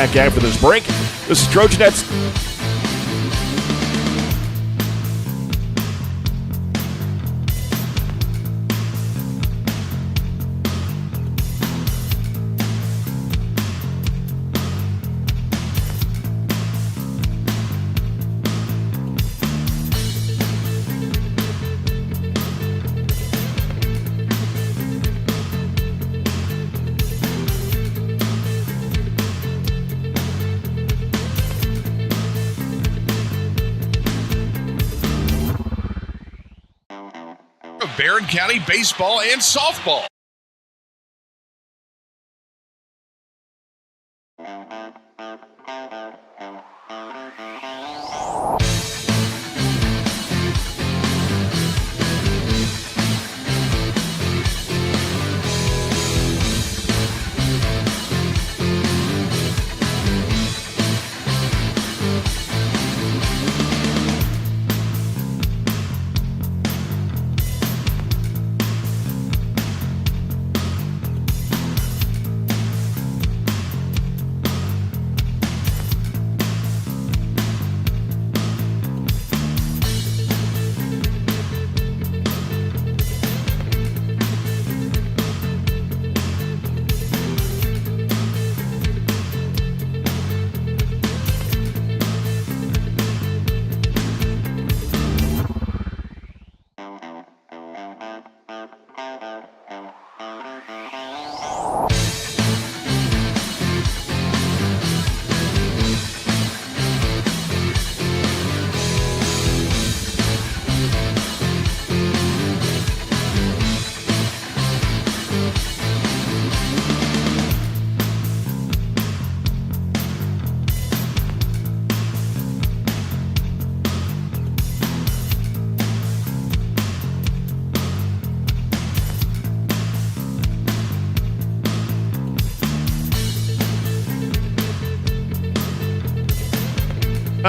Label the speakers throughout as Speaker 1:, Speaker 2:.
Speaker 1: back after this break. This is Trojanettes.
Speaker 2: Barren County baseball and softball.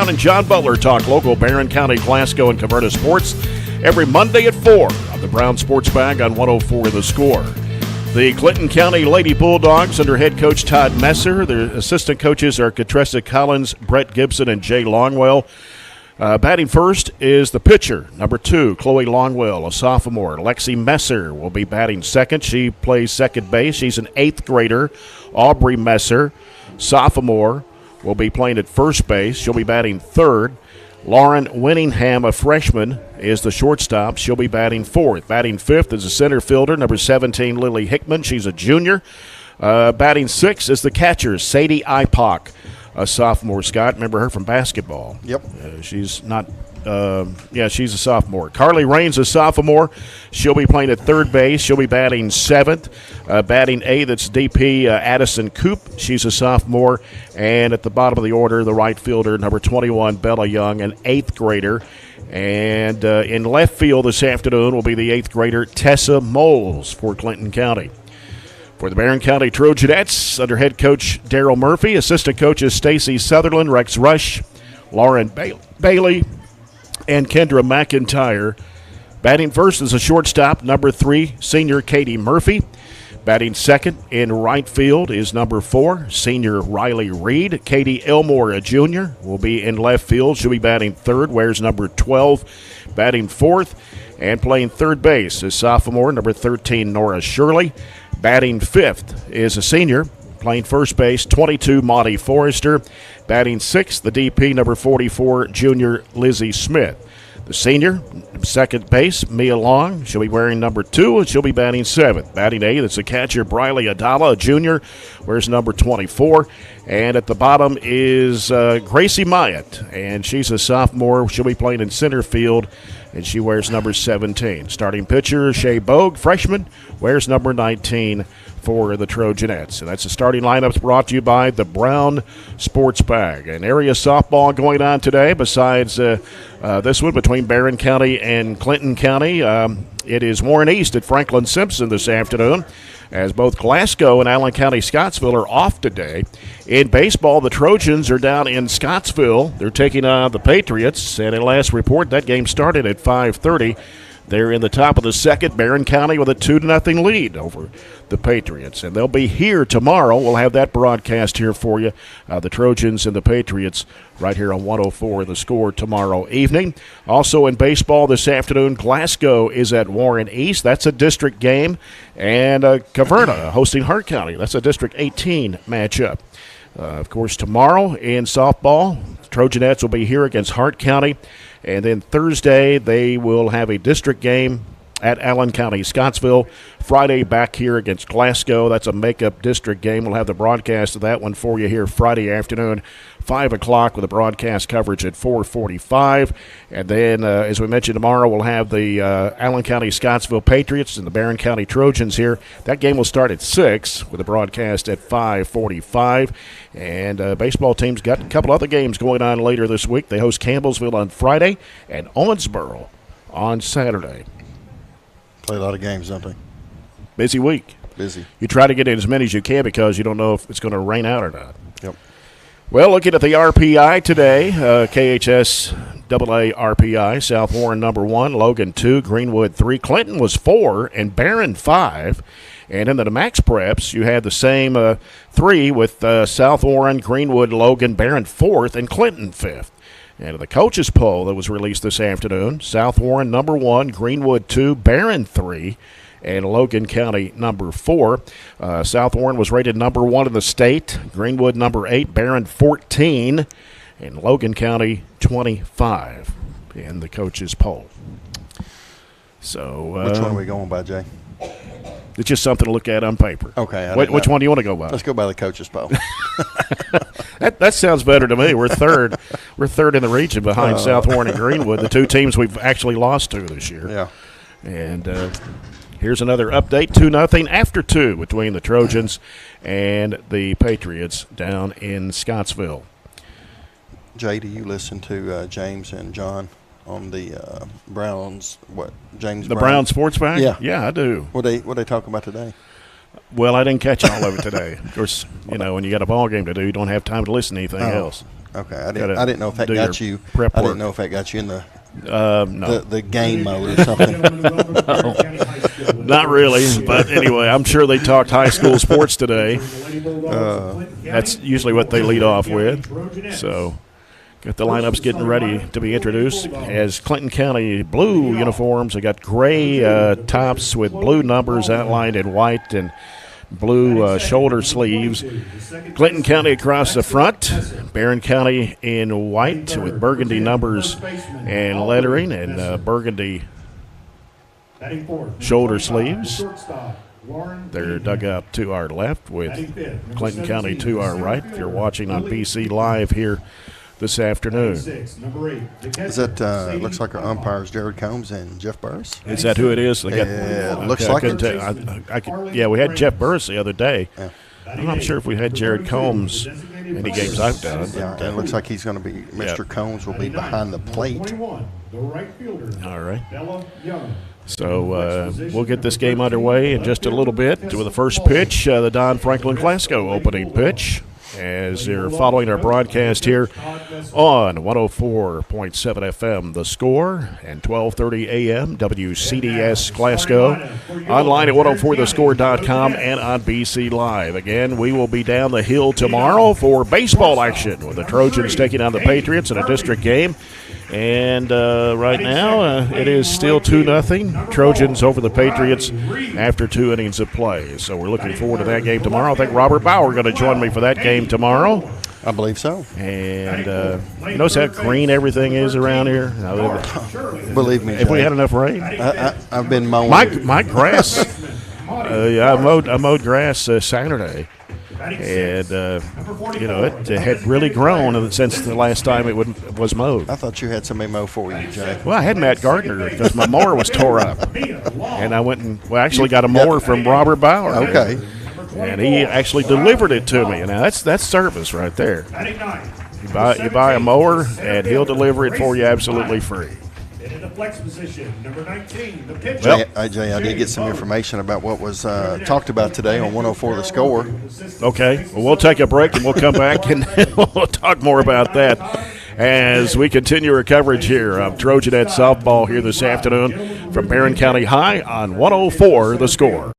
Speaker 1: And John Butler talk local Barren County, Glasgow, and Caverna sports every Monday at 4 on the Brown Sports Bag on 104 The Score. The Clinton County Lady-Bulldogs under head coach Todd Messer. Their assistant coaches are Katressa Collins, Brett Gibson, and Jay Longwell. Batting first is the pitcher, number 2, Chloe Longwell, a sophomore. Lexi Messer will be batting second. She plays second base. She's an 8th grader. Aubrey Messer, sophomore, will be playing at first base. She'll be batting third. Lauren Winningham, a freshman, is the shortstop. She'll be batting fourth. Batting fifth is a center fielder, number 17, Lily Hickman. She's a junior. Batting sixth is the catcher, Sadie Ipock, a sophomore. Scott, remember her from basketball?
Speaker 3: Yep.
Speaker 1: She's not. She's a sophomore. Carly Raines, a sophomore. She'll be playing at third base. She'll be batting seventh. Batting eighth, it's DP Addison Coop. She's a sophomore. And at the bottom of the order, the right fielder, number 21, Bella Young, an 8th grader. And in left field this afternoon will be the 8th grader, Tessa Moles, for Clinton County. For the Barren County Trojanettes, under head coach Daryl Murphy, assistant coaches Stacy Sutherland, Rex Rush, Lauren Bailey, and Kendra McIntyre. Batting first is a shortstop, number 3, senior Katie Murphy. Batting second in right field is number 4, senior Riley Reed. Katie Elmore, a junior, will be in left field. She'll be batting third, wears number 12. Batting fourth and playing third base is sophomore, number 13, Nora Shirley. Batting fifth is a senior, playing first base, 22, Monty Forrester. Batting sixth, the DP, number 44, junior Lizzie Smith. The senior, second base, Mia Long. She'll be wearing number 2, and she'll be batting seventh. Batting eighth, it's the catcher, Briley Adala, a junior, wears number 24. And at the bottom is Gracie Myatt, and she's a sophomore. She'll be playing in center field, and she wears number 17. Starting pitcher, Shea Bogue, freshman, wears number 19 for the Trojanettes. And that's the starting lineups brought to you by the Brown Sports Bag. An area softball going on today besides this one between Barren County and Clinton County. It is Warren East at Franklin Simpson this afternoon, as both Glasgow and Allen County Scottsville are off today. In baseball, the Trojans are down in Scottsville. They're taking on the Patriots, and at last report, that game started at 5:30. They're in the top of the second. Barren County with a 2-0 lead over the Patriots. And they'll be here tomorrow. We'll have that broadcast here for you. The Trojans and the Patriots right here on 104 The Score tomorrow evening. Also in baseball this afternoon, Glasgow is at Warren East. That's a district game. And Caverna hosting Hart County. That's a District 18 matchup. Of course, tomorrow in softball, Trojanettes will be here against Hart County. And then Thursday, they will have a district game at Allen County, Scottsville. Friday, back here against Glasgow. That's a makeup district game. We'll have the broadcast of that one for you here Friday afternoon, 5 o'clock, with the broadcast coverage at 4:45. And then, as we mentioned, tomorrow we'll have the Allen County Scottsville Patriots and the Barren County Trojans here. That game will start at 6 with the broadcast at 5:45. And baseball team's got a couple other games going on later this week. They host Campbellsville on Friday and Owensboro on Saturday.
Speaker 3: Play a lot of games, don't they?
Speaker 1: Busy week.
Speaker 3: Busy.
Speaker 1: You try to get in as many as you can because you don't know if it's going to rain out or not.
Speaker 3: Yep.
Speaker 1: Well, looking at the RPI today, KHS AA RPI, South Warren number 1, Logan 2, Greenwood 3, Clinton was 4, and Barren 5. And in the max preps, you had the same 3 with South Warren, Greenwood, Logan, Barren 4th, and Clinton 5th. And in the coaches poll that was released this afternoon, South Warren number 1, Greenwood 2, Barren 3, and Logan County number 4. South Warren was rated number 1 in the state, Greenwood number 8, Barren 14, and Logan County 25 in the coaches poll. So
Speaker 3: which one are we going by, Jay?
Speaker 1: It's just something to look at on paper.
Speaker 3: Okay.
Speaker 1: Which one do you want to go by?
Speaker 3: Let's go by the coaches poll.
Speaker 1: That sounds better to me. We're third. We're third in the region behind South Warren and Greenwood, the 2 teams we've actually lost to this year.
Speaker 3: Yeah.
Speaker 1: And here's another update, 2-0 after 2 between the Trojans and the Patriots down in Scottsville.
Speaker 3: Jay, do you listen to James and John on the Browns? What, James?
Speaker 1: The Brown Sports Back?
Speaker 3: Yeah.
Speaker 1: Yeah, I do.
Speaker 3: What they talk about today?
Speaker 1: Well, I didn't catch all of it today. Of course, when you got a ball game to do, you don't have time to listen to anything else.
Speaker 3: Okay, I didn't know if that got you.
Speaker 1: Prep
Speaker 3: I
Speaker 1: work.
Speaker 3: didn't know if that got you in the
Speaker 1: no.
Speaker 3: the game mode or something.
Speaker 1: Not really, but anyway, I'm sure they talked high school sports today. That's usually what they lead off with. So, got the lineups getting ready to be introduced as Clinton County blue uniforms. They got gray tops with blue numbers outlined in white and blue shoulder sleeves. Clinton County across the front. Barren County in white with burgundy numbers and lettering and burgundy shoulder sleeves. They're dug out to our left with Clinton County to our right. If you're watching on BC Live here this afternoon.
Speaker 3: Is that looks like our umpires Jared Combs and Jeff Burris?
Speaker 1: Is that who it is?
Speaker 3: Yeah, it looks like it.
Speaker 1: Yeah, we had Jeff Burris the other day.
Speaker 3: Yeah.
Speaker 1: I'm not sure if we had Jared Combs any games I've done.
Speaker 3: Yeah, it looks like he's going to be. Mr. Combs will be behind the plate.
Speaker 1: All right. So we'll get this game underway in just a little bit with the first pitch, the Don Franklin Glasgow opening pitch, as you're following our broadcast here on 104.7 FM, The Score, and 1230 AM, WCDS Glasgow, online at 104thescore.com and on BC Live. Again, we will be down the hill tomorrow for baseball action with the Trojans taking on the Patriots in a district game. And right now, it is still 2-0. Trojans over the Patriots after 2 innings of play. So we're looking forward to that game tomorrow. I think Robert Bauer is going to join me for that game tomorrow.
Speaker 3: I believe so.
Speaker 1: And you notice how green everything is around here?
Speaker 3: Believe me,
Speaker 1: if we had enough rain.
Speaker 3: I've been mowing.
Speaker 1: My grass, I mowed grass Saturday. And, it had really grown since the last time it was mowed.
Speaker 3: I thought you had somebody mow for you, Jay.
Speaker 1: Well, I had Matt Gardner because my mower was tore up. And I went and actually got a mower from Robert Bauer.
Speaker 3: Okay.
Speaker 1: And he actually delivered it to me. And now that's service right there. You buy a mower, and he'll deliver it for you absolutely free.
Speaker 4: Flex position, number 19, the pitcher.
Speaker 3: Jay, I did get some information about what was talked about today on 104 The Score.
Speaker 1: Okay. Well, we'll take a break, and we'll come back, and we'll talk more about that as we continue our coverage here of Trojanet softball here this afternoon from Barren County High on 104 The Score.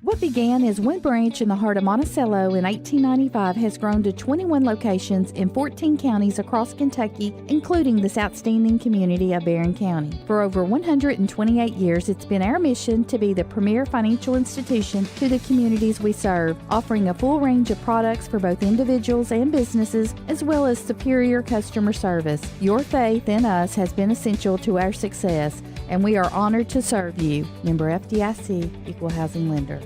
Speaker 5: What began as one branch in the heart of Monticello in 1895 has grown to 21 locations in 14 counties across Kentucky, including this outstanding community of Barren County. For over 128 years, it's been our mission to be the premier financial institution to the communities we serve, offering a full range of products for both individuals and businesses, as well as superior customer service. Your faith in us has been essential to our success, and we are honored to serve you. Member FDIC, Equal Housing Lender.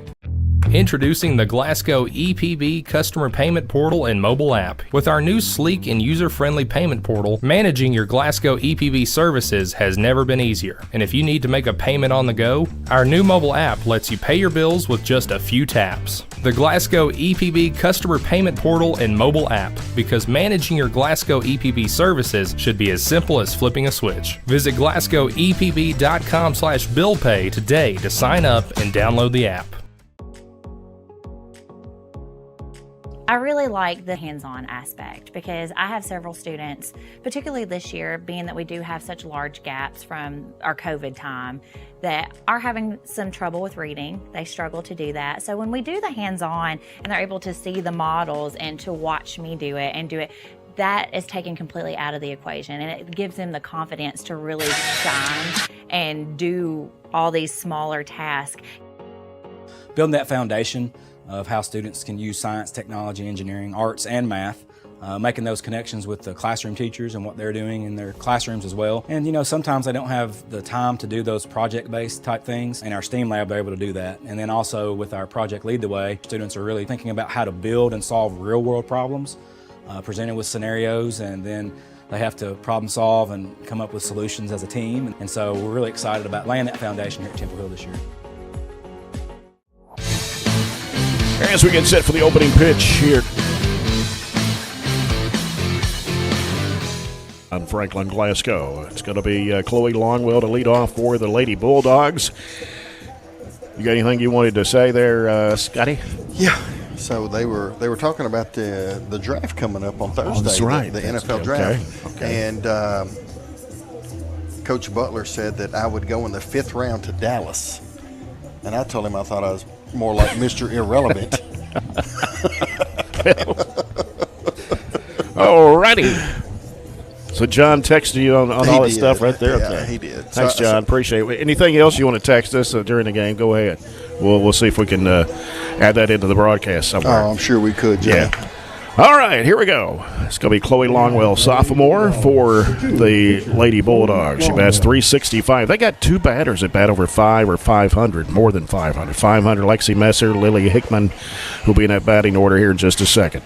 Speaker 6: Introducing the Glasgow EPB Customer Payment Portal and Mobile App. With our new sleek and user-friendly payment portal, managing your Glasgow EPB services has never been easier. And if you need to make a payment on the go, our new mobile app lets you pay your bills with just a few taps. The Glasgow EPB Customer Payment Portal and Mobile App, because managing your Glasgow EPB services should be as simple as flipping a switch. Visit glasgowepb.com/billpay today to sign up and download the app.
Speaker 7: I really like the hands-on aspect because I have several students, particularly this year, being that we do have such large gaps from our COVID time, that are having some trouble with reading. They struggle to do that. So when we do the hands-on and they're able to see the models and to watch me do it, that is taken completely out of the equation, and it gives them the confidence to really shine and do all these smaller tasks.
Speaker 8: Building that foundation of how students can use science, technology, engineering, arts, and math, making those connections with the classroom teachers and what they're doing in their classrooms as well. And sometimes they don't have the time to do those project-based type things. In our STEAM lab, they're able to do that. And then also with our project Lead the Way, students are really thinking about how to build and solve real-world problems, presented with scenarios, and then they have to problem solve and come up with solutions as a team. And so we're really excited about laying that foundation here at Temple Hill this year.
Speaker 1: As we get set for the opening pitch here on Franklin Glasgow, it's going to be Chloe Longwell to lead off for the Lady-Bulldogs. You got anything you wanted to say there, Scotty?
Speaker 3: Yeah. So they were talking about the draft coming up on Thursday.
Speaker 1: That's right.
Speaker 3: The NFL draft.
Speaker 1: Okay.
Speaker 3: And Coach Butler said that I would go in the 5th round to Dallas. And I told him I thought I was more like Mr. Irrelevant.
Speaker 1: Alrighty. So John texted you on all that stuff right there?
Speaker 3: Yeah,
Speaker 1: okay.
Speaker 3: he did.
Speaker 1: Thanks, John. Appreciate it. Anything else you want to text us during the game, go ahead. We'll see if we can add that into the broadcast somewhere.
Speaker 3: Oh, I'm sure we could, John.
Speaker 1: Yeah. All right, here we go. It's going to be Chloe Longwell, sophomore, for the Lady-Bulldogs. She bats .365. They got two batters that bat over 5 or 500, more than 500. 500, Lexi Messer, Lily Hickman, who'll be in that batting order here in just a second.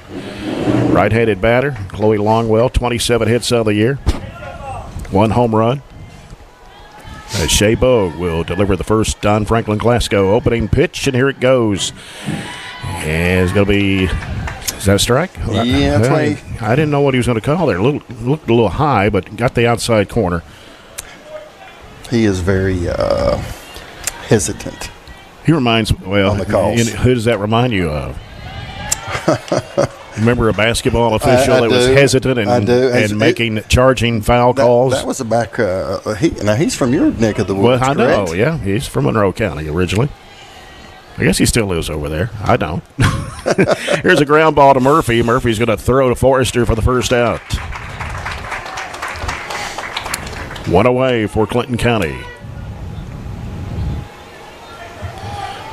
Speaker 1: Right-handed batter, Chloe Longwell, 27 hits of the year, 1 home run. As Shea Bogue will deliver the first Don Franklin Glasgow opening pitch, and here it goes. And it's going to be... Is that a strike?
Speaker 3: Yeah, that's right.
Speaker 1: I didn't know what he was going to call there. Looked a little high, but got the outside corner.
Speaker 3: He is very hesitant.
Speaker 1: He reminds
Speaker 3: on the calls.
Speaker 1: Who does that remind you of? Remember a basketball official that was hesitant and charging foul calls?
Speaker 3: That was a back. He's from your neck of the woods.
Speaker 1: Well, I
Speaker 3: correct?
Speaker 1: know. Yeah, he's from Monroe County originally. I guess he still lives over there. I don't. Here's a ground ball to Murphy. Murphy's going to throw to Forrester for the first out. 1 away for Clinton County.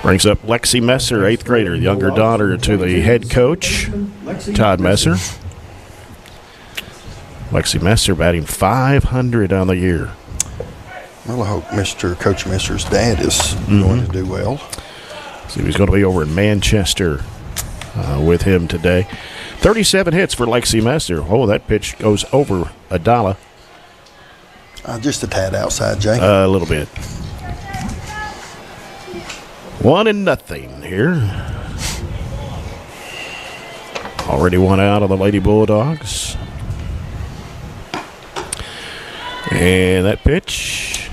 Speaker 1: Brings up Lexi Messer, 8th grader, younger daughter to the head coach, Todd Messer. Lexi Messer batting .500 on the year.
Speaker 3: Well, I hope Coach Messer's dad is going to do well.
Speaker 1: So he's going to be over in Manchester with him today. 37 hits for Lexi Messer. Oh, that pitch goes over $1.
Speaker 3: Just a tad outside, Jay.
Speaker 1: A little bit. 1-0 here. Already one out of the Lady-Bulldogs. And that pitch,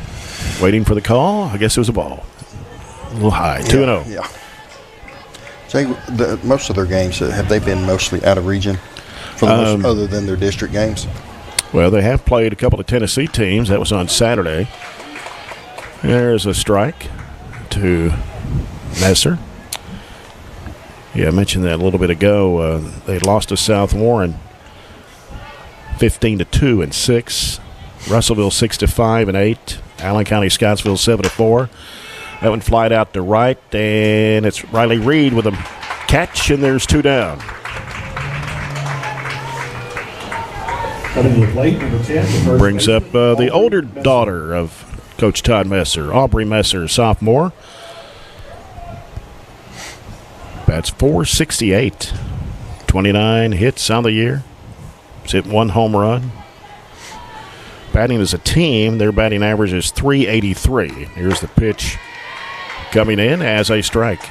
Speaker 1: waiting for the call. I guess it was a ball. A little high, 2-0.
Speaker 3: Yeah. Jay, most of their games, have they been mostly out of region for the most, other than their district games?
Speaker 1: Well, they have played a couple of Tennessee teams. That was on Saturday. There's a strike to Messer. Yeah, I mentioned that a little bit ago. They lost to South Warren 15-2 and 6. Russellville 6-5 and 8. Allen County Scottsville 7-4. That one flied out to right, and it's Riley Reed with a catch, and there's 2 down.
Speaker 4: Coming to the plate, number 10. The first
Speaker 1: Brings up
Speaker 4: baseman,
Speaker 1: the older
Speaker 4: Messer.
Speaker 1: daughter of Coach Todd Messer, Aubrey Messer, sophomore. Bats .468. 29 hits on the year. He's hit 1 home run. Batting as a team, their batting average is .383. Here's the pitch coming in as a strike.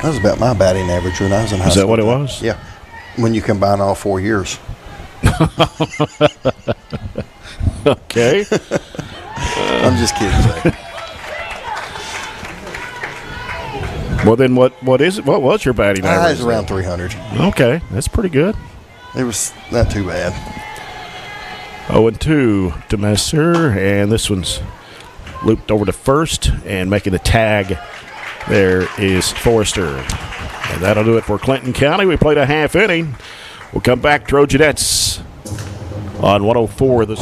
Speaker 3: That was about my batting average when I was in high school.
Speaker 1: Is that what it was?
Speaker 3: Yeah. When you combine all 4 years.
Speaker 1: Okay.
Speaker 3: I'm just kidding, Jay.
Speaker 1: Well, then what is it? What was your batting
Speaker 3: I
Speaker 1: average?
Speaker 3: was around 300.
Speaker 1: Okay, that's pretty good.
Speaker 3: It was not too bad.
Speaker 1: 0-2 to Messer, and this one's looped over to first, and making the tag there is Forrester. And that'll do it for Clinton County. We played a half inning. We'll come back, Trojanettes on 104 this.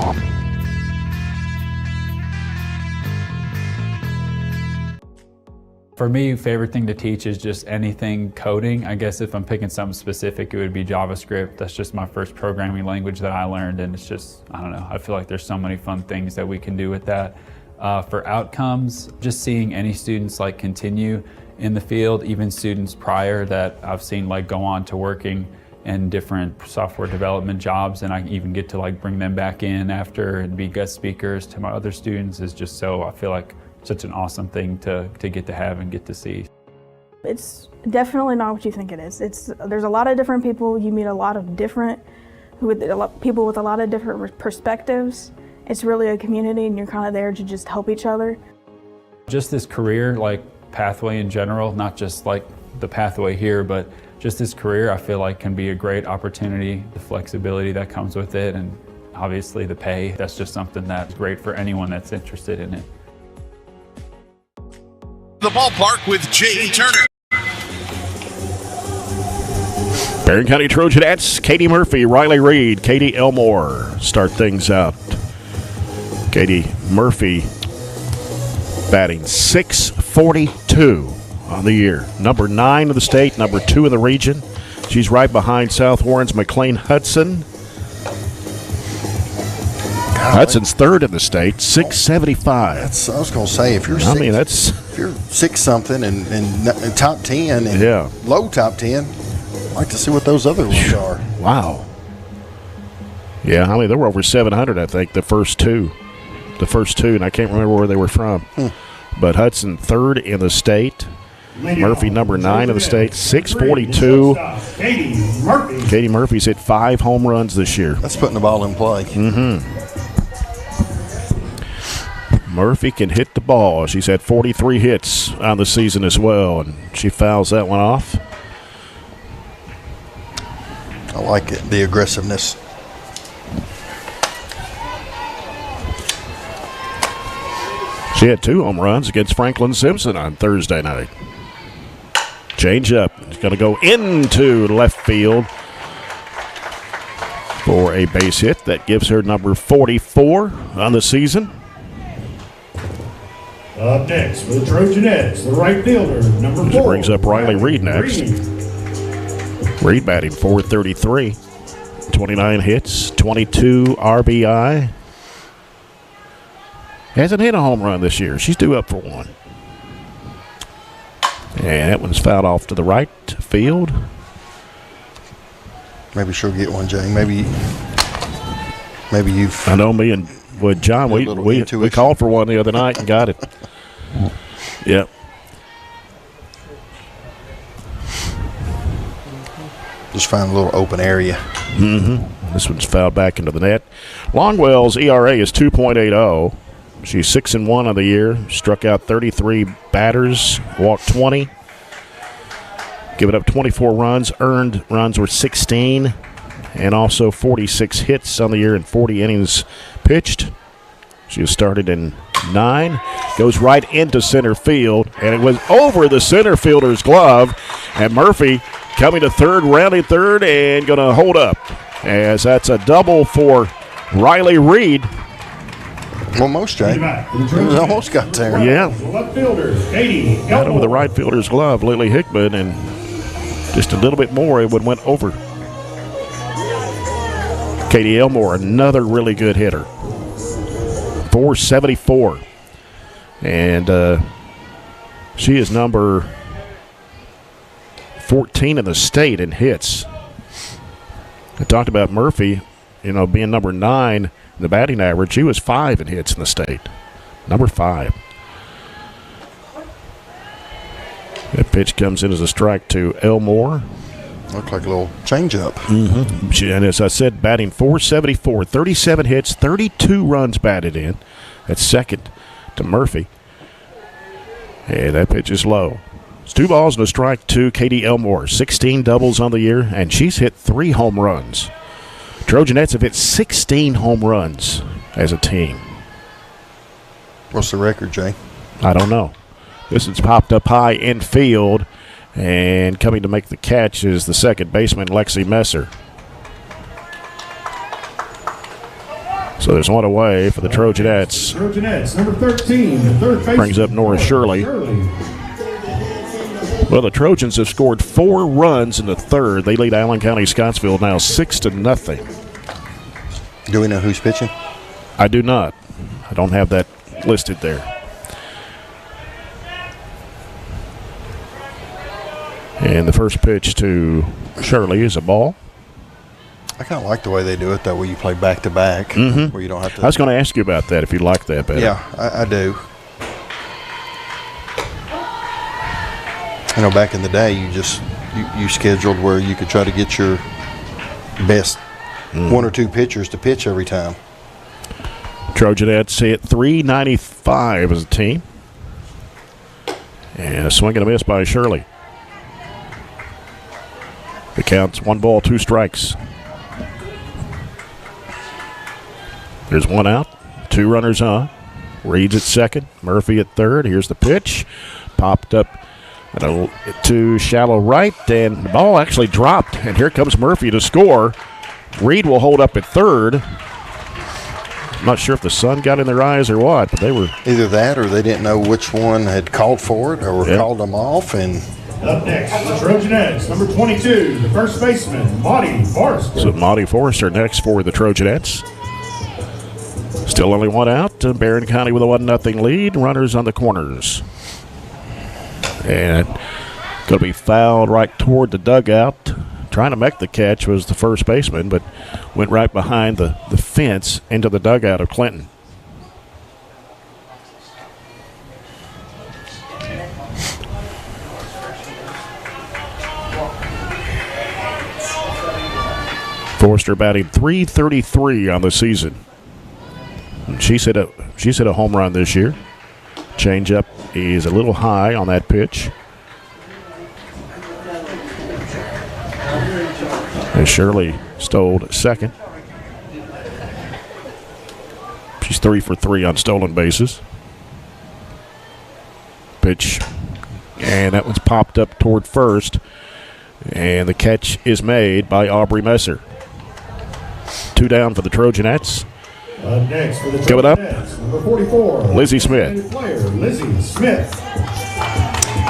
Speaker 9: For me, favorite thing to teach is just anything coding. I guess if I'm picking something specific, it would be JavaScript. That's just my first programming language that I learned, and it's just, I don't know, I feel like there's so many fun things that we can do with that. For outcomes, just seeing any students like continue in the field, even students prior that I've seen like go on to working in different software development jobs, and I even get to like bring them back in after and be guest speakers to my other students is just so, I feel like such an awesome thing to get to have and get to see.
Speaker 10: It's definitely not what you think it is. There's a lot of different people. You meet a lot of different people with a lot of different perspectives. It's really a community, and you're kind of there to just help each other.
Speaker 9: Just this career, like pathway in general, not just like the pathway here, but just this career I feel like can be a great opportunity. The flexibility that comes with it, and obviously the pay, that's just something that's great for anyone that's interested in it.
Speaker 2: The ballpark with J.E. Turner.
Speaker 1: Barren County Trojanettes, Katie Murphy, Riley Reed, Katie Elmore start things out. Katie Murphy batting .642 on the year. Number 9 of the state, number 2 in the region. She's right behind South Warren's McLean Hudson. Hudson's 3rd in the state, .675.
Speaker 3: I was going to say, if you're if you're 6 something and top 10 and low top 10, I'd like to see what those other ones are.
Speaker 1: Wow. Yeah, I mean, there were over 700, I think, the first two, and I can't remember where they were from. But Hudson 3rd in the state. Murphy number 9 of the state, .642. Katie Murphy's hit 5 home runs this year.
Speaker 3: That's putting the ball in play.
Speaker 1: Murphy can hit the ball. She's had 43 hits on the season as well, and she fouls that one off.
Speaker 3: I like it, the aggressiveness.
Speaker 1: She had 2 home runs against Franklin Simpson on Thursday night. Change up. It's going to go into left field for a base hit. That gives her number 44 on the season.
Speaker 4: Up next for the Trojanettes, the right fielder, number 4.
Speaker 1: This brings up Riley Reed next. Reed batting .433. 29 hits, 22 RBI. Hasn't hit a home run this year. She's due up for one. And that one's fouled off to the right field.
Speaker 3: Maybe she'll get one, Jay. Maybe you've.
Speaker 1: I know me and John, we called for one the other night and got it. Yep.
Speaker 3: Just find a little open area.
Speaker 1: This one's fouled back into the net. Longwell's ERA is 2.80. She's 6-1 on the year. Struck out 33 batters, walked 20. Given up 24 runs. Earned runs were 16. And also 46 hits on the year and 40 innings pitched. She was started in 9. Goes right into center field. And it was over the center fielder's glove. And Murphy coming to third, rounding third, and going to hold up. As that's a double for Riley Reed.
Speaker 3: Almost, Jay. It almost got there.
Speaker 1: Yeah.
Speaker 4: Left fielder, Katie
Speaker 1: Got over the
Speaker 4: Elmore.
Speaker 1: right fielder's glove, Lily Hickman, and just a little bit more, it would went over. Katie Elmore, another really good hitter. 474. And she is number 14 in the state in hits. I talked about Murphy, being number 9 in the batting average. She was 5 in hits in the state. Number 5. That pitch comes in as a strike to Elmore.
Speaker 3: Looked like a little changeup.
Speaker 1: Mm-hmm. And as I said, batting 474, 37 hits, 32 runs batted in. That's second to Murphy. And that pitch is low. It's 2 balls and a strike to Katie Elmore. 16 doubles on the year, and she's hit 3 home runs. Trojanettes have hit 16 home runs as a team.
Speaker 3: What's the record, Jay?
Speaker 1: I don't know. This has popped up high in field, and coming to make the catch is the second baseman, Lexi Messer. So there's one away for the Trojanettes.
Speaker 4: Trojanettes, number 13, the third baseman.
Speaker 1: Brings up Nora Shirley. Well, the Trojans have scored 4 runs in the third. They lead Allen County Scottsville now 6-0.
Speaker 3: Do we know who's pitching?
Speaker 1: I do not. I don't have that listed there. And the first pitch to Shirley is a ball.
Speaker 3: I kind of like the way they do it, that way you play back-to-back, where you don't have to.
Speaker 1: I was going to ask you about that, if you like that better.
Speaker 3: Yeah, I do. Back in the day, you scheduled where you could try to get your best 1 or 2 pitchers to pitch every time.
Speaker 1: Trojanettes hit 395 as a team. And a swing and a miss by Shirley. The count's 1 ball, 2 strikes. There's 1 out, 2 runners on. Reed's at second, Murphy at third. Here's the pitch. Popped up to shallow right, and the ball actually dropped. And here comes Murphy to score. Reed will hold up at third. I'm not sure if the sun got in their eyes or what, but they were.
Speaker 3: Either that or they didn't know which one had called for it or called them off. And
Speaker 4: up next, the Trojanettes, number 22, the first baseman, Maudie Forrester.
Speaker 1: So Maudie Forrester next for the Trojanettes. Still only 1 out. Barren County with a 1-0 lead. Runners on the corners. And going to be fouled right toward the dugout. Trying to make the catch was the first baseman, but went right behind the fence into the dugout of Clinton. Forrester batting .333 on the season. She's hit a home run this year. Changeup is a little high on that pitch. And Shirley stole second. She's 3 for 3 on stolen bases. Pitch, and that one's popped up toward first. And the catch is made by Aubrey Messer. 2 down for the Trojanettes.
Speaker 4: Next for the
Speaker 1: Give it up.
Speaker 4: Number 44,
Speaker 1: Lizzie Smith.
Speaker 4: Player, Lizzie Smith.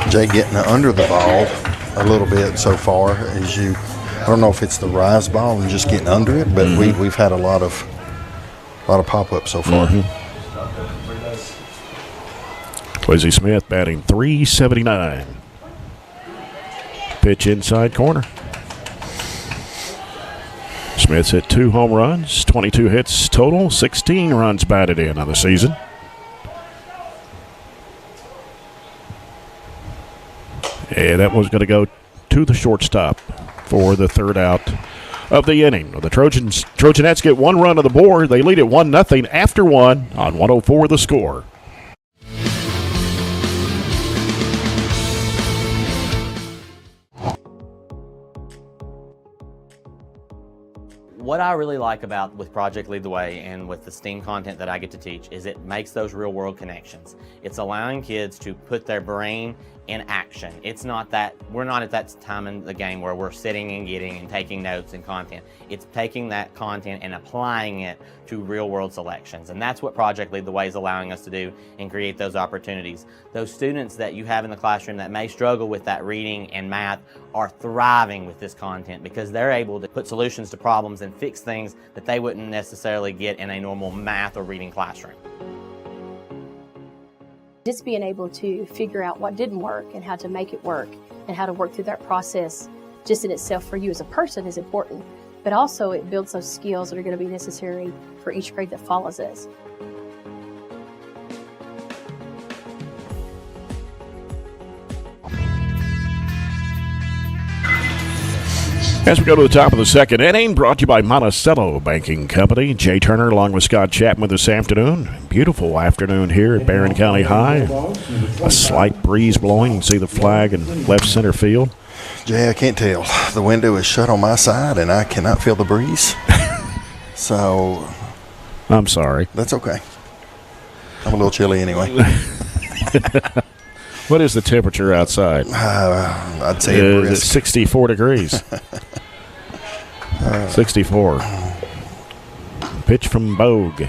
Speaker 3: Jay getting under the ball a little bit so far. I don't know if it's the rise ball and just getting under it, but we've had a lot of pop-ups so far.
Speaker 1: Lizzie Smith batting .379. Pitch inside corner. Smith's hit 2 home runs, 22 hits total, 16 runs batted in on the season. And that was going to go to the shortstop for the third out of the inning. The Trojanettes get one run on the board. They lead it 1-0 after one on 104 The Score.
Speaker 11: What I really like with Project Lead the Way and with the STEAM content that I get to teach is it makes those real world connections. It's allowing kids to put their brain in action. It's not that, we're not at that time in the game where we're sitting and getting and taking notes and content. It's taking that content and applying it to real world selections. And that's what Project Lead the Way is allowing us to do and create those opportunities. Those students that you have in the classroom that may struggle with that reading and math are thriving with this content because they're able to put solutions to problems and fix things that they wouldn't necessarily get in a normal math or reading classroom.
Speaker 12: Just being able to figure out what didn't work and how to make it work and how to work through that process just in itself for you as a person is important, but also it builds those skills that are going to be necessary for each grade that follows us.
Speaker 1: As we go to the top of the second inning, brought to you by Monticello Banking Company. Jay Turner along with Scott Chapman this afternoon. Beautiful afternoon here at Barren County High. A slight breeze blowing. You can see the flag in left center field.
Speaker 3: Jay, I can't tell. The window is shut on my side, and I cannot feel the breeze. So
Speaker 1: I'm sorry.
Speaker 3: That's okay. I'm a little chilly anyway.
Speaker 1: What is the temperature outside?
Speaker 3: I'd say it's
Speaker 1: 64 degrees. 64. Pitch from Bogue.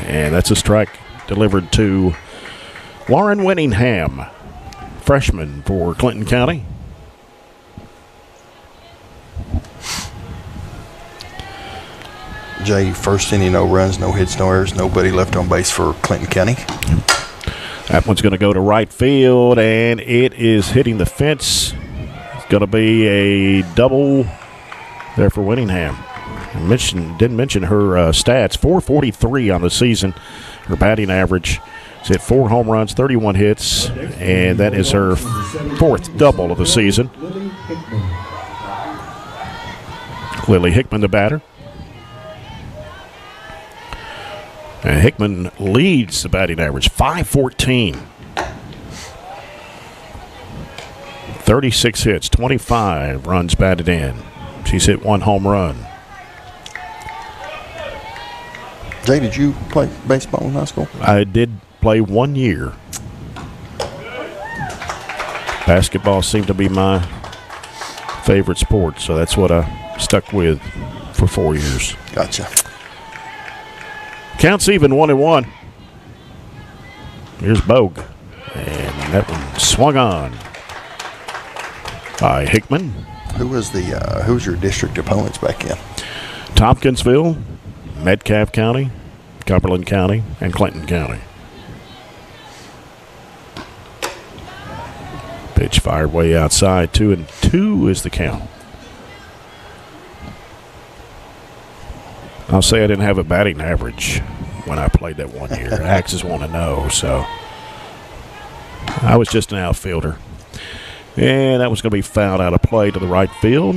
Speaker 1: And that's a strike delivered to Lauren Winningham, freshman for Clinton County.
Speaker 3: Jay, first inning, no runs, no hits, no errors, nobody left on base for Clinton County.
Speaker 1: That one's going to go to right field, and it is hitting the fence. It's going to be a double there for Winningham. Didn't mention her stats. 443 on the season. Her batting average is hit 4 home runs, 31 hits, and that is her 4th double of the season. Lily Hickman, the batter. And Hickman leads the batting average, 514. 36 hits, 25 runs batted in. She's hit 1 home run.
Speaker 3: Jay, did you play baseball in high school?
Speaker 1: I did play 1 year. Basketball seemed to be my favorite sport, so that's what I stuck with for 4 years.
Speaker 3: Gotcha.
Speaker 1: Counts even 1-1. Here's Bogue. And that one swung on by Hickman.
Speaker 3: Who was your district opponents back then?
Speaker 1: Tompkinsville, Metcalfe County, Cumberland County, and Clinton County. Pitch fired way outside. 2-2 is the count. I'll say I didn't have a batting average when I played that 1 year. Axes want to know, so I was just an outfielder. And that was going to be fouled out of play to the right field.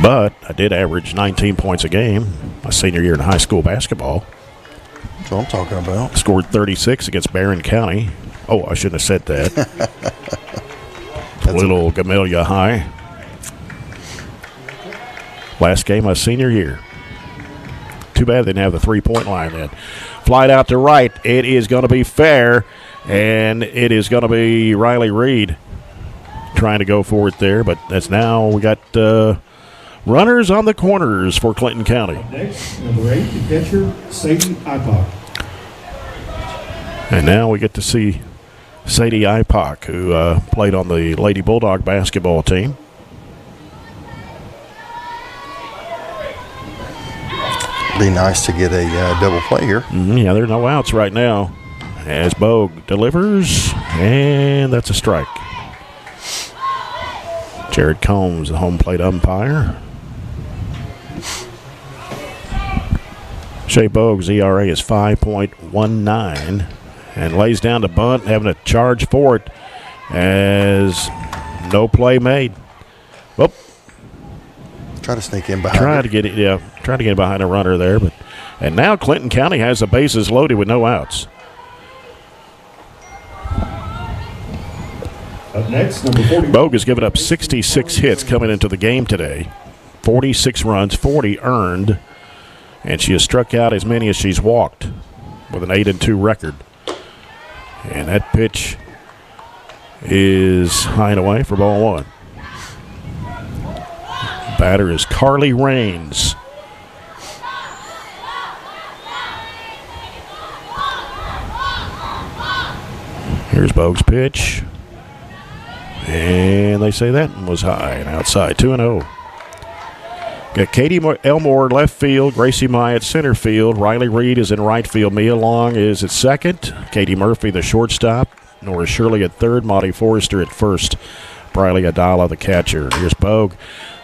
Speaker 1: But I did average 19 points a game my senior year in high school basketball.
Speaker 3: That's what I'm talking about.
Speaker 1: Scored 36 against Barren County. Oh, I shouldn't have said that. Little Gamelia High. Last game my senior year. Too bad they didn't have the 3-point line then. Flight out to right. It is going to be fair, and it is going to be Riley Reed trying to go for it there, but that's now we got runners on the corners for Clinton County.
Speaker 4: Next, number 8, the catcher, Sadie Ipock.
Speaker 1: And now we get to see Sadie Ipock, who played on the Lady-Bulldog basketball team.
Speaker 3: Be nice to get a double play here.
Speaker 1: Yeah, there are no outs right now as Bogue delivers, and that's a strike. Jared Combs, the home plate umpire. Shea Bogue's ERA is 5.19 and lays down the bunt, having a charge for it. as no play made. Well,
Speaker 3: Try to sneak in behind.
Speaker 1: trying to get behind a runner there, and now Clinton County has the bases loaded with no outs.
Speaker 4: Up next, number 40.
Speaker 1: Bogue has given up 66 hits coming into the game today, 46 runs, 40 earned, and she has struck out as many as she's walked with an 8-2 record. And that pitch is high and away for ball one. Batter is Carly Raines. Here's Bogue's pitch. And they say that one was high and outside. 2-0. Got Katie Elmore left field, Gracie Myatt center field, Riley Reed is in right field, Mia Long is at second, Katie Murphy the shortstop, Nora Shirley at third, Monty Forrester at first, Briley Adala the catcher. Here's Bogue,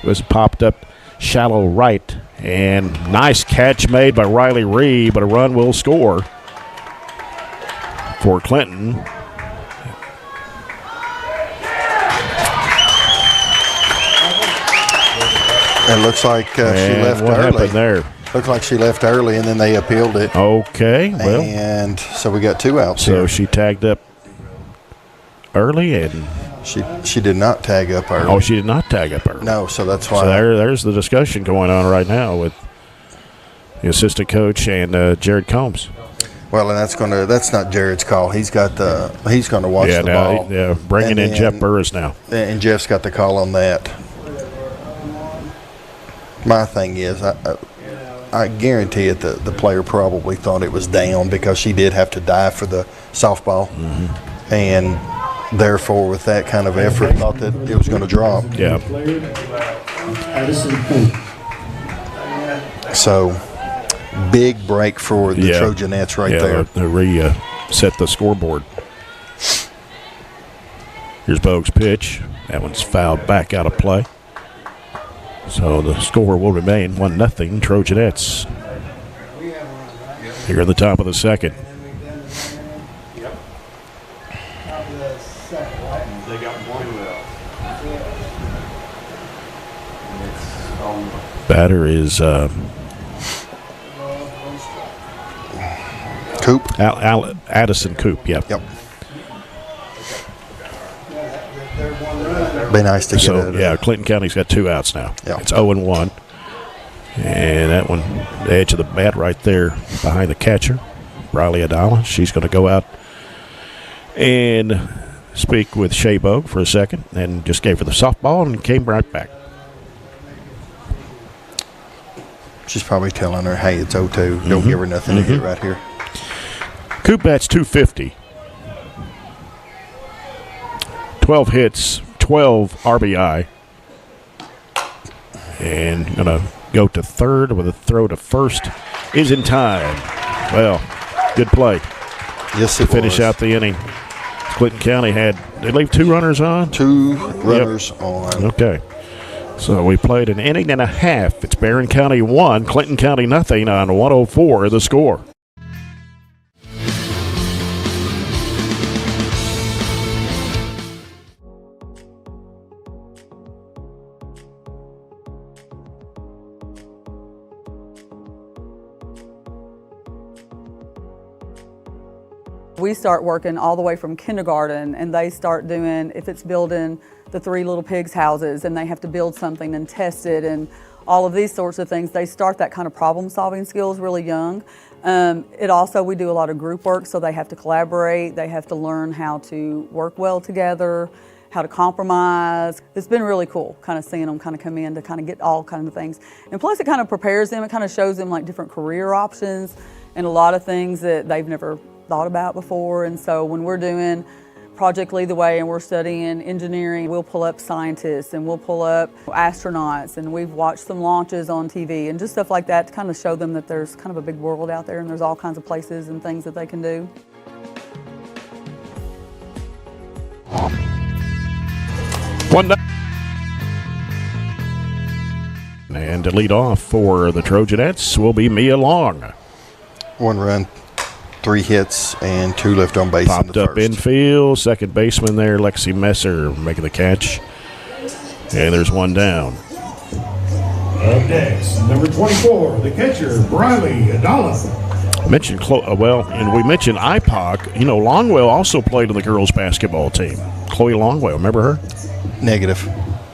Speaker 1: was popped up shallow right, and nice catch made by Riley Reed, but a run will score for Clinton.
Speaker 3: It looks like she left
Speaker 1: what
Speaker 3: early.
Speaker 1: Happened there?
Speaker 3: Looked like she left early, and then they appealed it.
Speaker 1: Okay, well.
Speaker 3: And so we got 2 outs
Speaker 1: So
Speaker 3: here.
Speaker 1: she tagged up early, and
Speaker 3: She did not tag up early.
Speaker 1: oh, she did not tag up early.
Speaker 3: No, so that's why.
Speaker 1: So there's the discussion going on right now with the assistant coach and Jared Combs.
Speaker 3: Well, and that's not Jared's call. He's gonna watch the ball.
Speaker 1: Bringing
Speaker 3: And
Speaker 1: in Jeff
Speaker 3: then-
Speaker 1: Burris now.
Speaker 3: And Jeff's got the call on that. My thing is, I guarantee it, the player probably thought it was down because she did have to dive for the softball.
Speaker 1: Mm-hmm.
Speaker 3: And therefore, with that kind of effort, thought that it was going to drop.
Speaker 1: Yeah.
Speaker 3: So, big break for the Trojanettes right there.
Speaker 1: They reset the scoreboard. Here's Bogue's pitch. That one's fouled back out of play. So the score will remain 1-0 Trojanettes. Here in the top of the second. Batter is
Speaker 3: Coop.
Speaker 1: Addison Coop, yep.
Speaker 3: Be nice to get it.
Speaker 1: Yeah, Clinton County's got 2 outs now.
Speaker 3: Yep.
Speaker 1: It's 0-1. And that one, the edge of the bat right there behind the catcher, Briley Adala. She's going to go out and speak with Shea Bogue for a second and just gave her the softball and came right back.
Speaker 3: She's probably telling her, hey, it's 0-2. Don't give her nothing to hit right here.
Speaker 1: Coop bats .250. 12 hits, 12 RBI. And going to go to third with a throw to first. Is in time. Well, good play.
Speaker 3: Yes,
Speaker 1: to finish out the inning. Clinton County they leave 2 runners on?
Speaker 3: 2 runners on.
Speaker 1: Okay. So we played an inning and a half. It's Barren County 1, Clinton County nothing on 104 the score.
Speaker 13: We start working all the way from kindergarten, and they start doing, if it's building the 3 Little Pigs houses and they have to build something and test it and all of these sorts of things, they start that kind of problem solving skills really young. We do a lot of group work, so they have to collaborate, they have to learn how to work well together, how to compromise. It's been really cool kind of seeing them kind of come in to kind of get all kinds of things. And plus it kind of prepares them, it kind of shows them like different career options and a lot of things that they've never thought about before. And so when we're doing Project Lead the Way and we're studying engineering, we'll pull up scientists and we'll pull up astronauts, and we've watched some launches on TV and just stuff like that to kind of show them that there's kind of a big world out there and there's all kinds of places and things that they can do.
Speaker 1: And to lead off for the Trojanettes will be Mia Long.
Speaker 3: 1 run, 3 hits and 2 left on base.
Speaker 1: Popped up infield. Second baseman there, Lexi Messer, making the catch. And there's one down.
Speaker 4: Up next, number 24, the catcher, Briley Adala.
Speaker 1: Mentioned and we mentioned IPOC. You know, Longwell also played on the girls' basketball team. Chloe Longwell, remember her?
Speaker 3: Negative.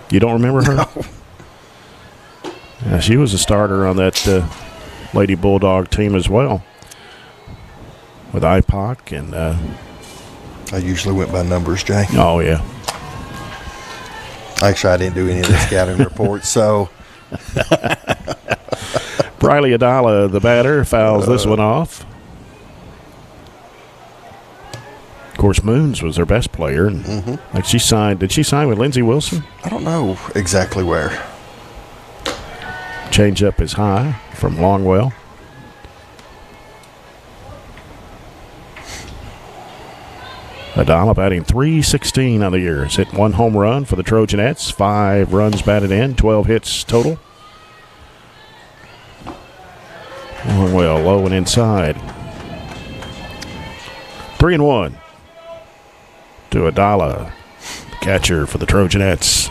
Speaker 1: You don't remember her?
Speaker 3: No.
Speaker 1: Yeah, she was a starter on that Lady-Bulldog team as well, with IPOC and.
Speaker 3: I usually went by numbers, Jay.
Speaker 1: Oh yeah.
Speaker 3: Actually, I didn't do any of the scouting reports, so.
Speaker 1: Briley Adala, the batter, fouls this one off. Of course, Moons was their best player. And like did she sign with Lindsey Wilson?
Speaker 3: I don't know exactly where.
Speaker 1: Change up is high from Longwell. Adala batting .316 on the year. Has hit 1 home run for the Trojanettes, 5 runs batted in, 12 hits total. Longwell low and inside. 3-1 to Adala, the catcher for the Trojanettes.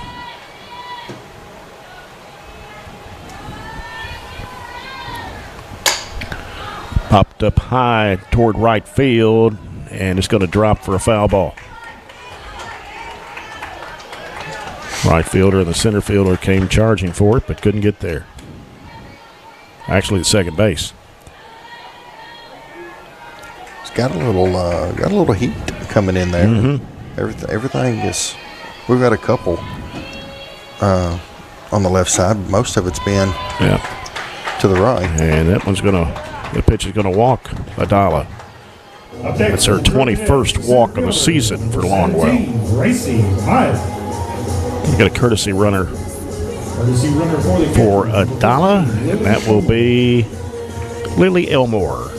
Speaker 1: Popped up high toward right field, and it's going to drop for a foul ball. Right fielder and the center fielder came charging for it, but couldn't get there. Actually, at second base.
Speaker 3: It's got a little heat coming in there. Everything is. We've got a couple on the left side. Most of it's been to the right.
Speaker 1: And that one's the pitch is going to walk Adala. That's her 21st walk of the season for Longwell. We got a courtesy runner for Adala, and that will be Lily Elmore.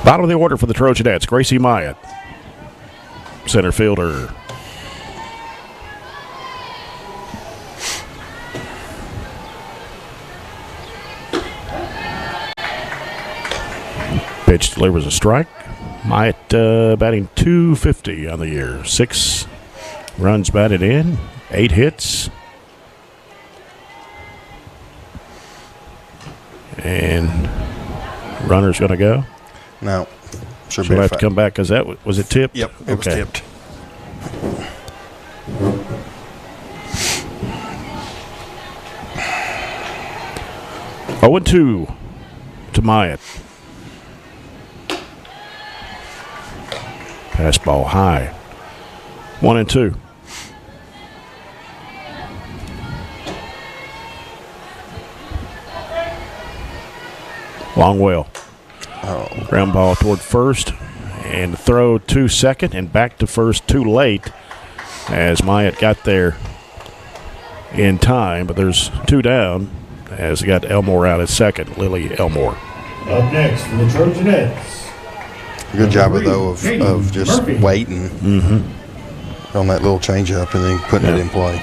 Speaker 1: Bottom of the order for the Trojanettes, Gracie Myatt, center fielder. Pitch delivers a strike. Myatt batting .250 on the year. 6 runs batted in, 8 hits. And runner's going to go.
Speaker 3: No.
Speaker 1: She'll have to come back because was it tipped?
Speaker 3: Yep, it was tipped.
Speaker 1: Oh, 2 to Myatt. Pass ball high. 1-2. Longwell. Ground ball toward first and throw to second and back to first too late as Myatt got there in time, but there's 2 down as he got Elmore out at second, Lily Elmore.
Speaker 4: Up next for the Trojanettes.
Speaker 3: Good job, though, of just waiting on that little changeup and then putting it in play.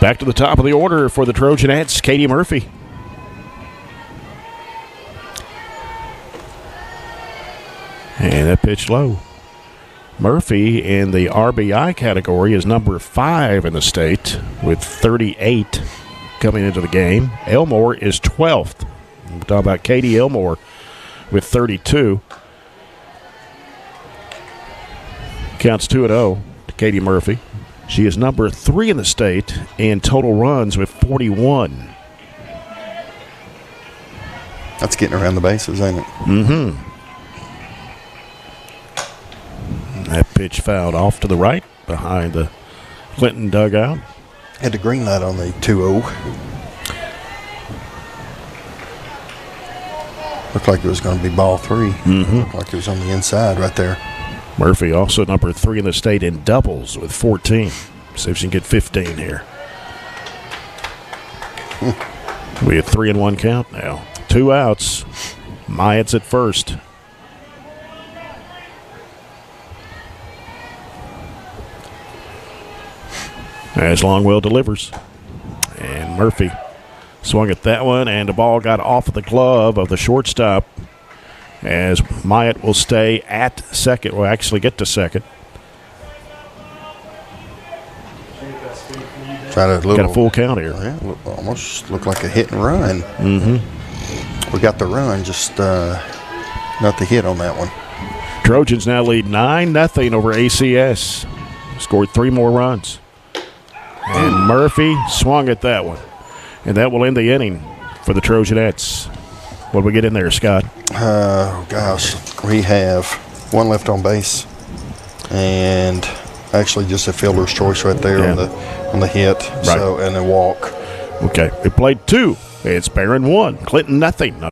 Speaker 1: Back to the top of the order for the Trojanettes, Katie Murphy. And that pitch low. Murphy in the RBI category is number 5 in the state with 38 coming into the game. Elmore is 12th. We're talking about Katie Elmore with 32. Counts 2-0 to Katie Murphy. She is number 3 in the state in total runs with 41.
Speaker 3: That's getting around the bases, ain't it?
Speaker 1: Mm-hmm. That pitch fouled off to the right behind the Clinton dugout.
Speaker 3: Had the green light on the 2-0. Looked like it was going to be ball 3. Looked like it was on the inside right there.
Speaker 1: Murphy also number 3 in the state in doubles with 14. See if she can get 15 here. We have 3-1 count now. 2 outs. Myatt's at first. As Longwell delivers. And Murphy Swung at that one, and the ball got off of the glove of the shortstop as Myatt will stay at second. Will actually get to second.
Speaker 3: Got
Speaker 1: a full count here.
Speaker 3: Yeah, almost looked like a hit and run. We got the run, just not the hit on that one.
Speaker 1: Trojans now lead 9-0 over ACS. Scored 3 more runs. And Murphy swung at that one. And that will end the inning for the Trojanettes. What do we get in there, Scott?
Speaker 3: Gosh, we have 1 left on base. And actually just a fielder's choice right there on the hit.
Speaker 1: Right.
Speaker 3: So, and a walk.
Speaker 1: Okay, we played 2. It's Barren 1, Clinton nothing.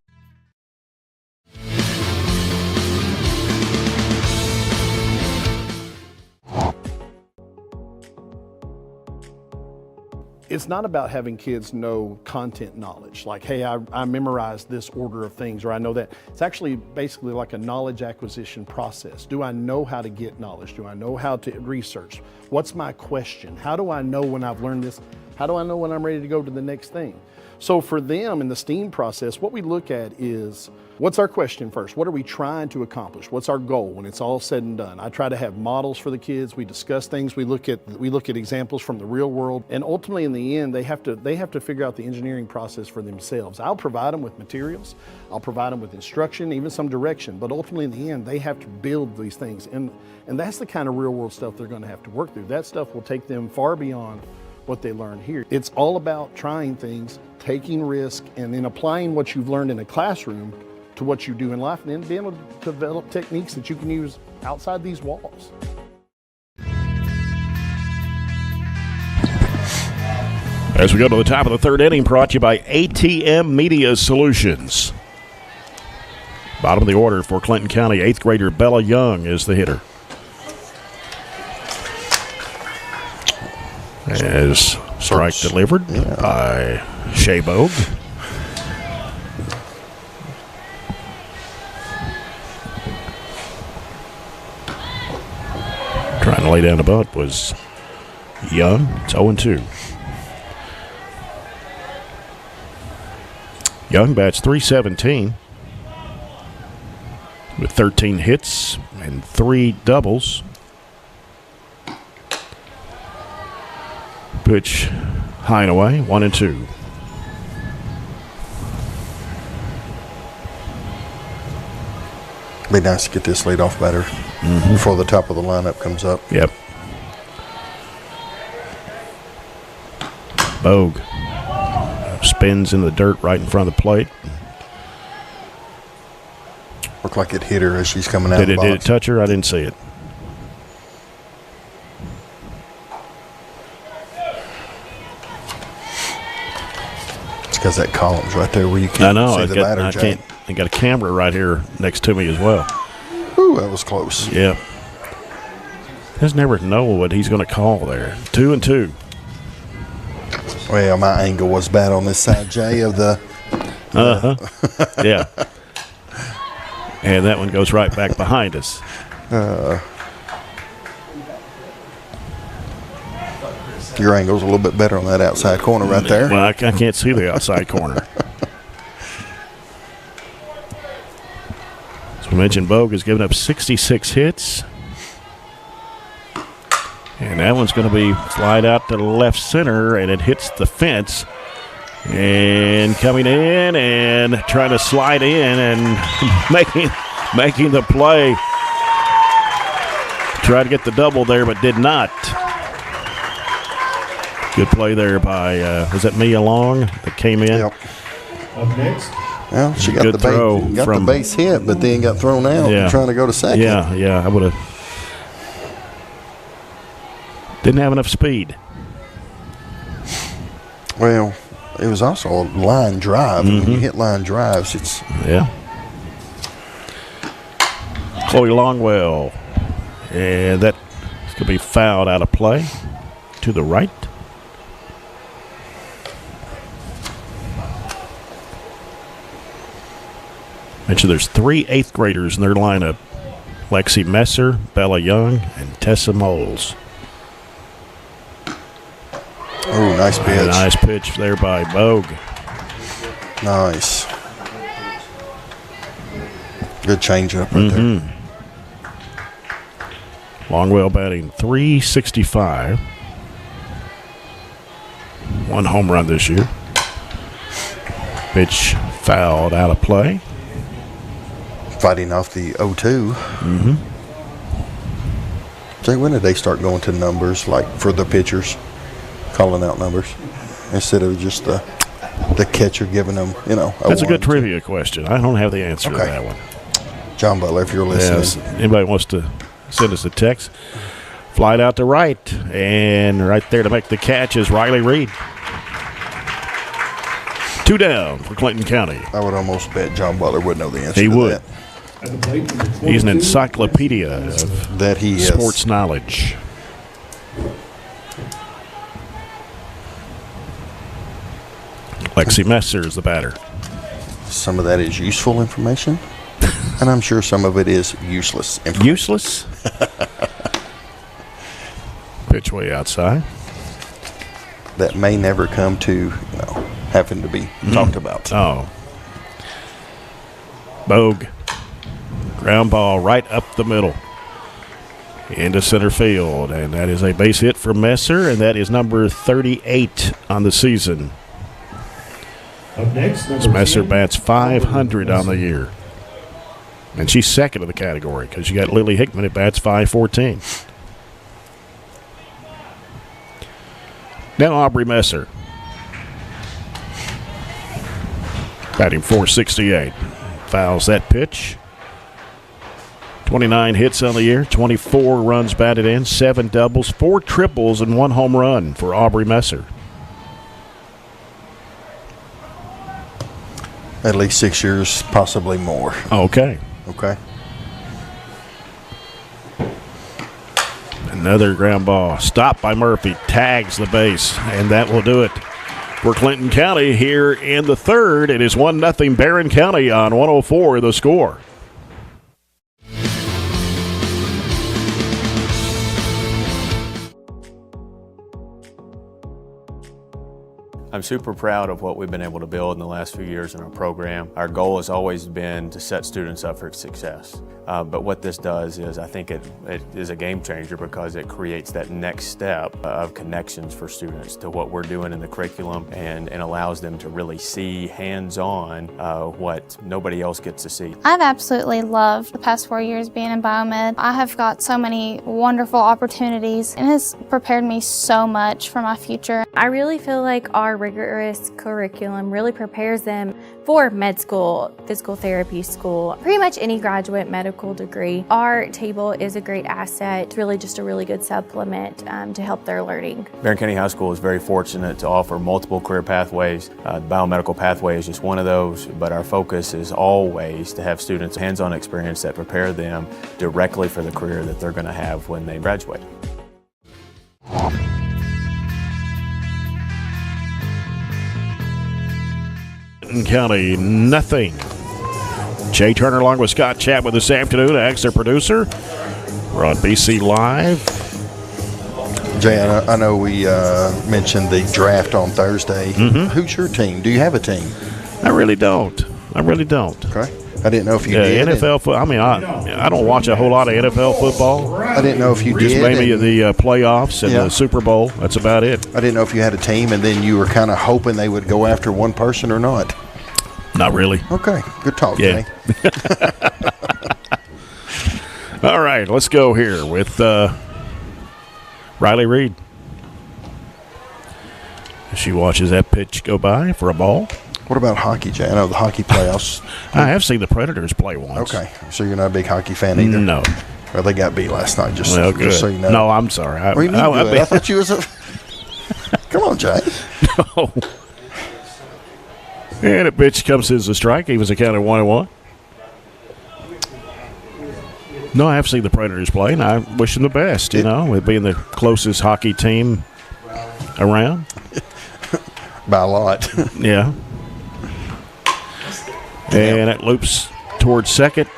Speaker 14: It's not about having kids know content knowledge, like, hey, I memorized this order of things, or I know that. It's actually basically like a knowledge acquisition process. Do I know how to get knowledge? Do I know how to research? What's my question? How do I know when I've learned this? How do I know when I'm ready to go to the next thing? So for them in the STEAM process, what we look at is, what's our question first? What are we trying to accomplish? What's our goal when it's all said and done? I try to have models for the kids. We discuss things. We look at examples from the real world, and ultimately in the end, they have to figure out the engineering process for themselves. I'll provide them with materials. I'll provide them with instruction, even some direction, but ultimately in the end, they have to build these things, and that's the kind of real world stuff they're going to have to work through. That stuff will take them far beyond what they learn here. It's all about trying things, taking risk, and then applying what you've learned in a classroom to what you do in life, and then being able to develop techniques that you can use outside these walls.
Speaker 1: As we go to the top of the 3rd inning, brought to you by ATM Media Solutions. Bottom of the order for Clinton County, 8th grader Bella Young is the hitter. As strike delivered by Shea Bogue. Trying to lay down the butt was Young. It's 0-2. Young bats .317 with 13 hits and 3 doubles. Pitch high and away, 1-2.
Speaker 3: Be nice to get this leadoff batter before the top of the lineup comes up.
Speaker 1: Yep. Bogue spins in the dirt right in front of the plate.
Speaker 3: Looked like it hit her as she's coming out of the box.
Speaker 1: Did it touch her? I didn't see it.
Speaker 3: Because that column's right there where you can't see the batter, Jay.
Speaker 1: I got a camera right here next to me as well.
Speaker 3: Ooh, that was close.
Speaker 1: Yeah. Just never know what he's going to call there. 2-2.
Speaker 3: Well, my angle was bad on this side, Jay, of the...
Speaker 1: Yeah. And that one goes right back behind us.
Speaker 3: Your angle's a little bit better on that outside corner right there.
Speaker 1: Well, I can't see the outside corner. As we mentioned, Bogue has given up 66 hits. And that one's going to be flied out to left center, and it hits the fence. And coming in and trying to slide in and making the play. Tried to get the double there, but did not. Good play there by, was that Mia Long that came in?
Speaker 3: Yep.
Speaker 4: Up next.
Speaker 3: Well, she got the base hit, but then got thrown out trying to go to second.
Speaker 1: Yeah, I would have. Didn't have enough speed.
Speaker 3: Well, it was also a line drive. When you hit line drives, it's...
Speaker 1: Yeah. Chloe Longwell. And that's going to be fouled out of play to the right. Mentioned there's 3 8th graders in their lineup. Lexi Messer, Bella Young, and Tessa Moles.
Speaker 3: Oh, nice pitch.
Speaker 1: Nice pitch there by Bogue.
Speaker 3: Nice. Good changeup right there.
Speaker 1: Longwell batting .365. One home run this year. Pitch fouled out of play.
Speaker 3: Fighting off the 0-2. Jay, when did they start going to numbers, like for the pitchers, calling out numbers, instead of just the catcher giving them,
Speaker 1: That's a good trivia question. I don't have the answer to that one.
Speaker 3: John Butler, if you're listening.
Speaker 1: Yes. Anybody wants to send us a text, fly it out to right. And right there to make the catch is Riley Reed. 2 down for Clinton County.
Speaker 3: I would almost bet John Butler would know the answer
Speaker 1: He
Speaker 3: to
Speaker 1: would.
Speaker 3: that.
Speaker 1: He's an encyclopedia of
Speaker 3: that he is.
Speaker 1: Sports knowledge. Lexi Messer is the batter.
Speaker 3: Some of that is useful information, and I'm sure some of it is useless information.
Speaker 1: Useless? Pitch way outside.
Speaker 3: That may never come to, having to be talked about.
Speaker 1: Oh. Bogue. Ground ball right up the middle. Into center field. And that is a base hit for Messer, and that is number 38 on the season.
Speaker 4: Up next,
Speaker 1: Messer bats .500 on the year. And she's second in the category because you got Lily Hickman at bats .514. Now Aubrey Messer. Batting .468. Fouls that pitch. 29 hits on the year, 24 runs batted in, 7 doubles, 4 triples, and 1 home run for Aubrey Messer.
Speaker 3: At least 6 years, possibly more.
Speaker 1: Okay.
Speaker 3: Okay.
Speaker 1: Another ground ball. Stopped by Murphy. Tags the base. And that will do it for Clinton County here in the third. It is 1-0 Barren County on 104 the score.
Speaker 15: I'm super proud of what we've been able to build in the last few years in our program. Our goal has always been to set students up for success. But what this does is I think it is a game changer because it creates that next step of connections for students to what we're doing in the curriculum and allows them to really see hands-on what nobody else gets to see.
Speaker 16: I've absolutely loved the past 4 years being in biomed. I have got so many wonderful opportunities and has prepared me so much for my future.
Speaker 17: I really feel like our rigorous curriculum really prepares them for med school, physical therapy school, pretty much any graduate medical degree. Our table is a great asset. It's really just a really good supplement to help their learning.
Speaker 15: Barren County High School is very fortunate to offer multiple career pathways. The biomedical pathway is just one of those, but our focus is always to have students hands-on experience that prepare them directly for the career that they're going to have when they graduate.
Speaker 1: County, nothing. Jay Turner along with Scott Chapman this afternoon. Axe, their producer. We're on BC Live.
Speaker 3: Jay, I know we mentioned the draft on Thursday. Who's your team? Do you have a team?
Speaker 1: I really don't.
Speaker 3: Okay. I didn't know if you did.
Speaker 1: NFL. I don't watch a whole lot of NFL football.
Speaker 3: I didn't know if you
Speaker 1: Just
Speaker 3: did.
Speaker 1: maybe the playoffs and the Super Bowl. That's about it.
Speaker 3: I didn't know if you had a team, and then you were kind of hoping they would go after one person or not.
Speaker 1: Not really.
Speaker 3: Okay. Good talk, Jay.
Speaker 1: All right, let's go here with Riley Reed. She watches that pitch go by for a ball.
Speaker 3: What about hockey, Jay? I know the hockey playoffs.
Speaker 1: I have seen the Predators play once.
Speaker 3: Okay, so you're not a big hockey fan either?
Speaker 1: No.
Speaker 3: Well, they got beat last night, just
Speaker 1: good.
Speaker 3: so you know.
Speaker 1: No, I'm sorry.
Speaker 3: What do you mean good? I thought you was a... Come on, Jay.
Speaker 1: No. And a pitch comes as a strike. He was a count of 1-1. No, I have seen the Predators play, and I wish them the best, with being the closest hockey team around.
Speaker 3: By a lot.
Speaker 1: Yeah. And it loops towards second.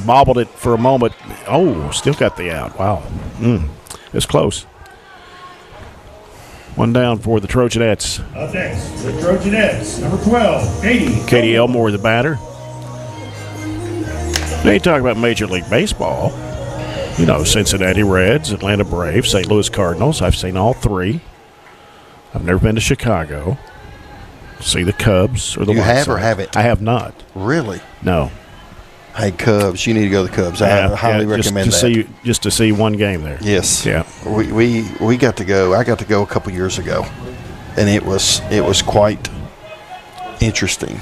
Speaker 1: Bobbled it for a moment. Oh, still got the out. Wow. It's close. One down for the Trojanettes.
Speaker 4: Up next, the Trojanettes, number 12, Katie.
Speaker 1: Katie Elmore, the batter. Now you talk about Major League Baseball. You know, Cincinnati Reds, Atlanta Braves, St. Louis Cardinals. I've seen all three. I've never been to Chicago. See the Cubs or the
Speaker 3: You
Speaker 1: White
Speaker 3: have
Speaker 1: Sox.
Speaker 3: or haven't?
Speaker 1: I have not.
Speaker 3: Really?
Speaker 1: No.
Speaker 3: Hey, Cubs, you need to go to the Cubs. I highly recommend that.
Speaker 1: Just to see one game there.
Speaker 3: Yes.
Speaker 1: Yeah.
Speaker 3: We got to go. I got to go a couple years ago, and it was quite interesting,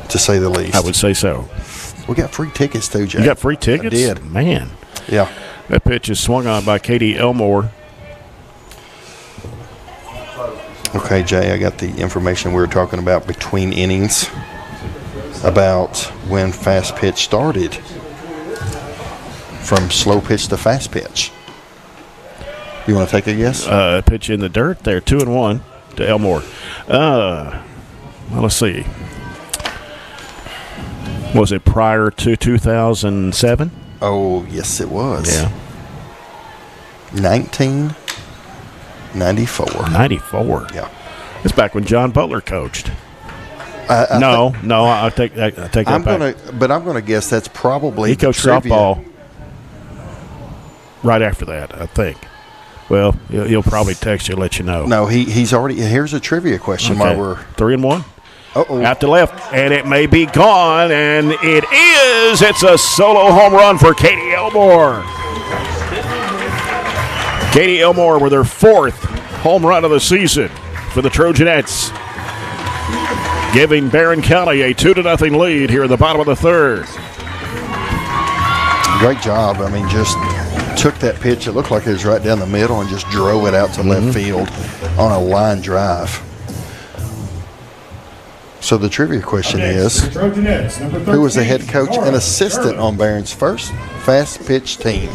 Speaker 3: to say the least.
Speaker 1: I would say so.
Speaker 3: We got free tickets too, Jay.
Speaker 1: You got free tickets?
Speaker 3: I did.
Speaker 1: Man.
Speaker 3: Yeah.
Speaker 1: That pitch is swung on by Katie Elmore.
Speaker 3: Okay, Jay, I got the information we were talking about between innings about when fast pitch started, from slow pitch to fast pitch. You want to take a guess?
Speaker 1: Pitch in the dirt there, 2-1 to Elmore. Well, let's see. Was it prior to 2007?
Speaker 3: Oh, yes, it was.
Speaker 1: Yeah.
Speaker 3: 1994.
Speaker 1: 94.
Speaker 3: Yeah.
Speaker 1: It's back when John Butler coached.
Speaker 3: I
Speaker 1: take that back.
Speaker 3: I'm gonna guess that's probably
Speaker 1: he coached softball right after that, I think. Well, he'll probably text you and let you know.
Speaker 3: No, he's already. Here's a trivia question.
Speaker 1: Okay.
Speaker 3: While we're
Speaker 1: 3-1.
Speaker 3: Uh-oh.
Speaker 1: Out to left, and it may be gone, and it is. It's a solo home run for Katie Elmore. Katie Elmore with her fourth home run of the season for the Trojanettes, giving Barren County a 2-0 lead here in the bottom of the third.
Speaker 3: Great job. I mean, just took that pitch. It looked like it was right down the middle and just drove it out to left field on a line drive. So the trivia question is, who was the head coach and assistant on Barron's first fast pitch team?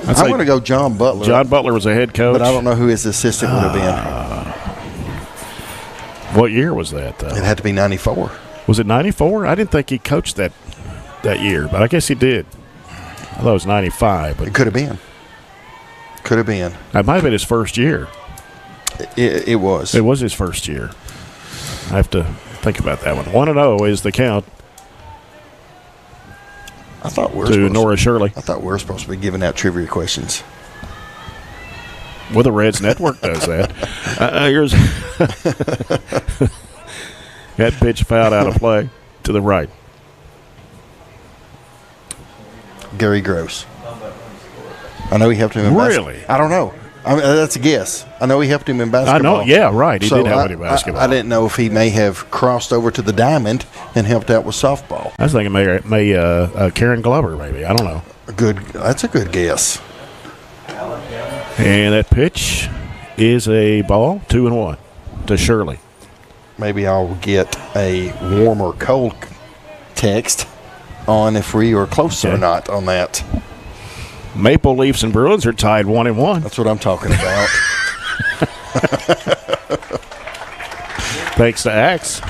Speaker 3: I'm going to go John Butler.
Speaker 1: John Butler was a head coach.
Speaker 3: But I don't know who his assistant would have been.
Speaker 1: What year was that, though?
Speaker 3: It had to be 94.
Speaker 1: Was it 94? I didn't think he coached that year, but I guess he did. I thought it was 95. But
Speaker 3: it could have been. Could have been.
Speaker 1: That might have been his first year.
Speaker 3: It was.
Speaker 1: It was his first year. I have to think about that one. 1-0 is the count.
Speaker 3: I thought
Speaker 1: to Nora Shirley.
Speaker 3: I thought we were supposed to be giving out trivia questions.
Speaker 1: Well, the Reds Network does that. Here's that pitch fouled out of play to the right.
Speaker 3: Gary Gross. I know he helped him in basketball.
Speaker 1: Really?
Speaker 3: I don't know. I mean, that's a guess. I know he helped him in basketball.
Speaker 1: I know. Yeah, right. He did help him in basketball.
Speaker 3: I didn't know if he may have crossed over to the diamond and helped out with softball.
Speaker 1: I was thinking maybe Karen Glover, maybe. I don't know.
Speaker 3: That's a good guess.
Speaker 1: And that pitch is a ball, 2-1 to Shirley.
Speaker 3: Maybe I'll get a warm or cold text on if we are close or not on that.
Speaker 1: Maple Leafs and Bruins are tied 1-1.
Speaker 3: That's what I'm talking about.
Speaker 1: Thanks to Axe.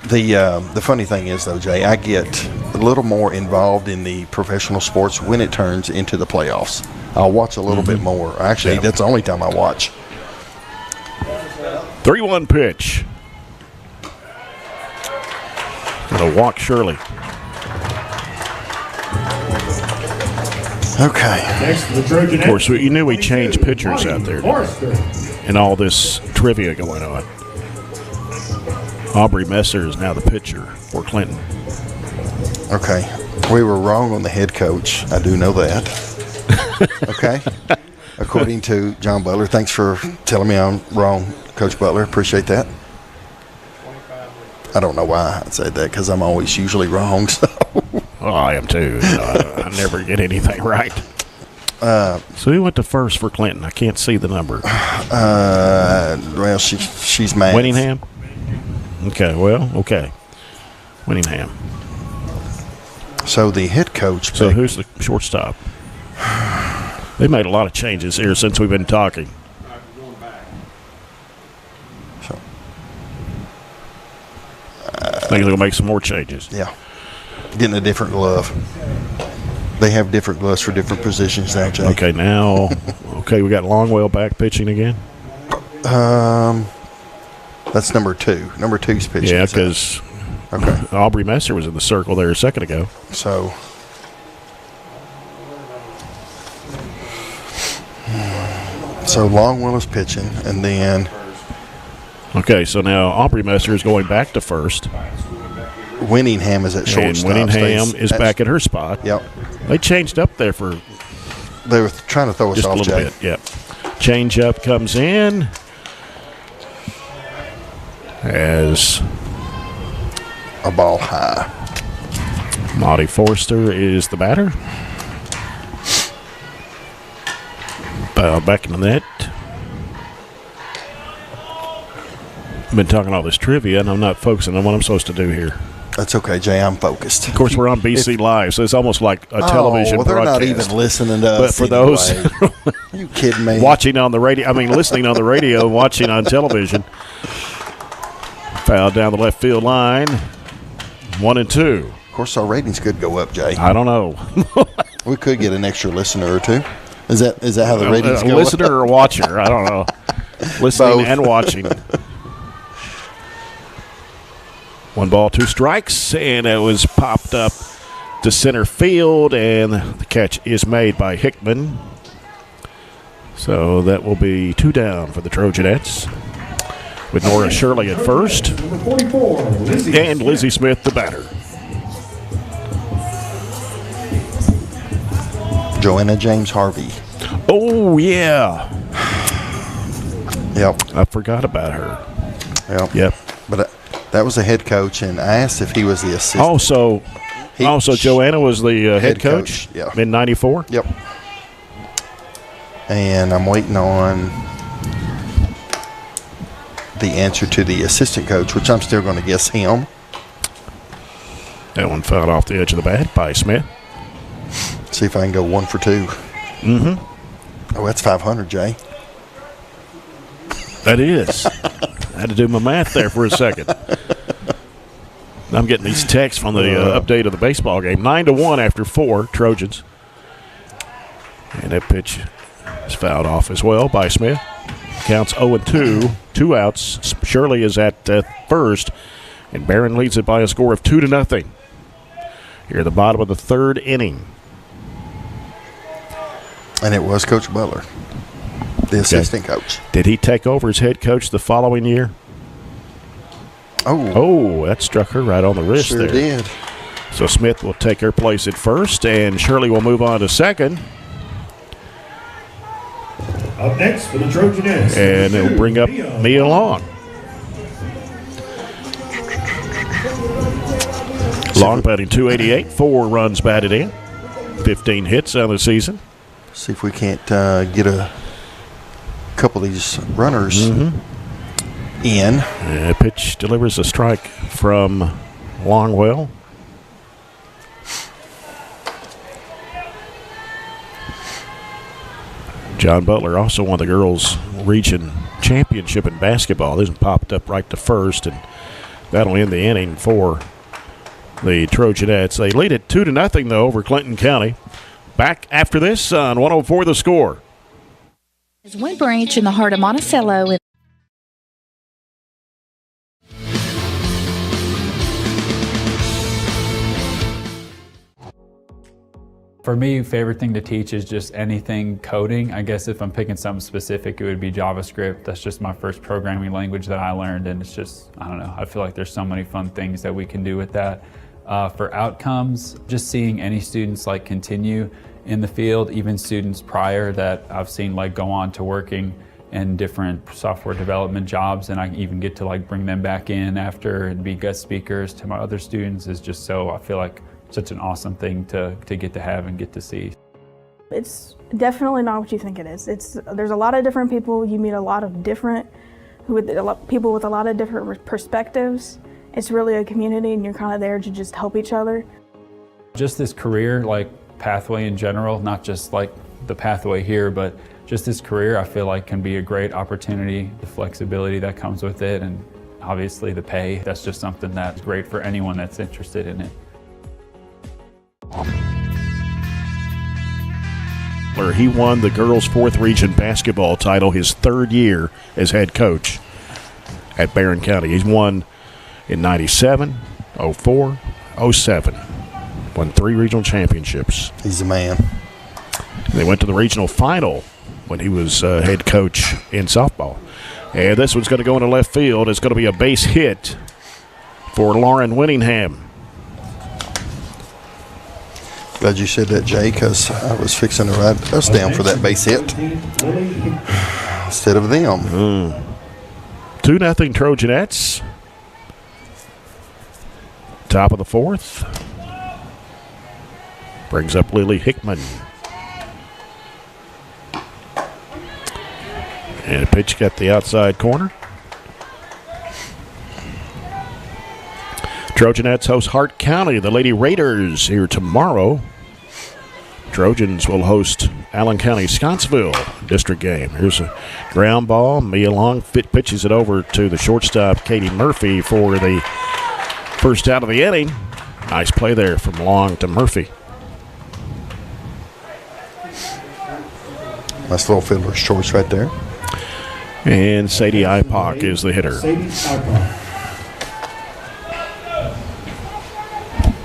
Speaker 3: The funny thing is, though, Jay, I get a little more involved in the professional sports when it turns into the playoffs. I'll watch a little bit more. Actually, that's the only time I watch.
Speaker 1: 3-1 pitch. Gonna walk Shirley.
Speaker 3: Okay.
Speaker 4: Next, the Trojanettes.
Speaker 1: Of course, you knew we changed pitchers out there and all this trivia going on. Aubrey Messer is now the pitcher for Clinton.
Speaker 3: Okay. We were wrong on the head coach. I do know that. Okay. According to John Butler. Thanks for telling me I'm wrong, Coach Butler. Appreciate that. I don't know why I said that because I'm always usually wrong. So.
Speaker 1: Oh, I am too. I never get anything right. So who went to first for Clinton? I can't see the number.
Speaker 3: Well, she's mad.
Speaker 1: Winningham? Okay, well, okay. Winningham.
Speaker 3: So the head coach.
Speaker 1: So who's the shortstop? They made a lot of changes here since we've been talking.
Speaker 3: So,
Speaker 1: I think they're going to make some more changes.
Speaker 3: Yeah. Getting a different glove. They have different gloves for different positions now, Jay.
Speaker 1: Okay, now, we got Longwell back pitching again.
Speaker 3: That's number 2. Number 2's pitching.
Speaker 1: Yeah, because Aubrey Messer was in the circle there a second ago.
Speaker 3: So Longwell is pitching, and then.
Speaker 1: Okay, so now Aubrey Messer is going back to first.
Speaker 3: Winningham is at shortstop.
Speaker 1: And Winningham is back at her spot.
Speaker 3: Yep.
Speaker 1: They changed up there for.
Speaker 3: They were trying to throw us
Speaker 1: just
Speaker 3: off,
Speaker 1: a little
Speaker 3: Jay.
Speaker 1: bit. Yep. Change up comes in as
Speaker 3: a ball high.
Speaker 1: Monty Forster is the batter. Back in the net. I've been talking all this trivia, and I'm not focusing on what I'm supposed to do here.
Speaker 3: That's okay, Jay. I'm focused.
Speaker 1: Of course, we're on BC Live, so it's almost like a television
Speaker 3: they're
Speaker 1: broadcast.
Speaker 3: Not even listening to us.
Speaker 1: But for those
Speaker 3: Are you kidding me?
Speaker 1: watching on the radio, listening on the radio, watching on television. Foul down the left field line. 1-2.
Speaker 3: Of course, our ratings could go up, Jay.
Speaker 1: I don't know.
Speaker 3: We could get an extra listener or two. Is that how the ratings go?
Speaker 1: A listener or watcher? I don't know. Listening
Speaker 3: Both.
Speaker 1: and watching. 1 ball, 2 strikes, and it was popped up to center field, and the catch is made by Hickman. So that will be 2 down for the Trojanettes, with Nora Shirley at first, and Lizzie Smith the batter.
Speaker 3: Joanna James Harvey.
Speaker 1: Oh, yeah.
Speaker 3: Yep.
Speaker 1: I forgot about her.
Speaker 3: Yep. But that was the head coach, and I asked if he was the assistant.
Speaker 1: Also, Joanna was the head coach in '94?
Speaker 3: Yep. And I'm waiting on the answer to the assistant coach, which I'm still going to guess him.
Speaker 1: That one fouled off the edge of the bat by Smith.
Speaker 3: See if I can go 1 for 2.
Speaker 1: Mm-hmm.
Speaker 3: Oh, that's 500, Jay.
Speaker 1: That is. I had to do my math there for a second. I'm getting these texts from the update of the baseball game. 9-1 after 4, Trojans. And that pitch is fouled off as well by Smith. Counts 0-2, 2 outs. Shirley is at first, and Barren leads it by a score of 2-0. Here at the bottom of the 3rd inning.
Speaker 3: And it was Coach Butler, the assistant coach.
Speaker 1: Did he take over as head coach the following year? Oh, that struck her right on the wrist
Speaker 3: sure
Speaker 1: there.
Speaker 3: Did.
Speaker 1: So Smith will take her place at first, and Shirley will move on to second.
Speaker 4: Up next for the Trojanettes.
Speaker 1: And it'll bring up Mia Long. Long batting .288, 4 runs batted in, 15 hits on the season.
Speaker 3: See if we can't get a couple of these runners in.
Speaker 1: Pitch delivers a strike from Longwell. John Butler also won the girls' region championship in basketball. This one popped up right to first, and that'll end the inning for the Trojanettes. They lead it 2-0 though over Clinton County. Back after this on 104 The Score.
Speaker 5: There's one branch in the heart of Monticello.
Speaker 9: For me, favorite thing to teach is just anything coding. I guess if I'm picking something specific, it would be JavaScript. That's just my first programming language that I learned, and it's just, I don't know, I feel like there's so many fun things that we can do with that. For outcomes, just seeing any students like continue in the field, even students prior that I've seen like go on to working in different software development jobs, and I even get to like bring them back in after and be guest speakers to my other students is just so, I feel like such an awesome thing to get to have and get to see.
Speaker 10: It's definitely not what you think it is. There's a lot of different people. You meet a lot of different people with a lot of different perspectives. It's really a community, and you're kind of there to just help each other.
Speaker 9: Just this career, like pathway in general, not just like the pathway here, but just this career I feel like can be a great opportunity, the flexibility that comes with it, and obviously the pay. That's just something that's great for anyone that's interested in it.
Speaker 1: Butler. He won the girls' 4th region basketball title his 3rd year as head coach at Barren County. He's won in 97, 04, 07. Won 3 regional championships.
Speaker 3: He's a man.
Speaker 1: They went to the regional final when he was head coach in softball. And this one's going to go into left field. It's going to be a base hit for Lauren Winningham.
Speaker 3: Glad you said that, Jay, because I was fixing to write us down for that base hit instead of them.
Speaker 1: 2-0 Trojanettes. Top of the 4th. Brings up Lily Hickman. And a pitch got the outside corner. Trojanettes host Hart County. The Lady Raiders here tomorrow. Trojans will host Allen County Scottsville district game. Here's a ground ball. Mia Long pitches it over to the shortstop, Katie Murphy, for the first out of the inning. Nice play there from Long to Murphy.
Speaker 3: Nice little fielder's choice right there.
Speaker 1: And Sadie Ipock is the hitter.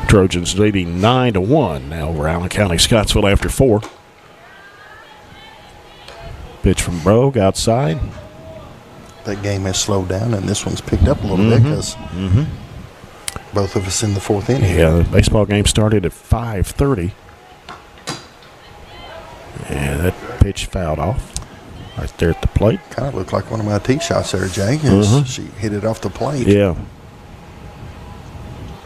Speaker 1: Trojans leading 9-1 now over Allen County Scottsville after 4. Pitch from Brogue outside.
Speaker 3: That game has slowed down, and this one's picked up a little bit because both of us in the 4th inning.
Speaker 1: Yeah, the baseball game started at 5:30. And that pitch fouled off right there at the plate.
Speaker 3: Kind of looked like one of my tee shots there, Jay. She hit it off the plate.
Speaker 1: Yeah.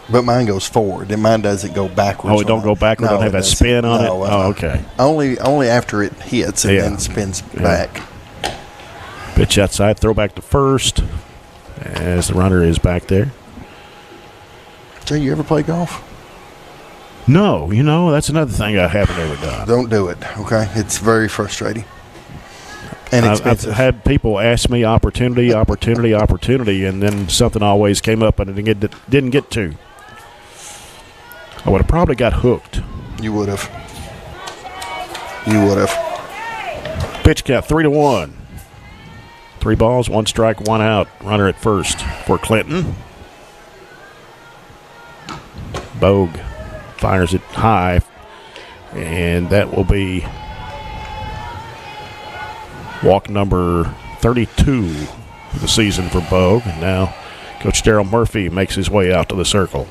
Speaker 3: But mine goes forward, and mine doesn't go backwards.
Speaker 1: Oh, it don't go backwards? Don't have that spin on it? Oh, okay.
Speaker 3: Only after it hits and then spins back.
Speaker 1: Pitch outside, throw back to first as the runner is back there.
Speaker 3: Jay, you ever play golf?
Speaker 1: No, that's another thing I haven't ever done.
Speaker 3: Don't do it, okay? It's very frustrating. And
Speaker 1: I've had people ask me opportunity, and then something always came up and it didn't get to. I would have probably got hooked.
Speaker 3: You would have.
Speaker 1: Pitch count 3-1. 3 balls, 1 strike, 1 out. Runner at first for Clinton. Bogue fires it high, and that will be walk number 32 of the season for Bogue. And now Coach Darrell Murphy makes his way out to the circle.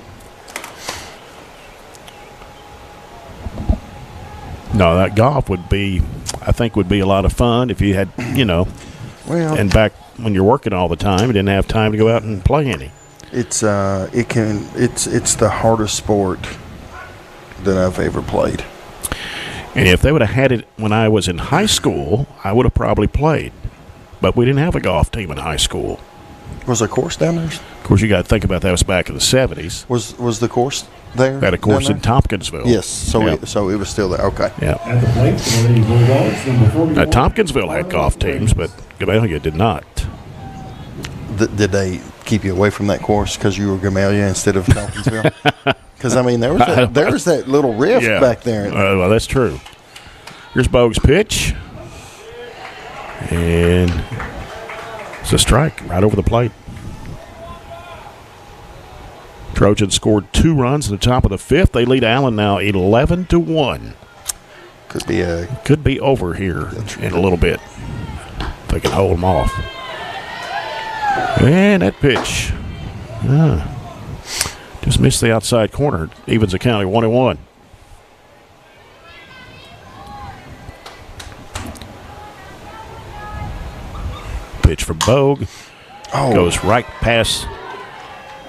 Speaker 1: No, that golf would be a lot of fun if you had,
Speaker 3: Well,
Speaker 1: and back when you're working all the time, you didn't have time to go out and play any.
Speaker 3: It's the hardest sport that I've ever played.
Speaker 1: And if they would have had it when I was in high school, I would have probably played. But we didn't have a golf team in high school.
Speaker 3: Was there a course down there?
Speaker 1: Of course, you got to think about that was back in the 70s.
Speaker 3: Was the course there?
Speaker 1: Had a course in Tompkinsville.
Speaker 3: Yes, so it was still there. Okay.
Speaker 1: Yeah.
Speaker 4: At the plate, the Lady-Bulldogs, number 44.
Speaker 1: Tompkinsville had golf teams, but Gamaliel did not.
Speaker 3: Did they keep you away from that course because you were Gamaliel instead of Tompkinsville? Because, there was that little rift back there.
Speaker 1: Well, that's true. Here's Bogue's pitch. And it's a strike right over the plate. Trojans scored 2 runs at the top of the 5th. They lead Allen now 11-1. Could be over here in a little bit. If they can hold them off. And that pitch. Just missed the outside corner. Evens the county 1-1. Pitch from Bogue. Goes right past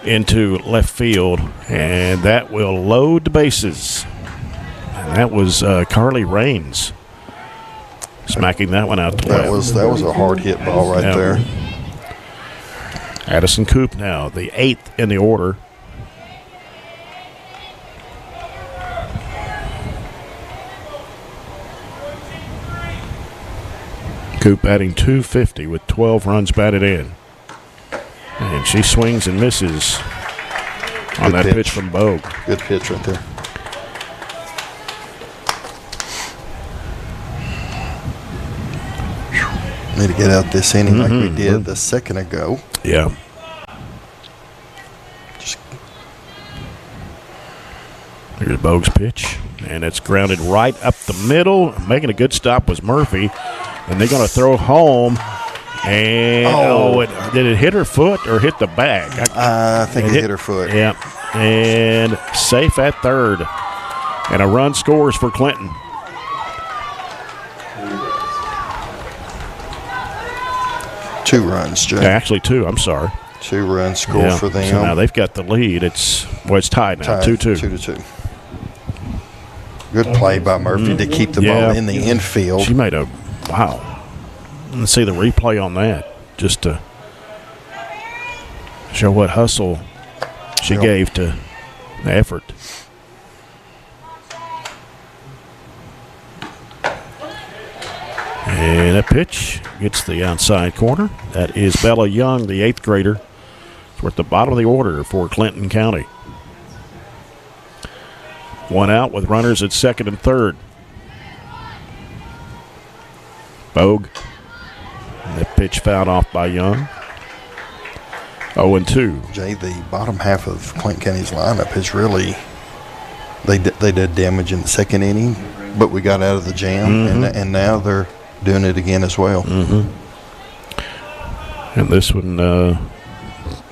Speaker 1: into left field, and that will load the bases. And that was Carly Raines smacking that one out to left.
Speaker 3: That was a hard hit ball right there.
Speaker 1: Addison Coop now, the 8th in the order. Coop batting .250 with 12 runs batted in. And she swings and misses on that pitch from Bogue.
Speaker 3: Good pitch right there. Need to get out this inning like we did the second ago.
Speaker 1: Yeah. Here's Bogue's pitch, and it's grounded right up the middle. Making a good stop was Murphy, and they're going to throw home. And did it hit her foot or hit the bag?
Speaker 3: I think it hit her foot.
Speaker 1: Yeah, and safe at third, and a run scores for Clinton.
Speaker 3: Two runs, Jay.
Speaker 1: Actually, two. I'm sorry.
Speaker 3: 2 runs score for them.
Speaker 1: So now they've got the lead. It's tied now, 2-2.
Speaker 3: 2-2. Good play by Murphy to keep the ball in the infield.
Speaker 1: She made a wow. Let's see the replay on that, just to show what hustle she gave to the effort. And that pitch gets the outside corner. That is Bella Young, the 8th grader. We're at the bottom of the order for Clinton County. 1 out with runners at second and third. Bogue. That pitch fouled off by Young. 0-2.
Speaker 3: Jay, the bottom half of Clinton County's lineup is really, they did damage in the second inning, but we got out of the jam, and now they're doing it again as well.
Speaker 1: And this one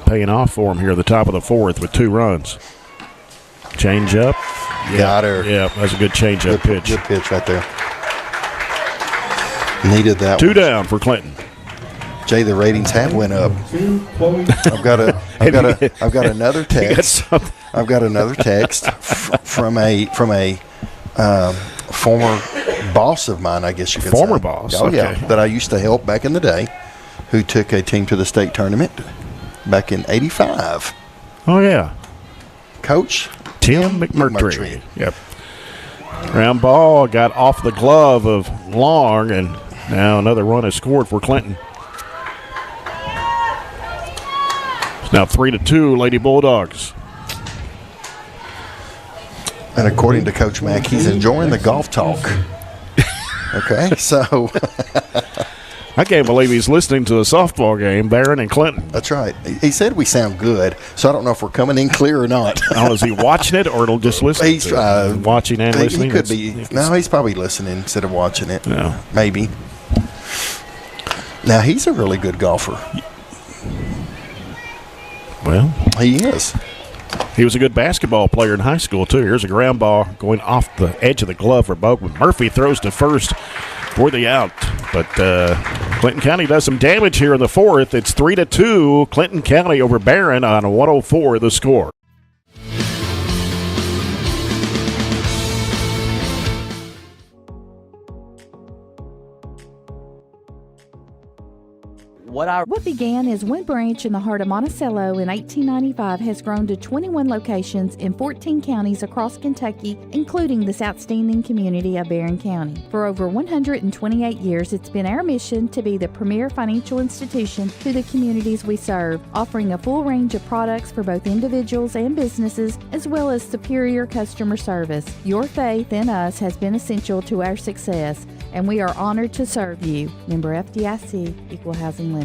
Speaker 1: paying off for him here at the top of the 4th with 2 runs. Change up.
Speaker 3: Got her.
Speaker 1: Yeah, that's a good change up pitch.
Speaker 3: Good pitch right there. Needed that
Speaker 1: 2 down for Clinton.
Speaker 3: Jay, the ratings have went up. I've got another text. I've got another text from a former boss of mine, I guess you could say.
Speaker 1: Former boss.
Speaker 3: Oh,
Speaker 1: okay.
Speaker 3: yeah, that I used to help back in the day, who took a team to the state tournament back in '85.
Speaker 1: Oh, yeah.
Speaker 3: Coach
Speaker 1: Tim McMurtry. Yep. Ground ball got off the glove of Long, and now another run is scored for Clinton. It's now 3-2, Lady-Bulldogs.
Speaker 3: And according to Coach Mack, he's enjoying the golf talk. Okay, so
Speaker 1: I can't believe he's listening to a softball game, Barren and Clinton.
Speaker 3: That's right. He said we sound good, so I don't know if we're coming in clear or not.
Speaker 1: Now, is he watching it or just listening?
Speaker 3: He's
Speaker 1: watching and listening?
Speaker 3: He could be. No, he's probably listening instead of watching it.
Speaker 1: No.
Speaker 3: Maybe. Now, he's a really good golfer.
Speaker 1: Well,
Speaker 3: he is.
Speaker 1: He was a good basketball player in high school, too. Here's a ground ball going off the edge of the glove for Bogue. Murphy throws to first for the out. But Clinton County does some damage here in the 4th. It's 3-2, Clinton County over Barren on 104 the score.
Speaker 5: What began as one branch in the heart of Monticello in 1895 has grown to 21 locations in 14 counties across Kentucky, including this outstanding community of Barren County. For over 128 years, it's been our mission to be the premier financial institution to the communities we serve, offering a full range of products for both individuals and businesses, as well as superior customer service. Your faith in us has been essential to our success, and we are honored to serve you. Member FDIC, Equal Housing Lender.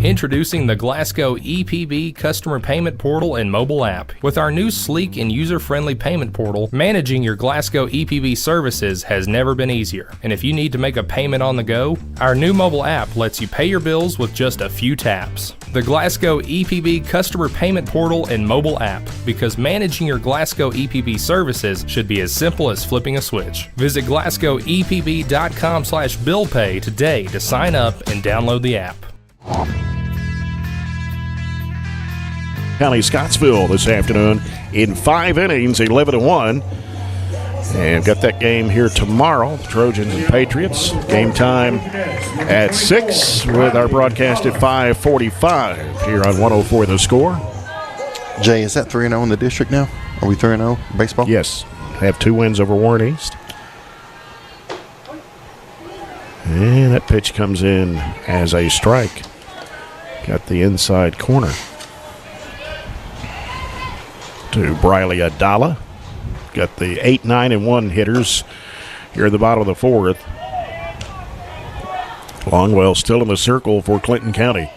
Speaker 6: Introducing the Glasgow EPB Customer Payment Portal and Mobile App. With our new sleek and user-friendly payment portal, managing your Glasgow EPB services has never been easier. And if you need to make a payment on the go, our new mobile app lets you pay your bills with just a few taps. The Glasgow EPB Customer Payment Portal and Mobile App, because managing your Glasgow EPB services should be as simple as flipping a switch. Visit glasgowepb.com/billpay today to sign up and download the app.
Speaker 1: County Scottsville this afternoon in 5 innings, 11-1. And got that game here tomorrow, Trojans and Patriots. Game time at 6 with our broadcast at 5:45 here on 104 The Score.
Speaker 3: Jay, is that 3-0 in the district now? Are we 3-0 baseball?
Speaker 1: Yes. Have 2 wins over Warren East. And that pitch comes in as a strike. Got the inside corner to Briley Adala. Got the 8, 9, and 1 hitters here at the bottom of the 4th. Longwell still in the circle for Clinton County.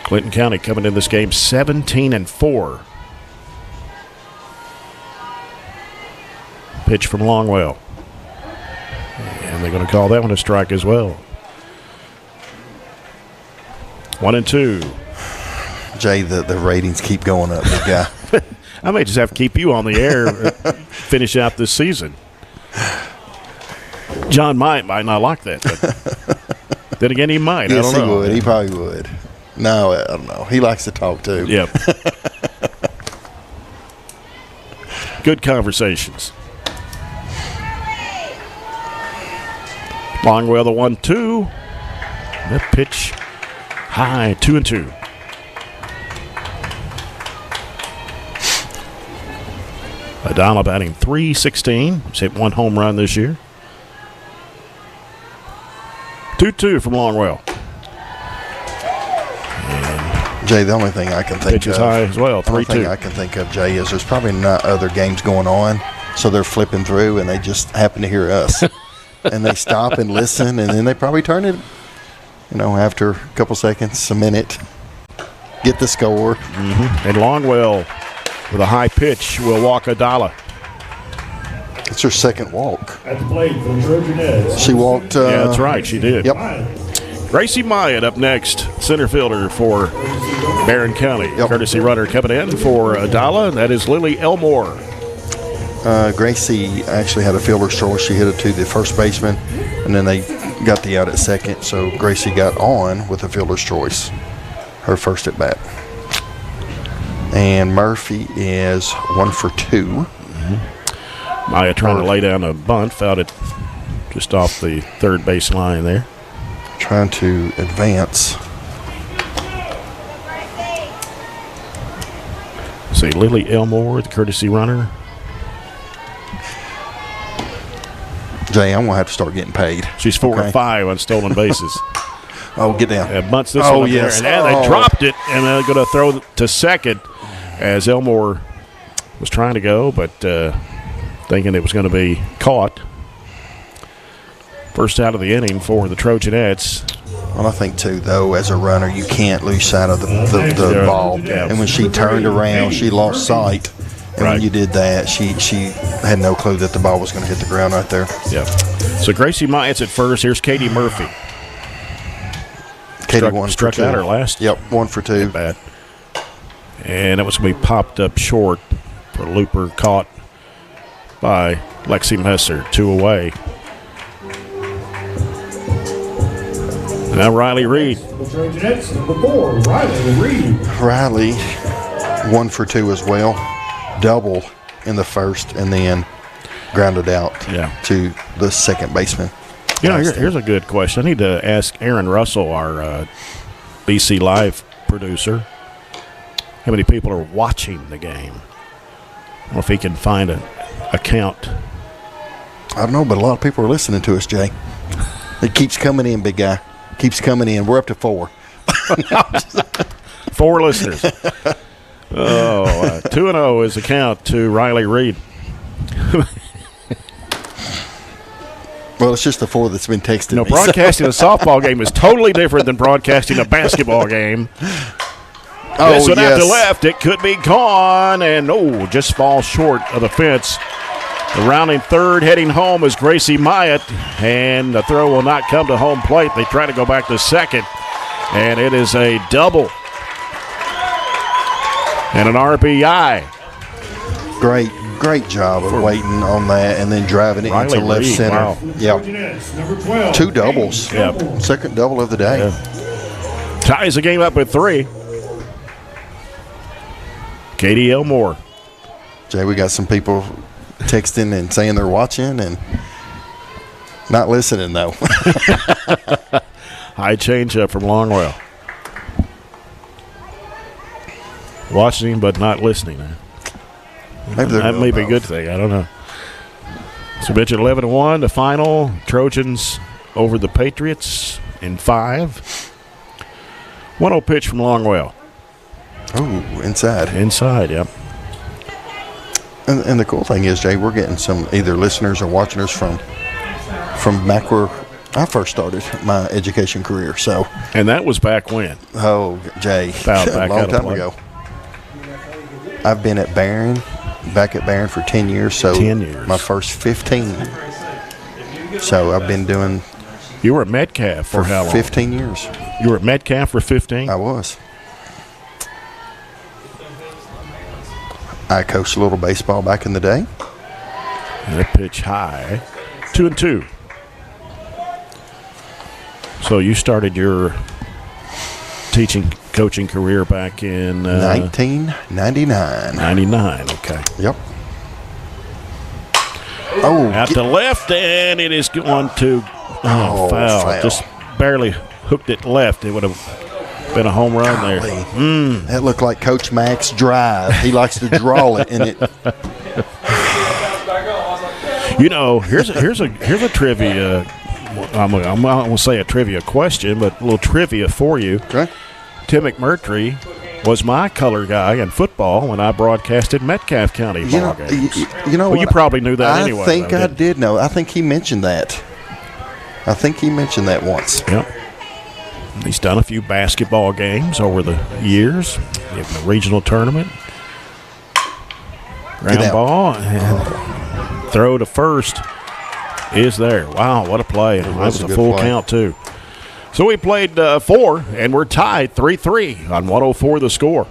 Speaker 1: Clinton County coming in this game 17-4. Pitch from Longwell. And they're going to call that one a strike as well. 1-2.
Speaker 3: Jay, the ratings keep going up, big guy.
Speaker 1: I may just have to keep you on the air finish out this season. John might not like that, but then again, he might.
Speaker 3: Yes,
Speaker 1: I don't know.
Speaker 3: He would. He probably would. No, I don't know. He likes to talk too.
Speaker 1: Yep. Good conversations. Longwell, the 1-2. That pitch high, 2-2. Adala batting .316. He's hit 1 home run this year. 2-2 from Longwell.
Speaker 3: Jay, the only thing I can think
Speaker 1: pitch
Speaker 3: of.
Speaker 1: is high as well, 3-2.
Speaker 3: The only thing I can think of, Jay, is there's probably not other games going on, so they're flipping through and they just happen to hear us. And they stop and listen, and then they probably turn it, after a couple seconds, a minute, get the score.
Speaker 1: Mm-hmm. And Longwell with a high pitch will walk Adala.
Speaker 3: It's her second walk.
Speaker 4: At the plate for the Trojanettes.
Speaker 3: She walked.
Speaker 1: Yeah, that's right. She did.
Speaker 3: Yep.
Speaker 1: Gracie Myatt up next, center fielder for Barren County.
Speaker 3: Yep.
Speaker 1: Courtesy runner coming in for Adala. That is Lily Elmore.
Speaker 3: Gracie actually had a fielder's choice. She hit it to the first baseman, and then they got the out at second. So Gracie got on with a fielder's choice, her first at bat. And Murphy is 1 for 2.
Speaker 1: Mm-hmm. Maya trying to lay down a bunt, fouled it just off the third base line there.
Speaker 3: Trying to advance.
Speaker 1: See, Lily Elmore, the courtesy runner.
Speaker 3: Jay, I'm going to have to start getting paid.
Speaker 1: She's 4 or 5 on stolen bases.
Speaker 3: Oh, get down.
Speaker 1: Bunts this one up there. And they dropped it, and they're going to throw to second as Elmore was trying to go, but thinking it was going to be caught. First out of the inning for the Trojanettes.
Speaker 3: Well, I think, too, though, as a runner, you can't lose sight of the ball.
Speaker 1: Yeah.
Speaker 3: And when she turned around, she lost sight. And when you did that, she had no clue that the ball was going to hit the ground right there.
Speaker 1: Yeah. So Gracie Myatt's at first. Here's Katie Murphy.
Speaker 3: Katie
Speaker 1: struck out her last.
Speaker 3: Yep, 1 for 2.
Speaker 1: Not bad. And that was going to be popped up short for a looper caught by Lexi Messer. 2 away. Now Riley Reed.
Speaker 4: The Trojanettes, number 4, Riley Reed.
Speaker 3: Riley, 1 for 2 as well. Double in the first and then grounded out to the second baseman.
Speaker 1: Here's a good question. I need to ask Aaron Russell, our BC Live producer, how many people are watching the game. I don't know if he can find a count.
Speaker 3: I don't know, but a lot of people are listening to us, Jay. It keeps coming in, big guy. Keeps coming in. We're up to 4.
Speaker 1: 4 listeners. 2-0 is the count to Riley Reed.
Speaker 3: Well, it's just the 4 that's been texted me.
Speaker 1: Broadcasting a softball game is totally different than broadcasting a basketball game. This one out to left. It could be gone, and just falls short of the fence. The rounding third, heading home is Gracie Myatt, and the throw will not come to home plate. They try to go back to second, and it is a double and an RBI.
Speaker 3: Great job of waiting on that and then driving it into left center.
Speaker 1: Wow.
Speaker 3: Yeah. 2 doubles.
Speaker 1: Yeah.
Speaker 3: Second double of the day.
Speaker 1: Yeah. Ties the game up at 3. Katie Elmore.
Speaker 3: Jay, we got some people texting and saying they're watching and not listening, though.
Speaker 1: High changeup from Longwell. Watching but not listening. That may be a good thing. I don't know. So pitch at 11-1, the final. Trojans over the Patriots in 5. 1-0 pitch from Longwell.
Speaker 3: Oh, inside.
Speaker 1: Inside, yep.
Speaker 3: And the cool thing is, Jay, we're getting some either listeners or watching us from from back where I first started my education career. So,
Speaker 1: and that was back when?
Speaker 3: Oh, Jay,
Speaker 1: About
Speaker 3: a
Speaker 1: back
Speaker 3: long
Speaker 1: out of
Speaker 3: time
Speaker 1: play.
Speaker 3: ago. I've been at Barren, back at Barren for 10 years. So
Speaker 1: 10 years.
Speaker 3: My first 15. So I've been doing.
Speaker 1: You were at Metcalf for how long?
Speaker 3: 15 years.
Speaker 1: You were at Metcalf for 15?
Speaker 3: I was. I coached a little baseball back in the day.
Speaker 1: And a pitch high. 2-2. So you started your coaching career back in
Speaker 3: 1999.
Speaker 1: 99, okay.
Speaker 3: Yep. Oh,
Speaker 1: out to left, and it is going to foul. Just barely hooked it left. It would have been a home run there.
Speaker 3: That looked like Coach Mack's drive. He likes to draw it, and it.
Speaker 1: You know, here's a trivia. I'm not going to say a trivia question, but a little trivia for you.
Speaker 3: Okay.
Speaker 1: Tim McMurtry was my color guy in football when I broadcasted Metcalf County ball games.
Speaker 3: You know
Speaker 1: well,
Speaker 3: what?
Speaker 1: you probably knew that anyway.
Speaker 3: I think I did know. I think he mentioned that. Once.
Speaker 1: Yep. He's done a few basketball games over the years in the regional tournament. Ground ball and throw to first is there. Wow, what a play. That was a full count, too. So we played 4, and we're tied 3-3 on 104 The Score.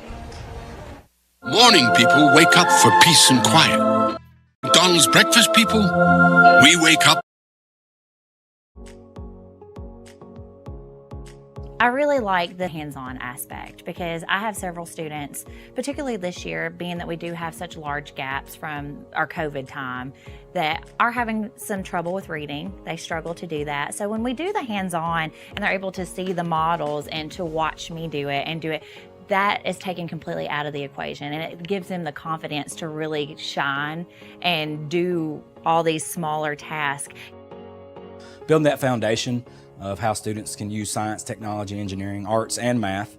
Speaker 18: Morning people wake up for peace and quiet. McDonald's breakfast people, we wake up.
Speaker 7: I really like the hands-on aspect because I have several students, particularly this year, being that we do have such large gaps from our COVID time, that are having some trouble with reading. They struggle to do that. So when we do the hands-on and they're able to see the models and to watch me do it, that is taken completely out of the equation, and it gives them the confidence to really shine and do all these smaller tasks.
Speaker 8: Building that foundation of how students can use science, technology, engineering, arts, and math,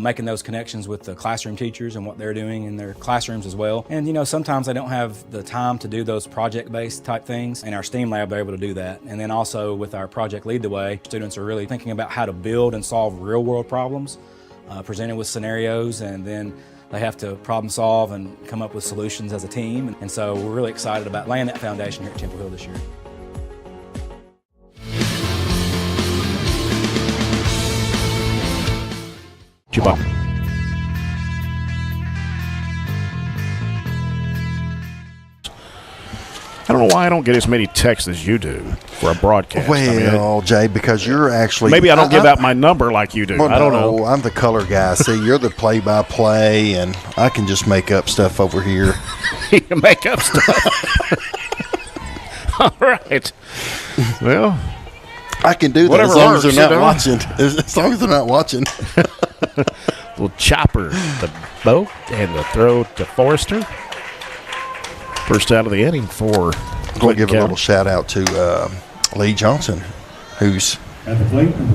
Speaker 8: making those connections with the classroom teachers and what they're doing in their classrooms as well. And you know, sometimes they don't have the time to do those project-based type things. In our STEAM lab, they're able to do that. And then also with our Project Lead the Way, students are really thinking about how to build and solve real-world problems, presented with scenarios, and then they have to problem solve and come up with solutions as a team. And so we're really excited about laying that foundation here at Temple Hill this year.
Speaker 1: Chewbacca. I don't know why I don't get as many texts as you do for a broadcast.
Speaker 3: Well, Jay, because you're actually...
Speaker 1: Maybe I don't give out my number like you do.
Speaker 3: Well,
Speaker 1: I don't know.
Speaker 3: I'm the color guy. See, you're the play-by-play, and I can just make up stuff over here.
Speaker 1: You can make up stuff? All right. Well...
Speaker 3: I can do that as long as they're not watching. As long as they're not watching.
Speaker 1: Little chopper, the boat, and the throw to Forrester. First out of the inning for
Speaker 3: I'm going to give a little shout out to Lee Johnson, who's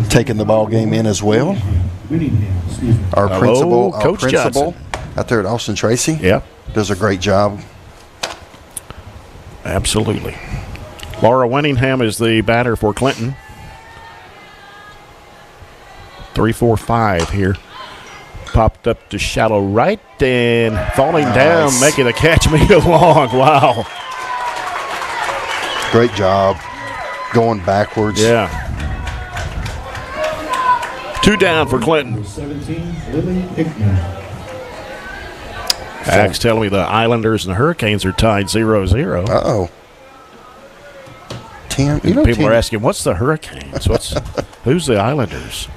Speaker 3: taking the ball game in as well. Our principal out there at Austin Tracy.
Speaker 1: Yep.
Speaker 3: Does a great job.
Speaker 1: Absolutely. Laura Winningham is the batter for Clinton. 3-4-5 here. Popped up to shallow right and falling down, making a catch me along. Wow.
Speaker 3: Great job going backwards.
Speaker 1: Yeah. 2 down for Clinton.
Speaker 4: 17, Lily Hickman.
Speaker 1: Axe telling me the Islanders and the Hurricanes are tied 0-0.
Speaker 3: Uh-oh. Tim,
Speaker 1: people are asking, what's the Hurricanes? Who's the Islanders?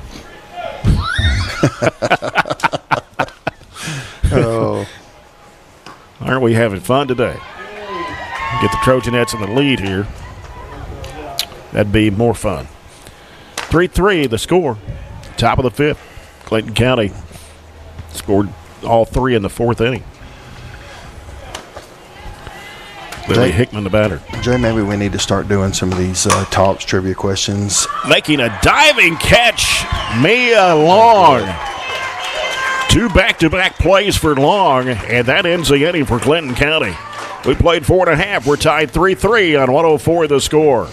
Speaker 3: Oh.
Speaker 1: Aren't we having fun today? Get the Trojanettes in the lead here. That'd be more fun. 3-3 the score. Top of the 5th. Clayton County scored all 3 in the 4th inning. Lily Hickman, the batter.
Speaker 3: Jay, maybe we need to start doing some of these talks, trivia questions.
Speaker 1: Making a diving catch, Mia Long. 2 back-to-back plays for Long, and that ends the inning for Clinton County. We played 4.5. We're tied 3-3 on 104 The Score.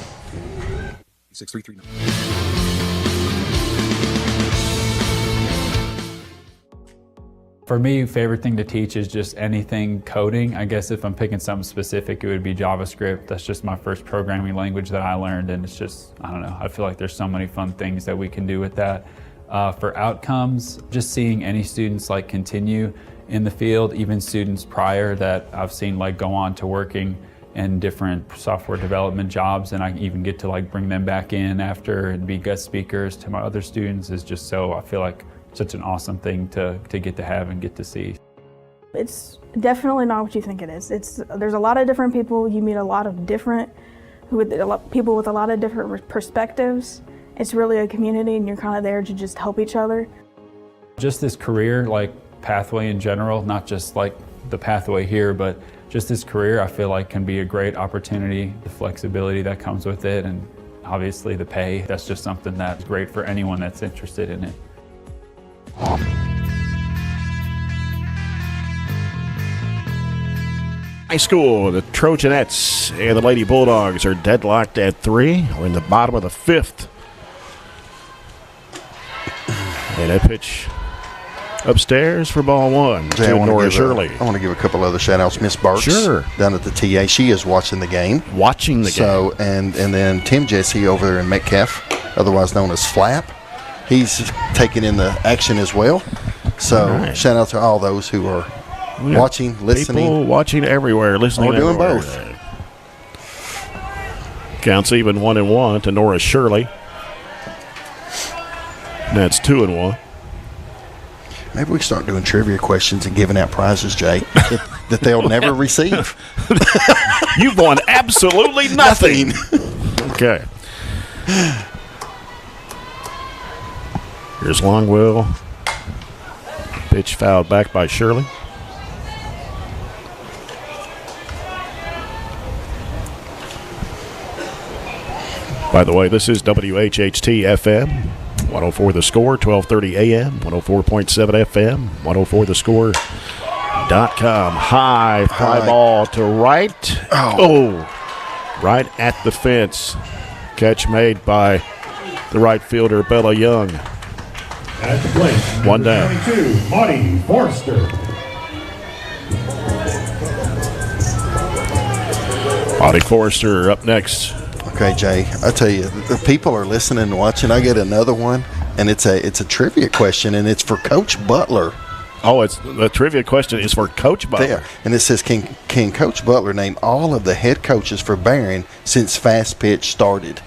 Speaker 9: For me, favorite thing to teach is just anything coding. I guess if I'm picking something specific, it would be JavaScript. That's just my first programming language that I learned, and it's just, I don't know, I feel like there's so many fun things that we can do with that. For outcomes, just seeing any students like continue in the field, even students prior that I've seen like go on to working in different software development jobs, and I even get to like bring them back in after and be guest speakers to my other students is just so, I feel like such an awesome thing to get to have and get to see.
Speaker 10: It's definitely not what you think it is. There's a lot of different people. You meet a lot of different people with a lot of different perspectives. It's really a community, and you're kind of there to just help each other.
Speaker 9: Just this career, like pathway in general, not just like the pathway here, but just this career I feel like can be a great opportunity. The flexibility that comes with it, and obviously the pay, that's just something that's great for anyone that's interested in it.
Speaker 1: High school, the Trojanettes and the Lady-Bulldogs are deadlocked at 3. We're in the bottom of the 5th. And a pitch upstairs for ball 1 to Nora Shirley.
Speaker 3: I want to give a couple other shout-outs. Miss Burks down at the TA. She is watching the game.
Speaker 1: Watching the game.
Speaker 3: And then Tim Jesse over there in Metcalf, otherwise known as Flap. He's taking in the action as well. So shout out to all those who are watching, listening.
Speaker 1: People watching everywhere, listening
Speaker 3: We're doing
Speaker 1: everywhere.
Speaker 3: Both.
Speaker 1: Counts even 1-1 to Nora Shirley. That's 2-1.
Speaker 3: Maybe we start doing trivia questions and giving out prizes, Jay, that they'll never receive.
Speaker 1: You've won absolutely nothing. Okay. Here's Longwell. Pitch fouled back by Shirley. By the way, this is WHHT FM. 104 The Score, 1230 AM, 104.7 FM, 104thescore.com. High fly ball to right. Oh, right at the fence. Catch made by the right fielder, Bella Young.
Speaker 4: At the plate,
Speaker 1: one down.
Speaker 4: 22, Marty Forster.
Speaker 1: Marty Forster up next.
Speaker 3: Okay, Jay, I tell you, the people are listening and watching. I get another one, and it's a trivia question, and it's for Coach Butler.
Speaker 1: Oh, it's the trivia question is for Coach Butler.
Speaker 3: There. And it says, can Coach Butler name all of the head coaches for Barren since fast pitch started?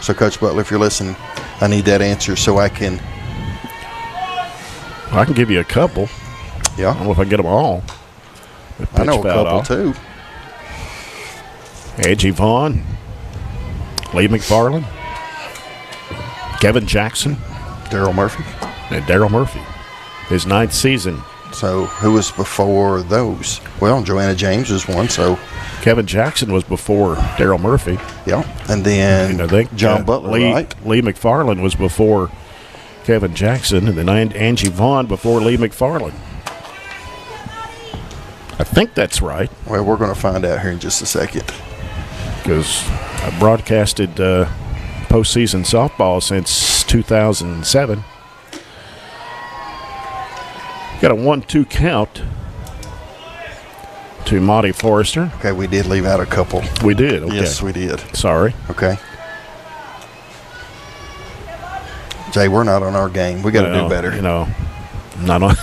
Speaker 3: So, Coach Butler, if you're listening, I need that answer so I can.
Speaker 1: I can give you a couple.
Speaker 3: Yeah.
Speaker 1: I don't know if I can get them all.
Speaker 3: I know a couple, too.
Speaker 1: Angie Vaughn, Lee McFarland, Kevin Jackson,
Speaker 3: Daryl Murphy.
Speaker 1: And Daryl Murphy. His 9th season.
Speaker 3: So who was before those? Well, Joanna James was one, so.
Speaker 1: Kevin Jackson was before Daryl Murphy.
Speaker 3: Yeah. And then I think John Butler, right?
Speaker 1: Lee McFarland was before Kevin Jackson, and then Angie Vaughn before Lee McFarland. I think that's right.
Speaker 3: Well, we're going to find out here in just a second.
Speaker 1: Because I broadcasted postseason softball since 2007. Got a 1-2 count to Monty Forrester.
Speaker 3: Okay, we did leave out a couple.
Speaker 1: We did. Okay.
Speaker 3: Yes, we did.
Speaker 1: Sorry.
Speaker 3: Okay. Jay, we're not on our game. We got to do better.
Speaker 1: You know, not on.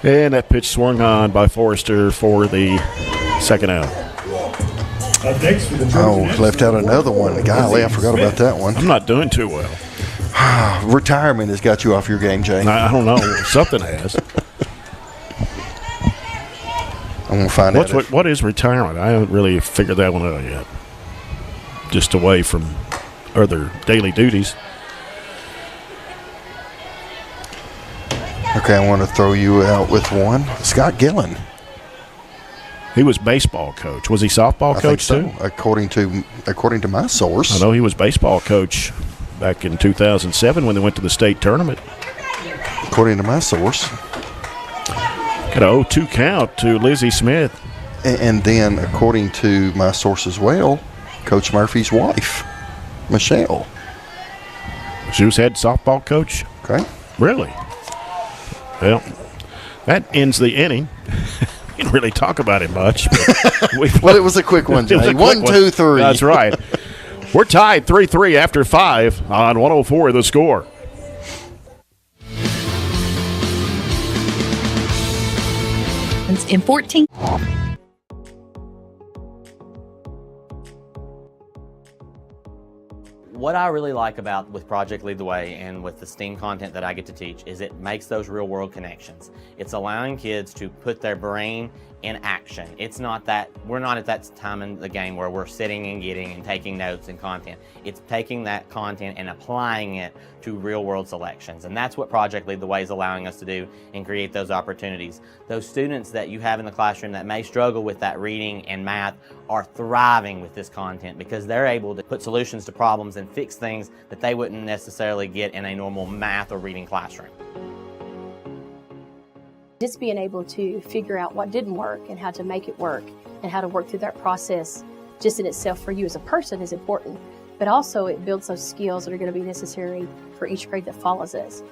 Speaker 1: And that pitch swung on by Forrester for the second out.
Speaker 4: Up next for the
Speaker 3: left out another one. Golly, I forgot about that one.
Speaker 1: I'm not doing too well.
Speaker 3: Retirement has got you off your game, Jay.
Speaker 1: I don't know. Something has.
Speaker 3: I'm going to find out.
Speaker 1: What is retirement? I haven't really figured that one out yet. Just away from other daily duties.
Speaker 3: Okay, I want to throw you out with one. Scott Gillen.
Speaker 1: He was baseball coach. Was he softball coach too?
Speaker 3: According to my source.
Speaker 1: I know he was baseball coach back in 2007 when they went to the state tournament.
Speaker 3: According to my source.
Speaker 1: Got a 0-2 count to Lizzie Smith.
Speaker 3: And then, according to my source as well, Coach Murphy's wife, Michelle.
Speaker 1: She was head softball coach?
Speaker 3: Okay.
Speaker 1: Really? Well, that ends the inning. We didn't really talk about it much. But
Speaker 3: well, it was a quick one, Jay. 1, 2, 3.
Speaker 1: That's right. We're tied 3-3 after 5 on 104 The Score.
Speaker 5: In 14.
Speaker 11: What I really like about with Project Lead the Way and with the STEAM content that I get to teach is it makes those real world connections. It's allowing kids to put their brain in action. It's not that, we're not at that time in the game where we're sitting and getting and taking notes and content. It's taking that content and applying it to real world selections. And that's what Project Lead the Way is allowing us to do and create those opportunities. Those students that you have in the classroom that may struggle with that reading and math are thriving with this content because they're able to put solutions to problems and fix things that they wouldn't necessarily get in a normal math or reading classroom.
Speaker 12: Just being able to figure out what didn't work and how to make it work and how to work through that process just in itself for you as a person is important, but also it builds those skills that are going to be necessary for each grade that follows us.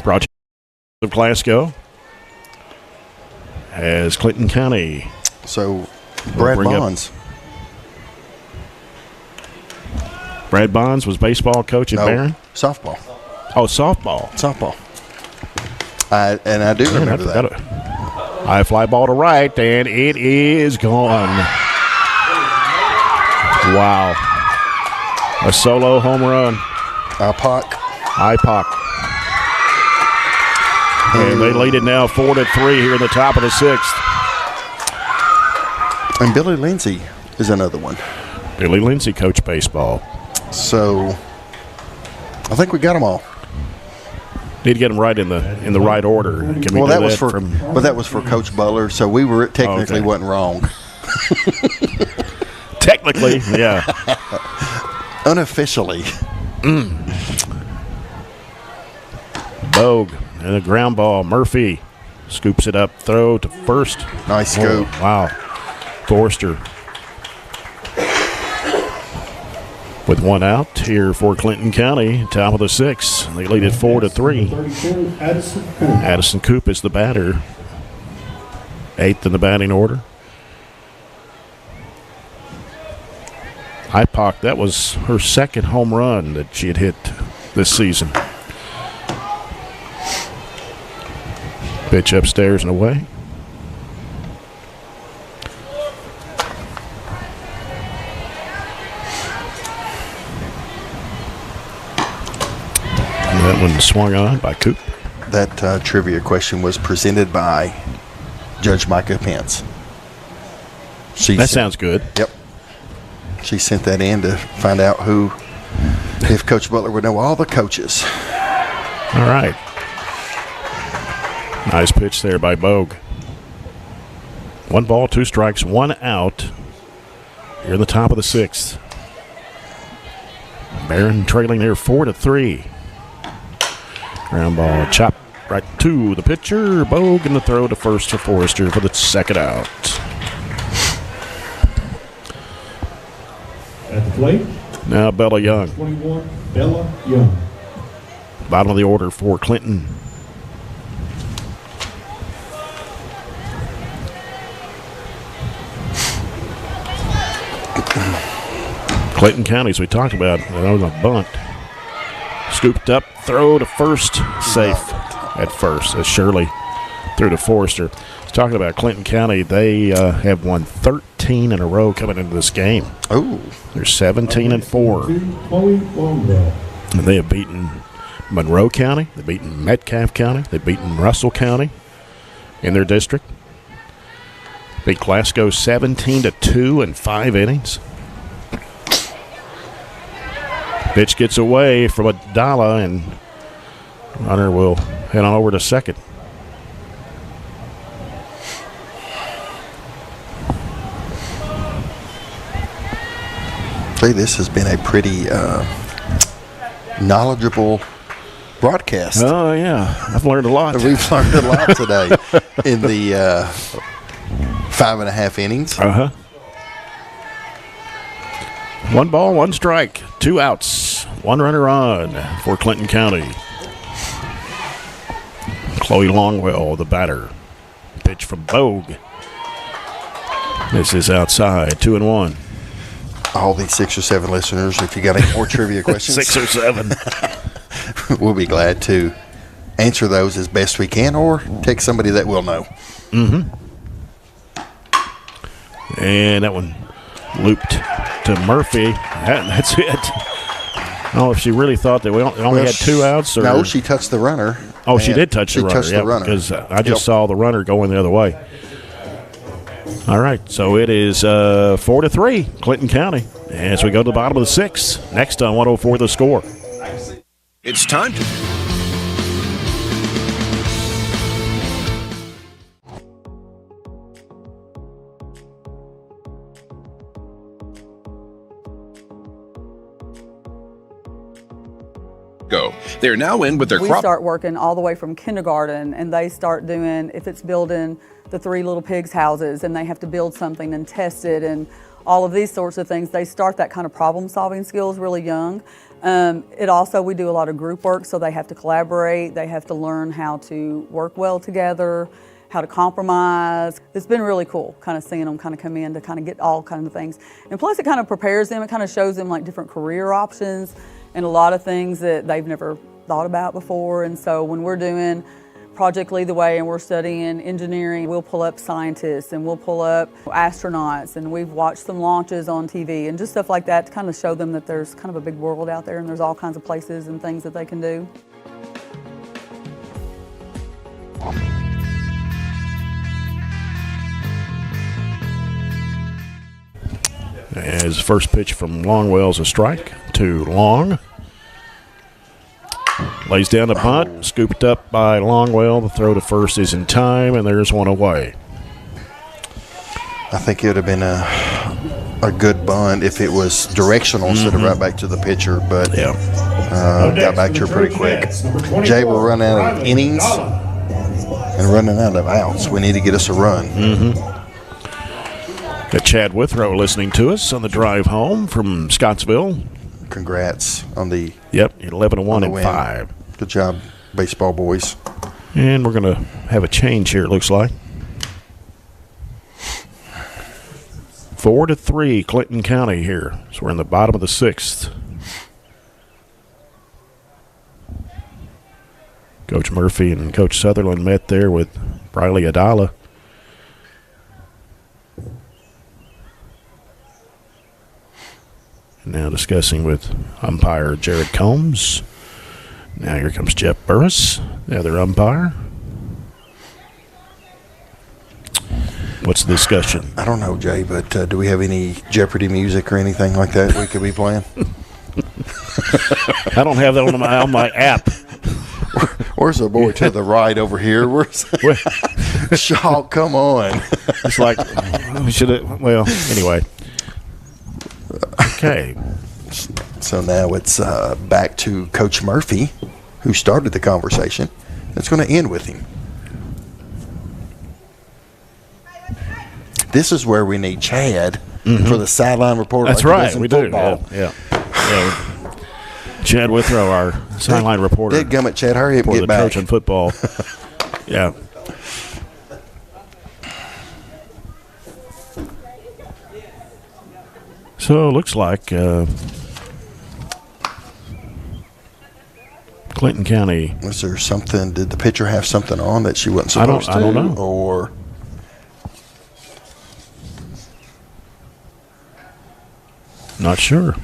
Speaker 1: Project of Glasgow has Clinton County.
Speaker 3: So, Brad Bonds.
Speaker 1: Brad Bonds was baseball coach at Barren?
Speaker 3: Softball.
Speaker 1: Oh, softball.
Speaker 3: Softball. And I do remember that.
Speaker 1: High fly ball to right, and it is gone. Wow. A solo home run. IPOC. And they lead it now 4-3 here in the top of the 6th.
Speaker 3: And Billy Lindsay is another one.
Speaker 1: Billy Lindsay coached baseball.
Speaker 3: So I think we got them all.
Speaker 1: Need to get them right in the right order. Can we
Speaker 3: well,
Speaker 1: do
Speaker 3: that was that was for Coach Butler, so we were technically wasn't wrong.
Speaker 1: Technically, yeah.
Speaker 3: Unofficially.
Speaker 1: Bogue and a ground ball. Murphy scoops it up, throw to first.
Speaker 3: Nice scoop.
Speaker 1: Wow. Forrester with one out here for Clinton County, top of the 6th. They lead it 4-3. Addison Coop is the batter, 8th in the batting order. IPOC, that was her second home run that she had hit this season. Pitch upstairs and away. That one swung on by Coop.
Speaker 3: That trivia question was presented by Judge Micah Pence.
Speaker 1: That sounds good.
Speaker 3: Yep. She sent that in to find out if Coach Butler would know all the coaches.
Speaker 1: All right. Nice pitch there by Bogue. 1 ball, 2 strikes, 1 out. Here in the top of the 6th. Barren trailing there 4-3. Ground ball chopped right to the pitcher. Bogue and the throw to first for Forrester for the second out.
Speaker 4: At the plate.
Speaker 1: Now Bella Young.
Speaker 4: 21, Bella Young.
Speaker 1: Bottom of the order for Clinton. Clinton County, as we talked about, that was a bunt. Scooped up, throw to first, safe at first as Shirley threw to Forrester. Talking about Clinton County, they have won 13 in a row coming into this game.
Speaker 3: Oh,
Speaker 1: they're 17-4, and they have beaten Monroe County, they've beaten Metcalfe County, they've beaten Russell County in their district. Beat Glasgow 17-2 in 5 innings. Pitch gets away from Adala, and runner will head on over to second.
Speaker 3: This has been a pretty knowledgeable broadcast.
Speaker 1: Oh, yeah. I've learned a lot.
Speaker 3: We've learned a lot today in the 5.5 innings.
Speaker 1: Uh-huh. 1 ball, 1 strike, 2 outs, 1 runner on for Clinton County. Chloe Longwell, the batter. Pitch from Bogue. This is outside, 2-1.
Speaker 3: All these 6 or 7 listeners, if you got any more trivia questions,
Speaker 1: 6 or 7,
Speaker 3: we'll be glad to answer those as best we can, or take somebody that will know.
Speaker 1: Mm-hmm. And that one looped to Murphy. That's it. I don't know if she really thought that we only had 2 outs. Or
Speaker 3: no, she touched the runner.
Speaker 1: Oh, she did touch the runner.
Speaker 3: She touched the runner.
Speaker 1: Because I just saw the runner going the other way. All right, so it is 4-3, Clinton County, as we go to the bottom of the 6th. Next on 104 The Score.
Speaker 2: It's time to go. They're now in with their
Speaker 13: We
Speaker 2: crop.
Speaker 13: start working all the way from kindergarten, and they start doing, if it's building the 3 little pigs houses, and they have to build something and test it, and all of these sorts of things, they start that kind of problem-solving skills really young. We do a lot of group work, so they have to collaborate. They have to learn how to work well together, how to compromise. It's been really cool kind of seeing them kind of come in to kind of get all kinds of things. And plus it kind of prepares them, it kind of shows them like different career options and a lot of things that they've never thought about before. And so when we're doing Project Lead the Way and we're studying engineering, we'll pull up scientists and we'll pull up astronauts, and we've watched some launches on TV and just stuff like that to kind of show them that there's kind of a big world out there and there's all kinds of places and things that they can do.
Speaker 1: As first pitch from Longwell's a strike to Long. Lays down the bunt, scooped up by Longwell. The throw to first is in time, and there's one away.
Speaker 3: I think it would have been a good bunt if it was directional instead of right back to the pitcher, but got back to her pretty quick. Jay, we're running out of innings and running out of outs. We need to get us a run.
Speaker 1: Got Chad Withrow listening to us on the drive home from Scottsville.
Speaker 3: Congrats on the
Speaker 1: 11-1 and 5.
Speaker 3: Good job, baseball boys.
Speaker 1: And we're going to have a change here, it looks like. 4-3, Clinton County here. So we're in the bottom of the 6th. Coach Murphy and Coach Sutherland met there with Briley Adala. Now discussing with umpire Jared Combs. Now here comes Jeff Burris, the other umpire. What's the discussion?
Speaker 3: I don't know, Jay, but do we have any Jeopardy music or anything like that we could be playing?
Speaker 1: I don't have that on my app.
Speaker 3: Where's the boy to the right over here? Where's Shaw? Come on.
Speaker 1: It's like we should have. Well, anyway. Okay.
Speaker 3: So now it's back to Coach Murphy, who started the conversation. It's going to end with him. This is where we need Chad for the sideline reporter.
Speaker 1: That's
Speaker 3: like
Speaker 1: right, we
Speaker 3: football.
Speaker 1: do. Yeah. Chad Withrow, our sideline reporter.
Speaker 3: Dadgummit, Chad, hurry up and
Speaker 1: for
Speaker 3: get
Speaker 1: the
Speaker 3: back.
Speaker 1: Trojan football. Yeah. So it looks like Clinton County.
Speaker 3: Was there something? Did the pitcher have something on that she wasn't supposed to?
Speaker 1: I don't know.
Speaker 3: Or
Speaker 1: not sure.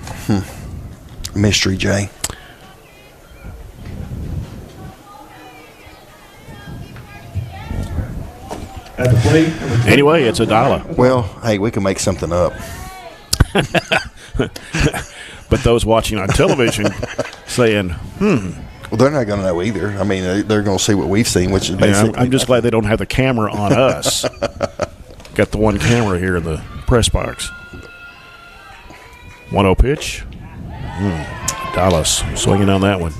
Speaker 3: Mystery, Jay.
Speaker 4: At the plate.
Speaker 1: Anyway, it's $1.
Speaker 3: Well, hey, we can make something up.
Speaker 1: But those watching on television saying,
Speaker 3: Well, they're not going to know either. I mean, they're going to see what we've seen, which is basically.
Speaker 1: I'm just glad they don't have the camera on us. Got the one camera here in the press box. 1-0 pitch. Dallas swinging on that one.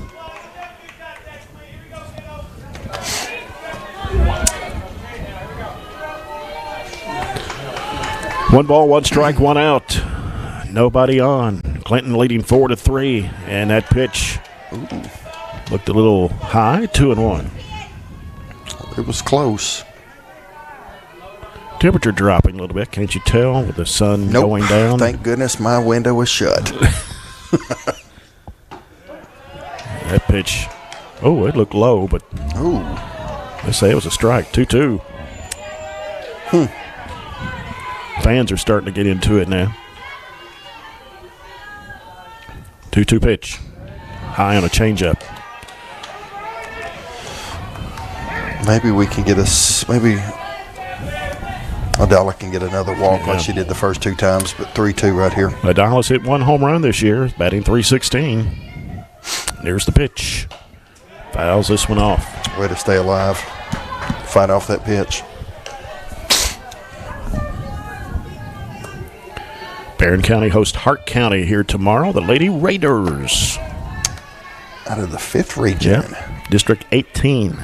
Speaker 1: One ball, one strike, one out. Nobody on. Clinton leading 4-3, and that pitch looked a little high, 2-1.
Speaker 3: It was close.
Speaker 1: Temperature dropping a little bit, can't you tell, with the sun going down?
Speaker 3: Thank goodness my window was shut.
Speaker 1: That pitch, it looked low, but they say it was a strike, 2-2. Fans are starting to get into it now. 2-2 pitch, high on a changeup.
Speaker 3: Maybe we can get maybe Adala can get another walk like she did the first 2 times, but 3-2 right here.
Speaker 1: Adala's hit 1 home run this year, batting .316. There's the pitch. Fouls this one off.
Speaker 3: Way to stay alive. Fight off that pitch.
Speaker 1: Barren County hosts Hart County here tomorrow. The Lady Raiders.
Speaker 3: Out of the 5th region.
Speaker 1: Yep. District 18.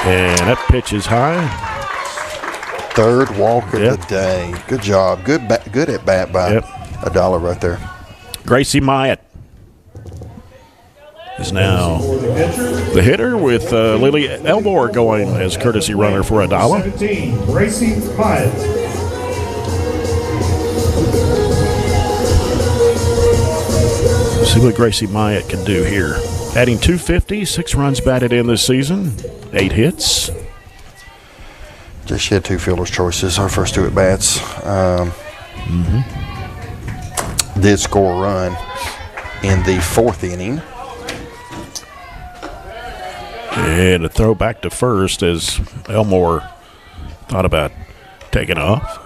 Speaker 1: And that pitch is high.
Speaker 3: 3rd walk of the day. Good job. Good at bat by Adala right there.
Speaker 1: Gracie Myatt is now the hitter with Lily Elmore going as courtesy runner for Adala.
Speaker 4: 17, Gracie Myatt.
Speaker 1: See what Gracie Myatt can do here. Batting .250, 6 runs batted in this season, 8 hits.
Speaker 3: Just she had 2 fielder's choices, our first 2 at bats. Did score a run in the 4th inning.
Speaker 1: And a throw back to first as Elmore thought about taking off.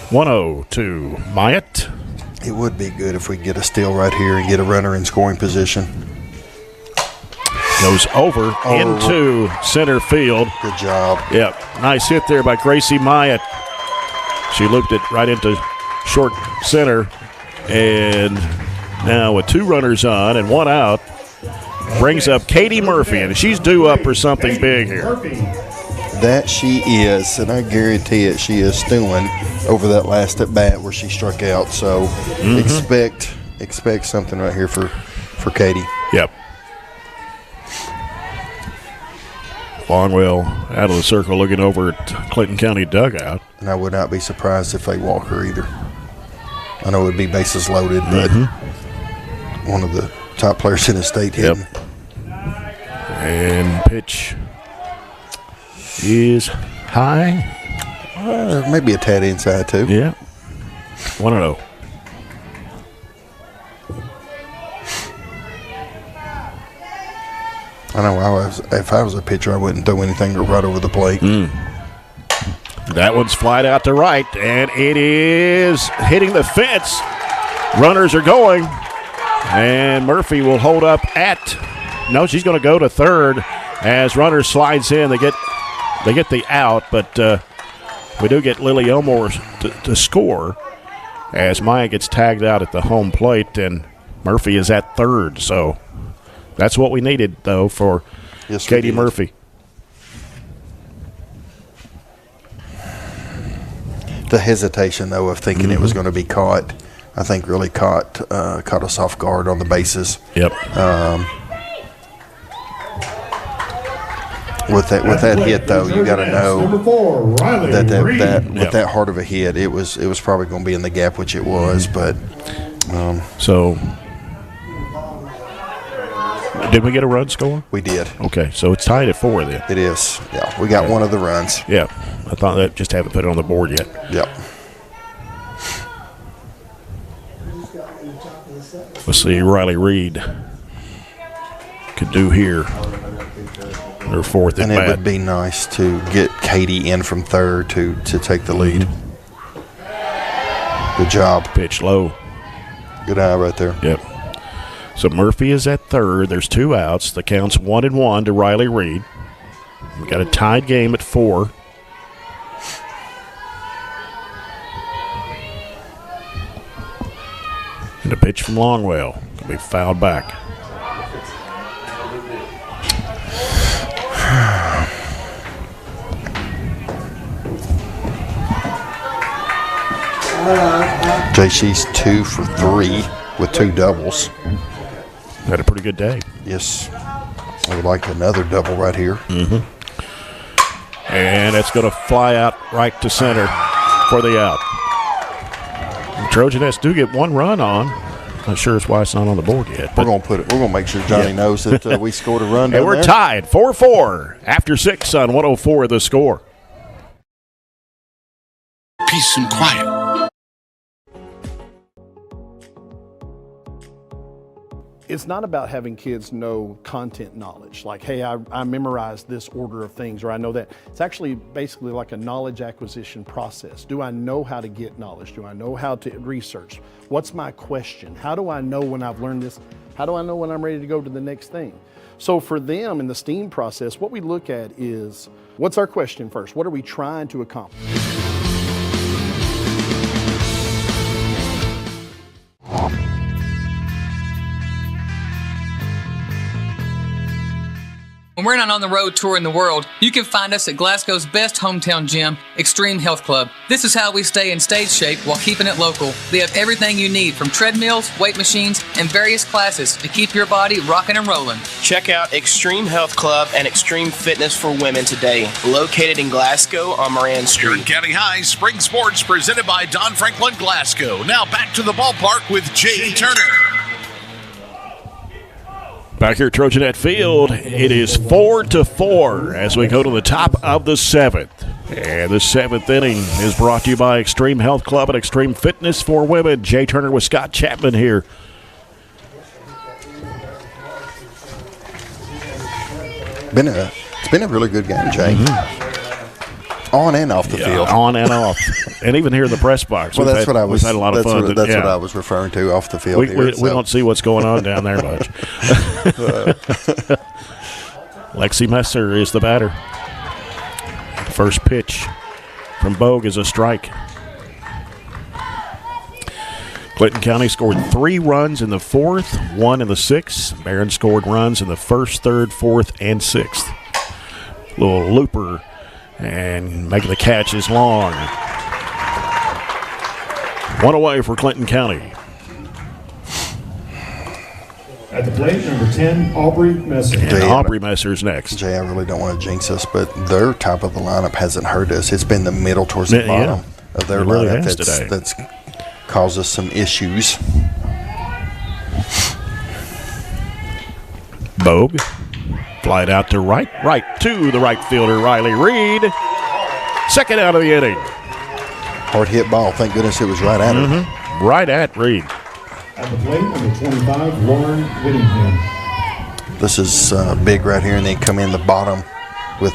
Speaker 1: 1-0 to Myatt.
Speaker 3: It would be good if we get a steal right here and get a runner in scoring position.
Speaker 1: Goes over into center field.
Speaker 3: Good job.
Speaker 1: Yep. Nice hit there by Gracie Myatt. She looped it right into short center. And now with 2 runners on and 1 out, brings up Katie Murphy. And she's due up for something big here.
Speaker 3: That she is, and I guarantee it, she is stewing over that last at bat where she struck out. So expect something right here for Katie.
Speaker 1: Yep. Longwell out of the circle looking over at Clinton County dugout.
Speaker 3: And I would not be surprised if they walk her either. I know it would be bases loaded, but one of the top players in the state hitting.
Speaker 1: And pitch is high.
Speaker 3: Maybe a tad inside too.
Speaker 1: Yeah. 1-0.
Speaker 3: I know if I was a pitcher, I wouldn't throw anything right over the plate.
Speaker 1: That one's flied out to right, and it is hitting the fence. Runners are going, and Murphy will hold up at. No, she's going to go to third as runner slides in. They get the out, but we do get Lily Elmore to score as Maya gets tagged out at the home plate, and Murphy is at third. So that's what we needed, though, for Katie Murphy.
Speaker 3: The hesitation, though, of thinking it was going to be caught, I think really caught us off guard on the bases.
Speaker 1: Yep.
Speaker 3: With that hit, though, you got to know that with that hard of a hit, it was probably going to be in the gap, which it was. But
Speaker 1: so, did we get a run score?
Speaker 3: We did.
Speaker 1: Okay, so it's tied at 4 then.
Speaker 3: It is. Yeah, we got one of the runs.
Speaker 1: Yeah, I thought that just haven't put it on the board yet.
Speaker 3: Yep.
Speaker 1: Let's see, Riley Reed could do here. Her 4th at bat.
Speaker 3: And it would be nice to get Katie in from third to take the lead. Good job.
Speaker 1: Pitch low.
Speaker 3: Good eye right there.
Speaker 1: Yep. So Murphy is at third. There's 2 outs. The count's 1-1 to Riley Reed. We got a tied game at 4. And a pitch from Longwell. Will be fouled back.
Speaker 3: JC's 2 for 3 with 2 doubles.
Speaker 1: Had a pretty good day.
Speaker 3: Yes. I would like another double right here.
Speaker 1: Mm-hmm. And it's going to fly out right to center for the out. The Trojanettes do get 1 run on. Not sure it's why it's not on the board yet.
Speaker 3: We're going to put it. We're going to make sure Johnny knows that we scored a run.
Speaker 1: And we're tied 4-4 after 6 on 104 the score.
Speaker 18: Peace and quiet.
Speaker 14: It's not about having kids know content knowledge, like, hey, I memorized this order of things, or I know that. It's actually basically like a knowledge acquisition process. Do I know how to get knowledge? Do I know how to research? What's my question? How do I know when I've learned this? How do I know when I'm ready to go to the next thing? So for them in the STEAM process, what we look at is, what's our question first? What are we trying to accomplish?
Speaker 19: When we're not on the road touring the world, you can find us at Glasgow's best hometown gym, Extreme Health Club. This is how we stay in stage shape while keeping it local. We have everything you need, from treadmills, weight machines, and various classes to keep your body rocking and rolling.
Speaker 20: Check out Extreme Health Club and Extreme Fitness for Women today, located in Glasgow on Moran Street.
Speaker 2: Here in County High, Spring Sports presented by Don Franklin Glasgow. Now back to the ballpark with Jay Turner.
Speaker 1: Back here at Trojanet Field, it is 4-4 as we go to the top of the 7th. And the 7th inning is brought to you by Extreme Health Club and Extreme Fitness for Women. Jay Turner with Scott Chapman here.
Speaker 3: It's been a really good game, Jay.
Speaker 1: Mm-hmm.
Speaker 3: On and off the field.
Speaker 1: On and off. And even here in the press box.
Speaker 3: Well, that's what I was.
Speaker 1: We've had a lot of fun.
Speaker 3: That's what I was referring to off the field.
Speaker 1: We don't see what's going on down there much. Lexi Messer is the batter. First pitch from Bogue is a strike. Clinton County scored 3 runs in the 4th, 1 in the 6th. Barren scored runs in the 1st, 3rd, 4th, and 6th. Little looper. And making the catch is Long. 1 away for Clinton County.
Speaker 4: At the plate, number 10, Aubrey Messer.
Speaker 1: And Aubrey Messer's next.
Speaker 3: Jay, I really don't want to jinx us, but their top of the lineup hasn't hurt us. It's been the middle towards the bottom of their lineup that's caused us some issues.
Speaker 1: Bogue. Flied out to right to the right fielder, Riley Reed. Second out of the inning.
Speaker 3: Hard hit ball. Thank goodness it was right at him.
Speaker 1: Right at Reed.
Speaker 4: At the plate, number 25, Lauren Whittingham.
Speaker 3: This is big right here, and then come in the bottom with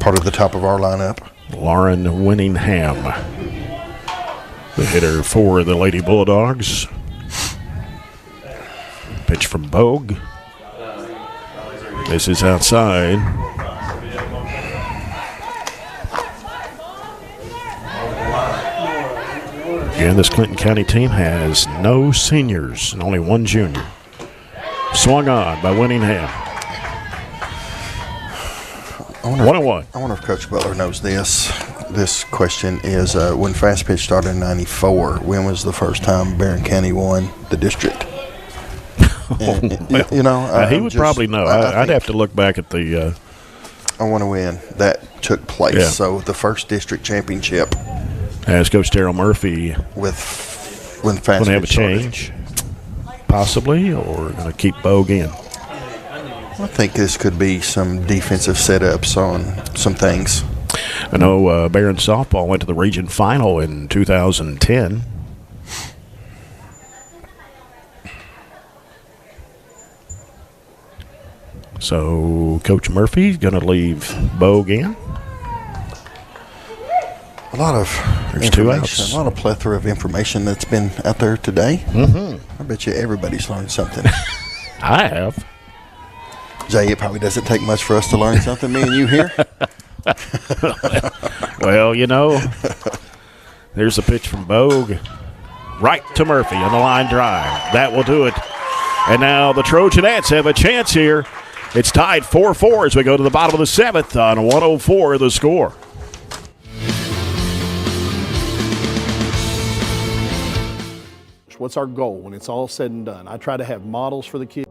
Speaker 3: part of the top of our lineup.
Speaker 1: Lauren Winningham, the hitter for the Lady-Bulldogs. Pitch from Bogue. This is outside. Again, this Clinton County team has no seniors and only 1 junior. Swung on by Winningham. 1-1.
Speaker 3: I wonder if Coach Butler knows this. This question is, when Fast Pitch started in 94, when was the first time Barren County won the district? And,
Speaker 1: he would probably know. I'd have to look back at the.
Speaker 3: I want to win. That took place.
Speaker 1: Yeah.
Speaker 3: So the first district championship.
Speaker 1: As Coach Darrell Murphy.
Speaker 3: When Fast Pitch
Speaker 1: Going to have a
Speaker 3: started.
Speaker 1: change, possibly, or going to keep Bogue in.
Speaker 3: I think this could be some defensive setups on some things.
Speaker 1: I know Barren softball went to the region final in 2010. So Coach Murphy's going to leave Bogue in.
Speaker 3: A lot of
Speaker 1: There's 2
Speaker 3: information,
Speaker 1: outs.
Speaker 3: a lot of plethora of information that's been out there today.
Speaker 1: Mm-hmm.
Speaker 3: I bet you everybody's learned something.
Speaker 1: I have.
Speaker 3: Jay, it probably doesn't take much for us to learn something, me and you here.
Speaker 1: Well, there's a pitch from Bogue. right to Murphy on the line drive. That will do it. And now the Trojanettes have a chance here. It's tied 4-4 as we go to the bottom of the 7th on 104 the score.
Speaker 14: What's our goal when it's all said and done? I try to have models for the kids.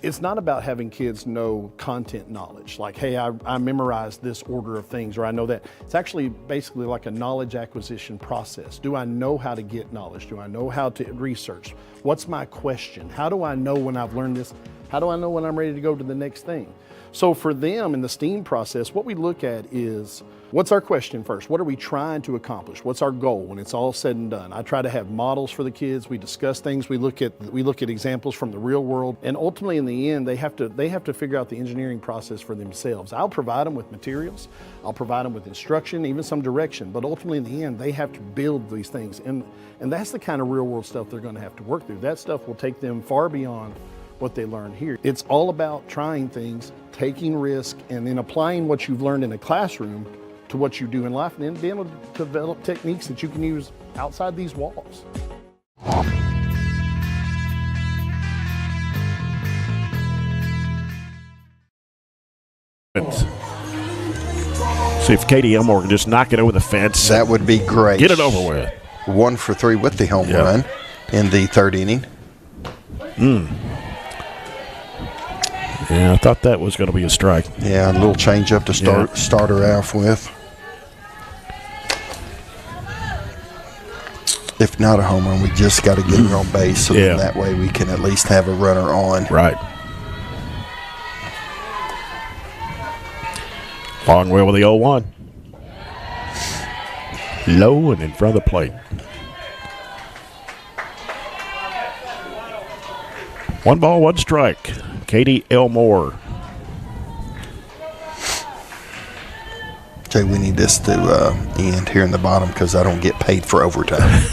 Speaker 14: It's not about having kids know content knowledge, like, hey, I memorized this order of things, or I know that. It's actually basically like a knowledge acquisition process. Do I know how to get knowledge? Do I know how to research? What's my question? How do I know when I've learned this? How do I know when I'm ready to go to the next thing? So for them in the STEAM process, what we look at is, what's our question first? What are we trying to accomplish? What's our goal when it's all said and done? I try to have models for the kids. We discuss things. We look at examples from the real world, and ultimately in the end, they have to figure out the engineering process for themselves. I'll provide them with materials. I'll provide them with instruction, even some direction, but ultimately in the end, they have to build these things, and that's the kind of real world stuff they're going to have to work through. That stuff will take them far beyond what they learn here. It's all about trying things, taking risk, and then applying what you've learned in a classroom to what you do in life, and then being able to develop techniques that you can use outside these walls.
Speaker 1: See if Katie Elmore can just knock it over the fence.
Speaker 3: That would be great.
Speaker 1: Get it over with.
Speaker 3: 1 for 3 with the home run in the 3rd inning.
Speaker 1: Yeah, I thought that was going to be a strike.
Speaker 3: Yeah, a little change up to start her off with. If not a home run, we just got to get her on base, so then that way we can at least have a runner on.
Speaker 1: Right. Long way with the 0-1. Low and in front of the plate. 1 ball, 1 strike. Katie Elmore.
Speaker 3: Jay, we need this to end here in the bottom because I don't get paid for overtime.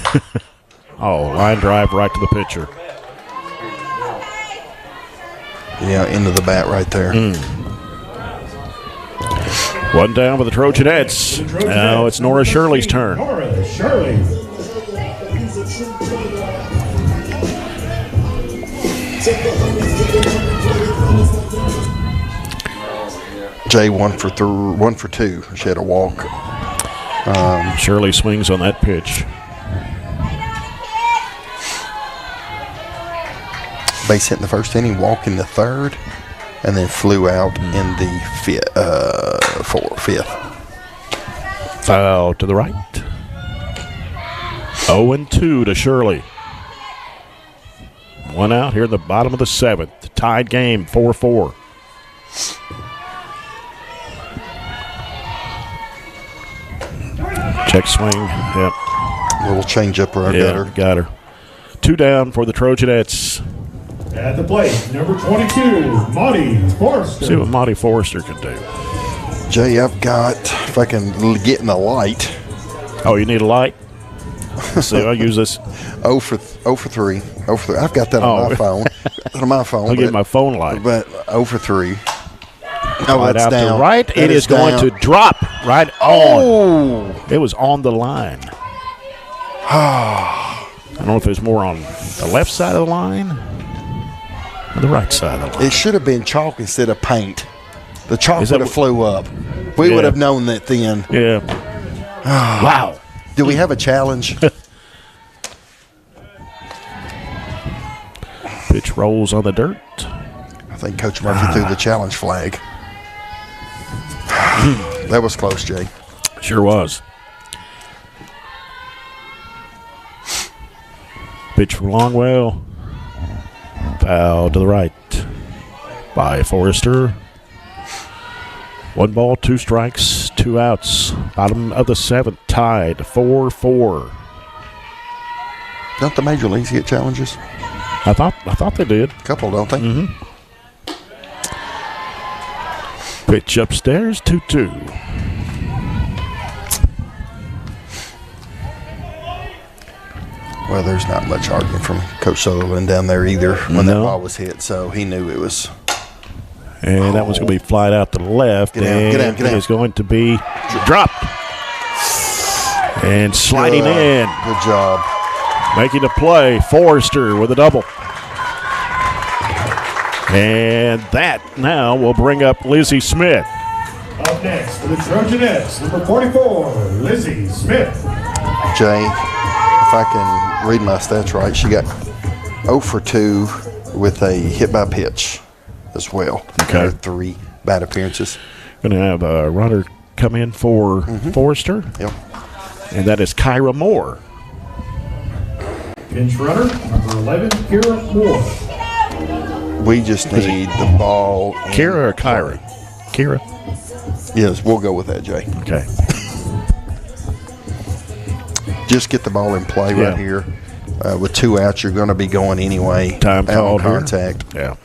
Speaker 1: Line drive right to the pitcher.
Speaker 3: Yeah, into the bat right there.
Speaker 1: 1 down for the Trojanettes. Now it's Nora Shirley's turn.
Speaker 4: Nora Shirley.
Speaker 3: Jay 1 for 2. She had a walk.
Speaker 1: Shirley swings on that pitch.
Speaker 3: Base hit in the 1st inning, walk in the 3rd, and then flew out in the 5th.
Speaker 1: Foul to the right. 0-2 to Shirley. 1 out here in the bottom of the 7th. Tied game, 4-4. Check swing. Yep.
Speaker 3: Little change up right
Speaker 1: there. Got her. 2 down for the Trojanettes.
Speaker 4: At the plate, number 22, Monty Forrester.
Speaker 1: See what Monty Forrester can do.
Speaker 3: Jay, I've got, if I can get in the light.
Speaker 1: Oh, you need a light? See, I'll use this.
Speaker 3: 0 for 3. I've got that on my phone.
Speaker 1: I'll give my phone light.
Speaker 3: But 0 for 3.
Speaker 1: Right
Speaker 3: that's
Speaker 1: out
Speaker 3: down.
Speaker 1: to right. It is going to drop right on. It was on the line. I don't know if there's more on the left side of the line or the right side of the line.
Speaker 3: It should have been chalk instead of paint. The chalk would have flew up. We would have known that then.
Speaker 1: Yeah. Wow.
Speaker 3: Do we have a challenge?
Speaker 1: Pitch rolls on the dirt.
Speaker 3: I think Coach Murphy threw the challenge flag. That was close, Jay.
Speaker 1: Sure was. Pitch from Longwell. Foul to the right by Forrester. 1 ball, 2 strikes, 2 outs. Bottom of the 7th, tied 4-4.
Speaker 3: Don't the major leagues get challenges?
Speaker 1: I thought they did.
Speaker 3: A couple, don't they?
Speaker 1: Pitch upstairs, 2-2.
Speaker 3: Well, there's not much arguing from Coach Sutherland down there either when that ball was hit, so he knew it was.
Speaker 1: And that one's going to be flied out to the left.
Speaker 3: Get out.
Speaker 1: It is going to be dropped. And sliding in.
Speaker 3: Good job.
Speaker 1: Making a play. Forrester with a double. And that now will bring up Lizzie Smith.
Speaker 4: Up next for the Trojanettes, number 44, Lizzie Smith.
Speaker 3: Jay, if I can read my stats right, she got 0 for 2 with a hit by pitch as well.
Speaker 1: Okay.
Speaker 3: 3 bad appearances.
Speaker 1: Going to have a runner come in for Forrester.
Speaker 3: Yep.
Speaker 1: And that is Kyra Moore.
Speaker 4: Pinch runner, number 11, Kira Moore.
Speaker 3: We just need the ball.
Speaker 1: Kira or Kyra? Kira.
Speaker 3: Yes, we'll go with that, Jay.
Speaker 1: Okay.
Speaker 3: Just get the ball in play right here. With 2 outs, you're going to be going anyway.
Speaker 1: Time called here.
Speaker 3: Contact.
Speaker 1: Yeah.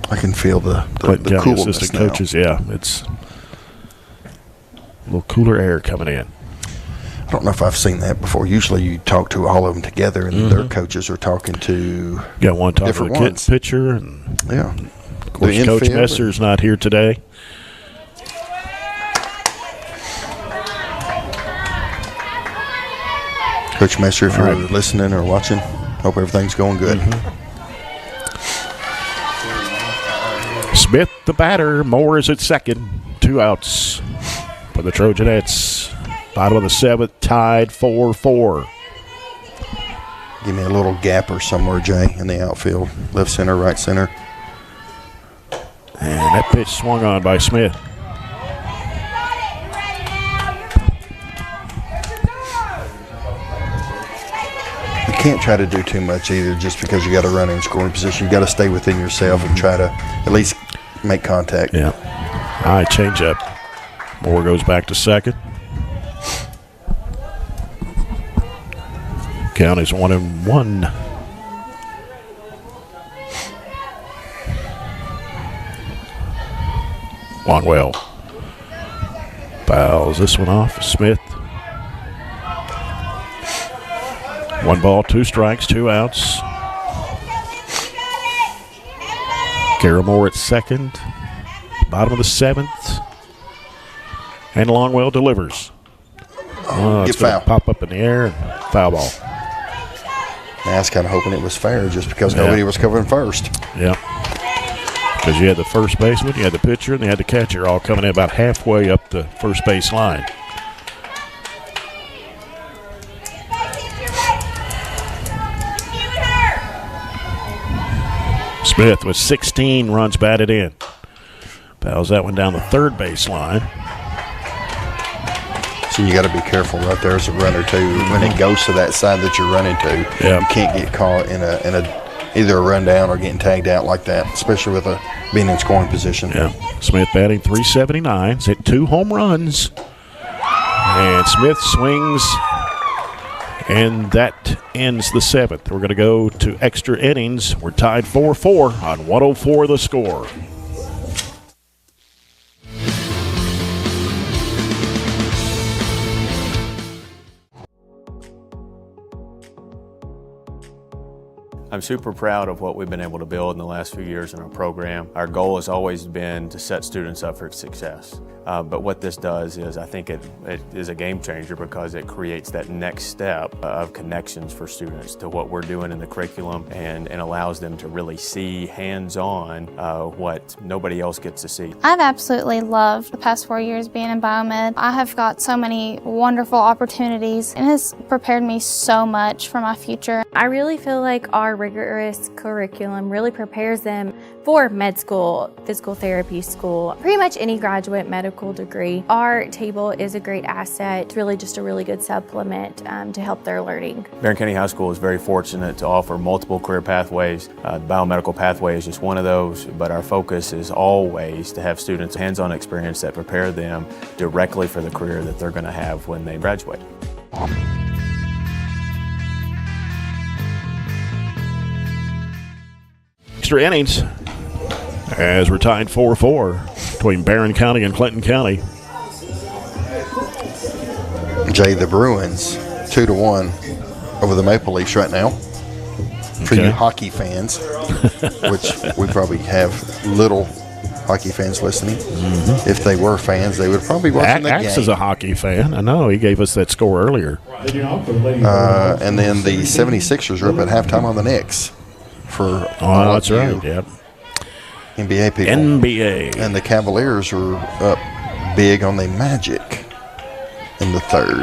Speaker 3: I can feel the
Speaker 1: Clinton County
Speaker 3: coolness
Speaker 1: assistant
Speaker 3: now.
Speaker 1: coaches. Yeah, it's a little cooler air coming in.
Speaker 3: I don't know if I've seen that before. Usually you talk to all of them together, and their coaches are talking to
Speaker 1: got one talking to
Speaker 3: different
Speaker 1: the
Speaker 3: ones.
Speaker 1: pitcher. And
Speaker 3: Yeah.
Speaker 1: of course,
Speaker 3: The
Speaker 1: Coach
Speaker 3: infield
Speaker 1: Messer's not here today.
Speaker 3: Coach Messer, if you're listening or watching, hope everything's going good.
Speaker 1: Smith, the batter. Moore is at second. 2 outs for the Trojanettes. Bottom of the 7th, tied 4-4.
Speaker 3: Give me a little gapper somewhere, Jay, in the outfield. Left center, right center.
Speaker 1: And that pitch swung on by Smith.
Speaker 3: You can't try to do too much either just because you got to run in scoring position. You got to stay within yourself and try to at least make contact.
Speaker 1: Yeah. High change up. Moore goes back to second. Count is 1-1. Wanwell fouls this one off. Smith. 1 ball, 2 strikes, 2 outs. Kara Moore at second. Bottom of the 7th. And Longwell delivers. It's going to pop up in the air and foul ball.
Speaker 3: I was kind of hoping it was fair just because nobody was covering first.
Speaker 1: Yeah. Because you had the first baseman, you had the pitcher, and you had the catcher all coming in about halfway up the first base line. Smith with 16 runs batted in. Fouls that one down the third base line.
Speaker 3: So you got to be careful right there as a runner too. When it goes to that side that you're running to, you can't get caught in a either a run down or getting tagged out like that, especially with being in scoring position.
Speaker 1: Yeah. Smith batting .379. He's hit 2 home runs. And Smith swings, and that ends the 7th. We're going to go to extra innings. We're tied 4-4 on 104 the score.
Speaker 15: I'm super proud of what we've been able to build in the last few years in our program. Our goal has always been to set students up for success. But what this does is I think it is a game changer because it creates that next step of connections for students to what we're doing in the curriculum and allows them to really see hands-on what nobody else gets to see.
Speaker 16: I've absolutely loved the past 4 years being in biomed. I have got so many wonderful opportunities and has prepared me so much for my future.
Speaker 17: I really feel like our rigorous curriculum really prepares them for med school, physical therapy school, pretty much any graduate medical degree. Our table is a great asset. It's really just a really good supplement to help their learning.
Speaker 15: Barren County High School is very fortunate to offer multiple career pathways. The biomedical pathway is just one of those, but our focus is always to have students hands-on experience that prepare them directly for the career that they're going to have when they graduate.
Speaker 1: Extra innings as we're tied 4-4 between Barren County and Clinton County.
Speaker 3: Jay, the Bruins 2-1 over the Maple Leafs right now. For you hockey fans, which we probably have little hockey fans listening. If they were fans, they would probably be watching the game.
Speaker 1: Axe is a hockey fan. I know. He gave us that score earlier.
Speaker 3: And then the 76ers are up at halftime on the Knicks for
Speaker 1: that's right. Yep.
Speaker 3: NBA people.
Speaker 1: NBA.
Speaker 3: And the Cavaliers are up big on the Magic in the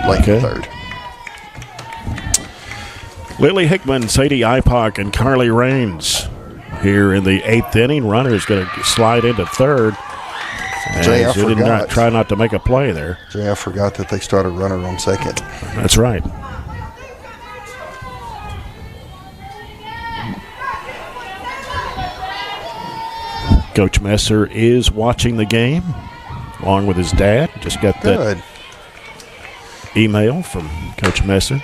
Speaker 3: late third.
Speaker 1: Lily Hickman, Sadie Ipock, and Carly Raines here in the 8th inning. Runner's going to slide into third.
Speaker 3: Jay, I
Speaker 1: did not try not to make a play there.
Speaker 3: Jay, I forgot that they started runner on second.
Speaker 1: That's right. Coach Messer is watching the game along with his dad. Just got that email from Coach Messer.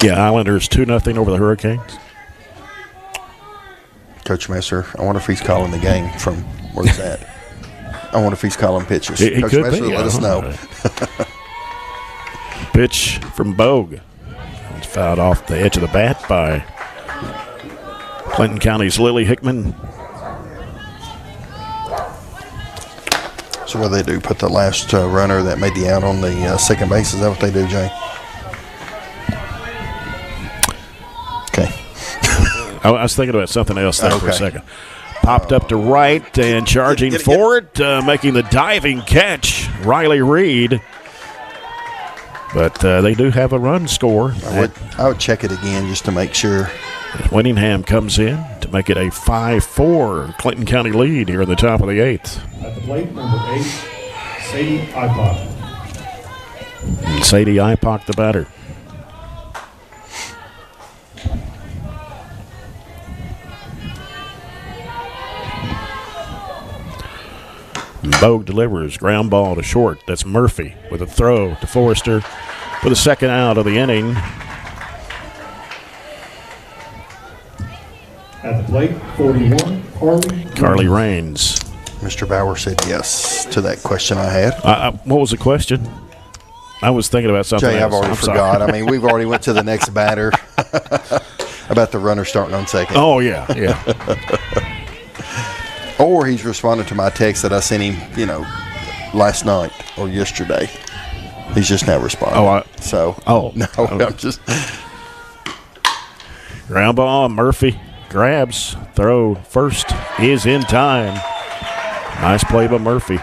Speaker 1: Yeah, Islanders 2-0 over the Hurricanes.
Speaker 3: Coach Messer, I wonder if he's calling the game from where he's at. I wonder if he's calling pitches.
Speaker 1: He
Speaker 3: Coach
Speaker 1: could
Speaker 3: Messer,
Speaker 1: be.
Speaker 3: let us know.
Speaker 1: Pitch from Bogue. It's fouled off the edge of the bat by Clinton County's Lily Hickman.
Speaker 3: So what do they do? Put the last runner that made the out on the second base? Is that what they do, Jay? Okay.
Speaker 1: I was thinking about something else there for a second. Popped up to right and charging forward, making the diving catch, Riley Reed. But they do have a run score.
Speaker 3: I would check it again just to make sure.
Speaker 1: Winningham comes in to make it a 5-4 Clinton County lead here in the top of the 8th.
Speaker 4: At the plate, number 8, Sadie Ipock.
Speaker 1: And Sadie Ipock, the batter. Bogue delivers, ground ball to short. That's Murphy with a throw to Forrester for the second out of the inning.
Speaker 4: At the plate, 41,
Speaker 1: Carly Raines.
Speaker 3: Mr. Bauer said yes to that question I had.
Speaker 1: What was the question? I was thinking about something
Speaker 3: Jay, I've
Speaker 1: else.
Speaker 3: already forgot. I mean, we've already went to the next batter about the runner starting on second.
Speaker 1: Oh, yeah.
Speaker 3: Or he's responded to my text that I sent him, last night or yesterday. He's just now responding. I'm just.
Speaker 1: Ground ball, Murphy grabs, throw first is in time. Nice play by Murphy.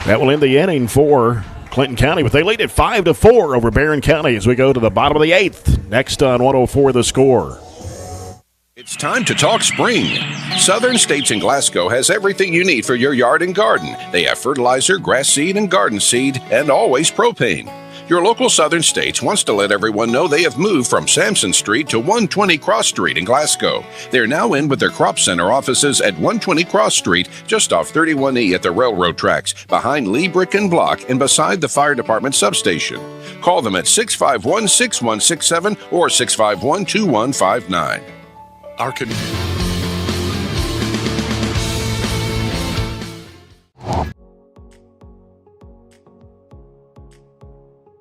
Speaker 1: That will end the inning for Clinton County, but they lead it 5-4 over Barren County as we go to the bottom of the 8th. Next on 104 The Score.
Speaker 21: It's time to talk spring. Southern States in Glasgow has everything you need for your yard and garden. They have fertilizer, grass seed, and garden seed, and always propane. Your local Southern States wants to let everyone know they have moved from Sampson Street to 120 Cross Street in Glasgow. They're now in with their Crop Center offices at 120 Cross Street, just off 31E at the railroad tracks, behind Lee Brick and Block and beside the fire department substation. Call them at 651-6167 or 651-2159.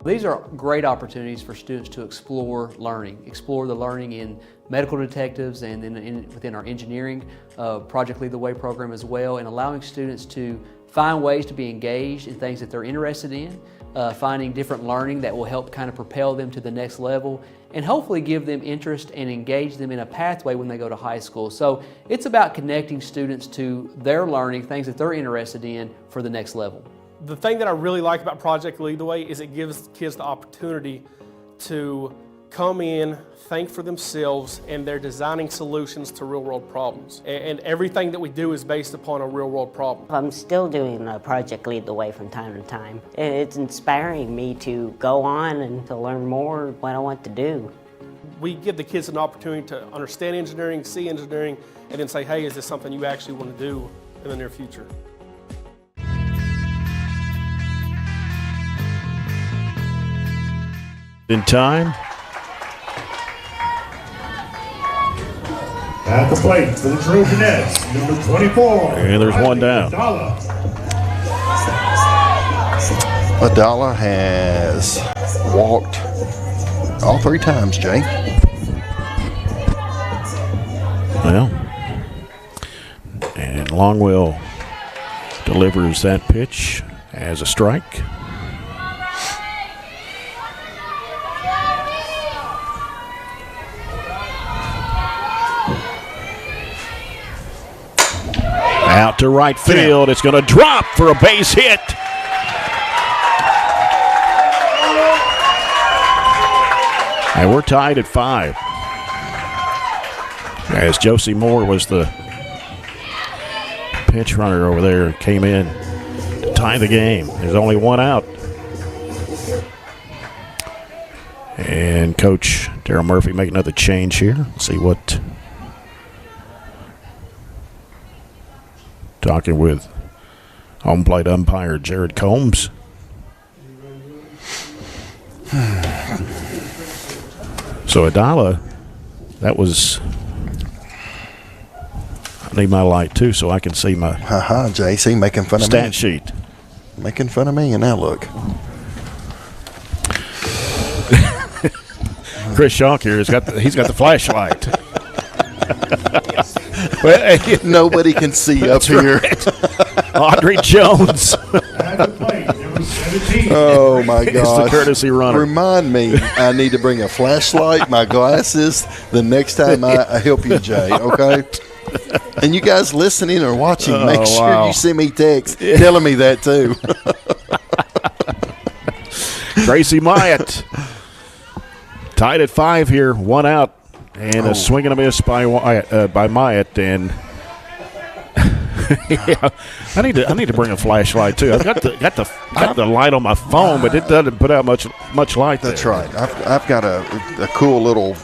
Speaker 22: These are great opportunities for students to explore the learning in medical detectives and within our engineering Project Lead the Way program as well, and allowing students to find ways to be engaged in things that they're interested in, finding different learning that will help kind of propel them to the next level and hopefully give them interest and engage them in a pathway when they go to high school. So it's about connecting students to their learning, things that they're interested in for the next level.
Speaker 23: The thing that I really like about Project Lead the Way is it gives kids the opportunity to come in, think for themselves, and they're designing solutions to real-world problems. And everything that we do is based upon a real-world problem.
Speaker 24: I'm still doing Project Lead the Way from time to time. It's inspiring me to go on and to learn more what I want to do.
Speaker 23: We give the kids an opportunity to understand engineering, see engineering, and then say, hey, is this something you actually want to do in the near future?
Speaker 1: In time.
Speaker 4: At the plate for the Trojanettes, number 24.
Speaker 1: And there's one down.
Speaker 3: Adala has walked all 3 times, Jay.
Speaker 1: Well, And Longwell delivers that pitch as a strike. Out to right field. It's going to drop for a base hit. And we're tied at 5. As Josie Moore was the pinch runner over there, came in to tie the game. There's only one out. And Coach Darryl Murphy make another change here. Let's see what. Talking with home plate umpire Jared Combs. So Adala, that was. I need my light too, so I can see my.
Speaker 3: JC making fun of me.
Speaker 1: Stat sheet.
Speaker 3: Making fun of me, and now look.
Speaker 1: Chris Schonk here he's got the flashlight.
Speaker 3: Nobody can see up here.
Speaker 1: Right. Audrey Jones.
Speaker 3: Oh my
Speaker 1: It's
Speaker 3: gosh.
Speaker 1: the courtesy runner.
Speaker 3: Remind me, I need to bring a flashlight, my glasses, the next time I help you, Jay, okay? And you guys listening or watching, make sure you send me text telling me that too.
Speaker 1: Gracie Myatt. Tied at 5 here, 1 out. And a swing and a miss by Myatt, and yeah, I need to bring a flashlight too. I've got the light on my phone, but it doesn't put out much light.
Speaker 3: That's
Speaker 1: there.
Speaker 3: right. I've got a cool little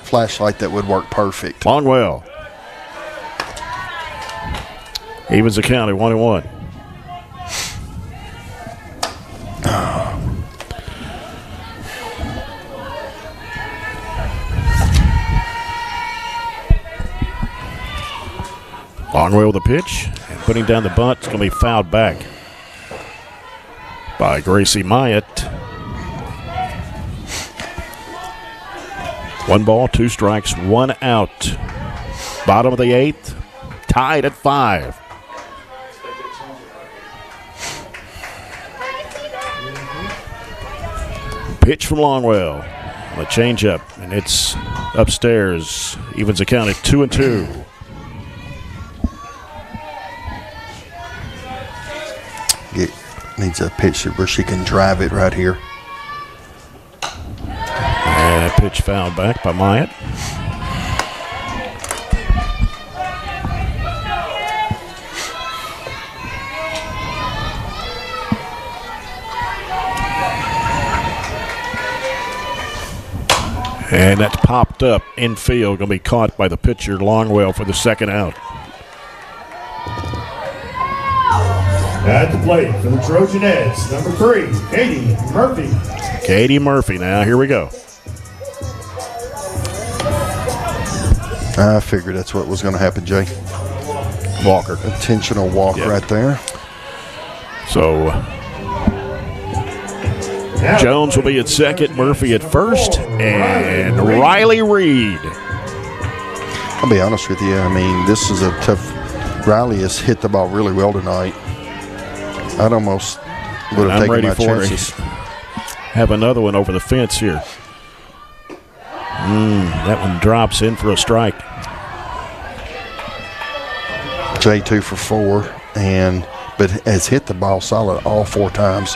Speaker 3: flashlight that would work perfect.
Speaker 1: Longwell evens the count at 1-1. Longwell with the pitch, and putting down the bunt. It's going to be fouled back by Gracie Myatt. 1 ball, 2 strikes, 1 out. Bottom of the 8th, tied at 5. Pitch from Longwell on a changeup, and it's upstairs. Evens the count at 2-2.
Speaker 3: Needs a pitch where she can drive it right here.
Speaker 1: And a pitch fouled back by Myatt. And that's popped up infield. Going to be caught by the pitcher Longwell for the 2nd out.
Speaker 4: At the plate for the Trojanettes, number 3, Katie Murphy.
Speaker 1: Katie Murphy now. Here we go.
Speaker 3: I figured that's what was going to happen, Jay.
Speaker 1: Walker.
Speaker 3: Intentional walk right there.
Speaker 1: So Jones will be at 2nd, Murphy at 1st, and Riley Reed.
Speaker 3: I'll be honest with you. I mean, this is a tough. Riley has hit the ball really well tonight. I'd almost would have taken my chances.
Speaker 1: Have another one over the fence here. That one drops in for a strike.
Speaker 3: Jay 2 for 4, but has hit the ball solid all 4 times.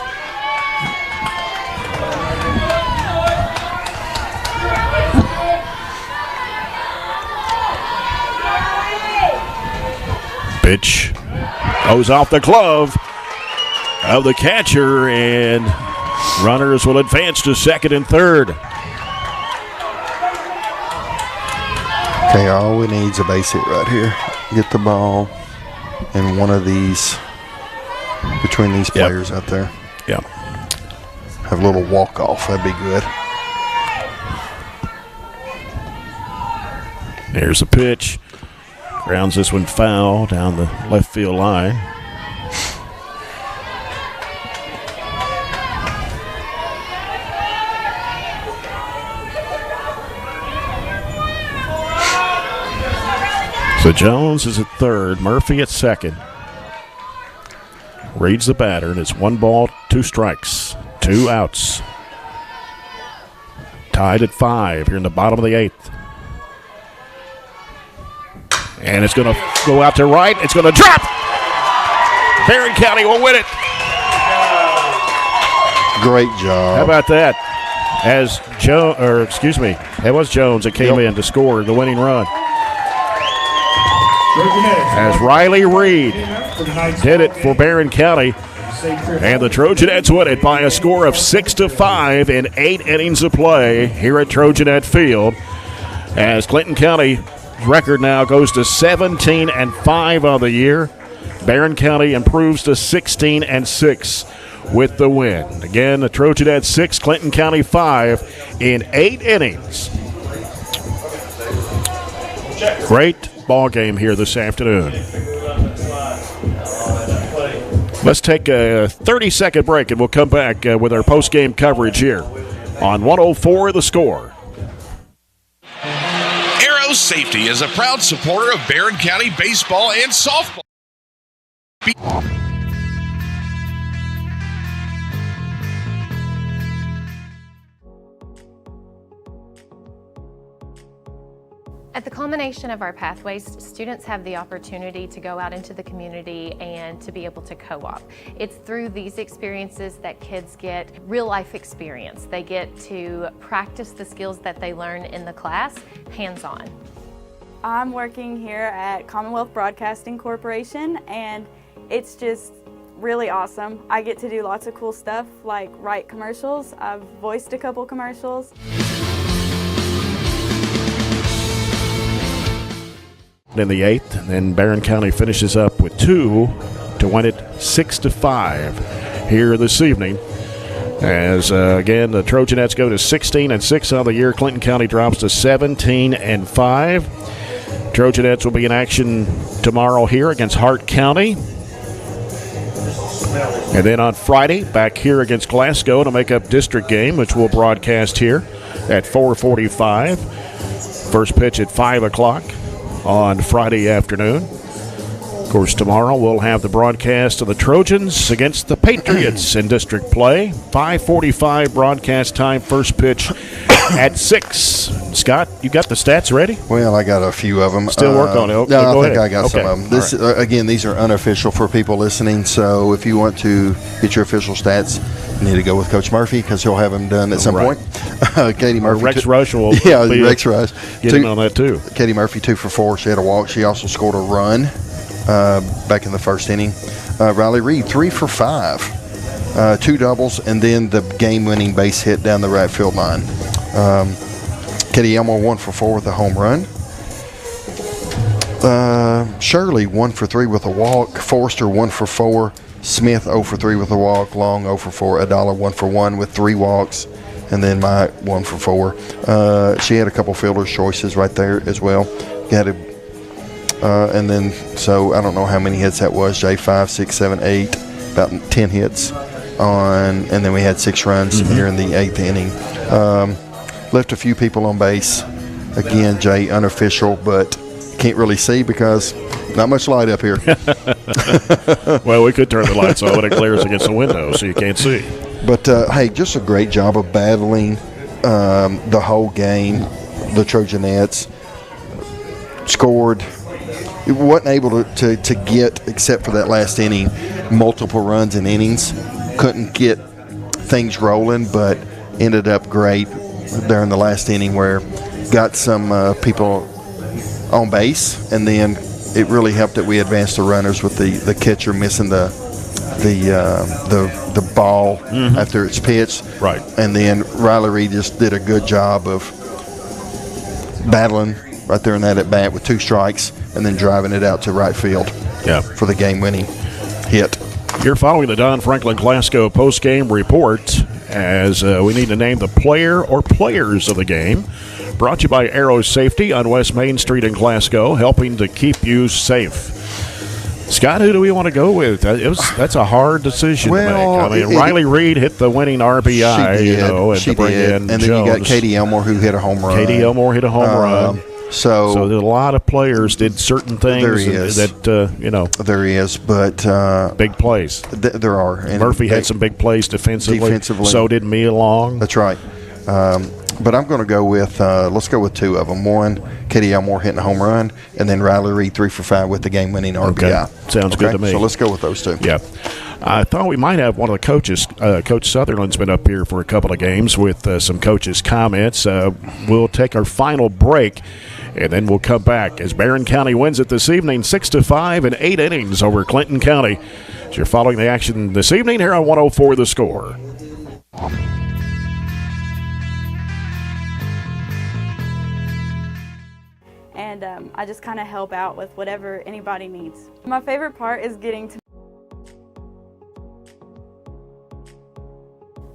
Speaker 1: Pitch goes off the glove of the catcher, and runners will advance to 2nd and 3rd.
Speaker 3: Okay, all we need is a base hit right here. Get the ball in one of these, between these players out there.
Speaker 1: Yeah.
Speaker 3: Have a little walk-off. That'd be good.
Speaker 1: There's a pitch. Grounds this one foul down the left field line. So Jones is at third, Murphy at second. Reads the batter, and it's 1 ball, 2 strikes, 2 outs. Tied at 5 here in the bottom of the 8th. And it's going to go out to right. It's going to drop. Barren County will win it.
Speaker 3: Great job.
Speaker 1: How about that? It was Jones that came in to score the winning run. As Riley Reed did it for Barren County. And the Trojanettes win it by a score of 6-5 in 8 innings of play here at Trojanet Field. As Clinton County's record now goes to 17-5 on the year. Barren County improves to 16-6 with the win. Again, the Trojanettes 6, Clinton County 5 in 8 innings. Great ball game here this afternoon. Let's take a 30-second break, and we'll come back with our post-game coverage here on 104 The Score.
Speaker 2: Arrow Safety is a proud supporter of Barren County baseball and softball.
Speaker 6: At the culmination of our pathways, students have the opportunity to go out into the community and to be able to co-op. It's through these experiences that kids get real life experience. They get to practice the skills that they learn in the class, hands-on.
Speaker 7: I'm working here at Commonwealth Broadcasting Corporation, and it's just really awesome. I get to do lots of cool stuff like write commercials. I've voiced a couple commercials.
Speaker 1: In the 8th, and then Barren County finishes up with 2 to win it 6-5 here this evening. As again, the Trojanettes go to 16-6 on the year. Clinton County drops to 17-5. Trojanettes will be in action tomorrow here against Hart County. And then on Friday, back here against Glasgow to make up district game, which we'll broadcast here at 4:45. First pitch at 5 o'clock on Friday afternoon. Of course, tomorrow we'll have the broadcast of the Trojans against the Patriots in district play. 5:45 broadcast time, first pitch at 6. Scott, you got the stats ready?
Speaker 3: Well, I got a few of them.
Speaker 1: Still work on it. Okay,
Speaker 3: no,
Speaker 1: go
Speaker 3: I think
Speaker 1: ahead.
Speaker 3: I got some of them. This, again, these are unofficial for people listening, so if you want to get your official stats, you need to go with Coach Murphy because he'll have them done at some point. Katie Murphy.
Speaker 1: Rex Rush will
Speaker 3: Rex Rush.
Speaker 1: Get him on that too.
Speaker 3: Katie Murphy 2 for 4. She had a walk. She also scored a run back in the first inning. Riley Reed 3 for 5. 2 doubles, and then the game-winning base hit down the right field line. Katie Elmore 1 for 4 with a home run. Shirley 1 for 3 with a walk. Forrester 1 for 4. Smith 0 for 3 with a walk. Long 0 for 4. Adala 1 for 1 with 3 walks. And then Mike 1 for 4. She had a couple fielder's choices right there as well. And then, so I don't know how many hits that was. Jay 5, 6, 7, 8, about 10 hits on, and then we had 6 runs here in the 8th inning. Left a few people on base. Again, Jay, unofficial, but can't really see because not much light up here.
Speaker 1: Well, we could turn the lights on, but it glares against the window, so you can't see.
Speaker 3: But, hey, just a great job of battling the whole game. The Trojanettes scored. It wasn't able to get, except for that last inning, multiple runs in innings. Couldn't get things rolling, but ended up great during the last inning where got some people on base, and then it really helped that we advanced the runners with the catcher missing the ball after it's pitched.
Speaker 1: Right.
Speaker 3: And then Riley Reed just did a good job of battling right there in that at bat with 2 strikes and then driving it out to right field for the game-winning hit.
Speaker 1: You're following the Don Franklin Glasgow post-game report as we need to name the player or players of the game. Brought to you by Arrow Safety on West Main Street in Glasgow, helping to keep you safe. Scott, who do we want to go with? That's a hard decision to make. I mean, Riley Reed hit the winning RBI,
Speaker 3: she did.
Speaker 1: and
Speaker 3: she
Speaker 1: to bring
Speaker 3: did.
Speaker 1: in
Speaker 3: and
Speaker 1: Jones.
Speaker 3: then you got Katie Elmore who hit a home run.
Speaker 1: Katie Elmore hit a home run.
Speaker 3: So
Speaker 1: there's a lot of players did certain things
Speaker 3: there is.
Speaker 1: that
Speaker 3: there is, but
Speaker 1: big plays.
Speaker 3: There are. And
Speaker 1: Murphy had some big plays defensively. So did Mia Long.
Speaker 3: That's right. But I'm going to go with let's go with two of them. One, Katie Elmore hitting a home run, and then Riley Reed 3 for 5 with the game-winning RBI.
Speaker 1: Okay. Sounds good to me.
Speaker 3: So let's go with those two.
Speaker 1: Yeah. I thought we might have one of the coaches. Coach Sutherland's been up here for a couple of games with some coaches' comments. We'll take our final break, and then we'll come back as Barren County wins it this evening 6-5 in 8 innings over Clinton County. As you're following the action this evening here on 104 The Score.
Speaker 7: And I just kind of help out with whatever anybody needs. My favorite part is getting to.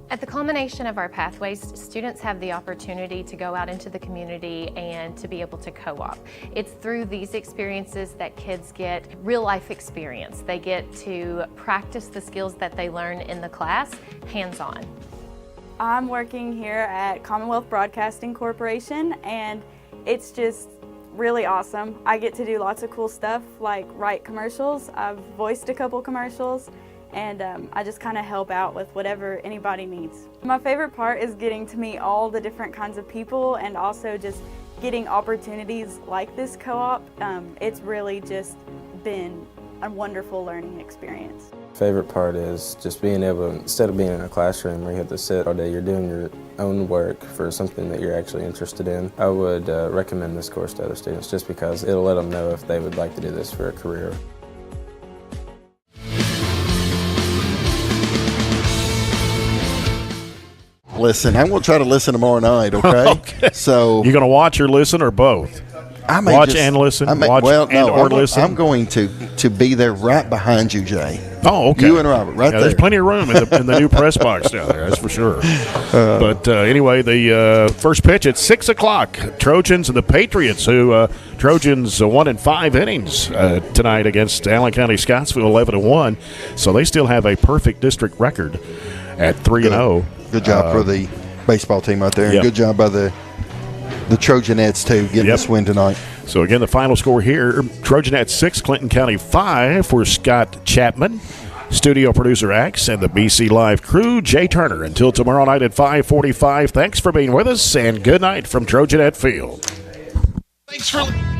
Speaker 6: At the culmination of our pathways, students have the opportunity to go out into the community and to be able to co-op. It's through these experiences that kids get real life experience. They get to practice the skills that they learn in the class, hands-on.
Speaker 7: I'm working here at Commonwealth Broadcasting Corporation, and it's just really awesome. I get to do lots of cool stuff like write commercials. I've voiced a couple commercials, and I just kind of help out with whatever anybody needs. My favorite part is getting to meet all the different kinds of people and also just getting opportunities like this co-op. It's really just been a wonderful learning experience.
Speaker 5: Favorite part is just being able to, instead of being in a classroom where you have to sit all day, you're doing your own work for something that you're actually interested in. I would recommend this course to other students just because it'll let them know if they would like to do this for a career.
Speaker 3: Listen, I'm going to try to listen tomorrow night, okay?
Speaker 1: Okay.
Speaker 3: So
Speaker 1: you're going to watch or listen or both?
Speaker 3: I may
Speaker 1: watch
Speaker 3: just,
Speaker 1: and listen.
Speaker 3: I may,
Speaker 1: watch
Speaker 3: well,
Speaker 1: and
Speaker 3: no,
Speaker 1: or
Speaker 3: I'm,
Speaker 1: listen.
Speaker 3: I'm going to be there right behind you, Jay.
Speaker 1: Oh, okay.
Speaker 3: You and Robert, right there.
Speaker 1: There's plenty of room in the new press box down there. That's for sure. But anyway, the first pitch at 6 o'clock. Trojans and the Patriots, who Trojans won in 5 innings tonight against Allen County Scottsville, 11-1. So they still have a perfect district record at 3-0.
Speaker 3: Good job for the baseball team out there. And good job by the Trojanettes, too, getting this win tonight.
Speaker 1: So, again, the final score here, Trojanettes 6, Clinton County 5 for Scott Chapman. Studio producer Axe and the BC Live crew, Jay Turner. Until tomorrow night at 5:45, thanks for being with us, and good night from Trojanette Field.
Speaker 2: Thanks for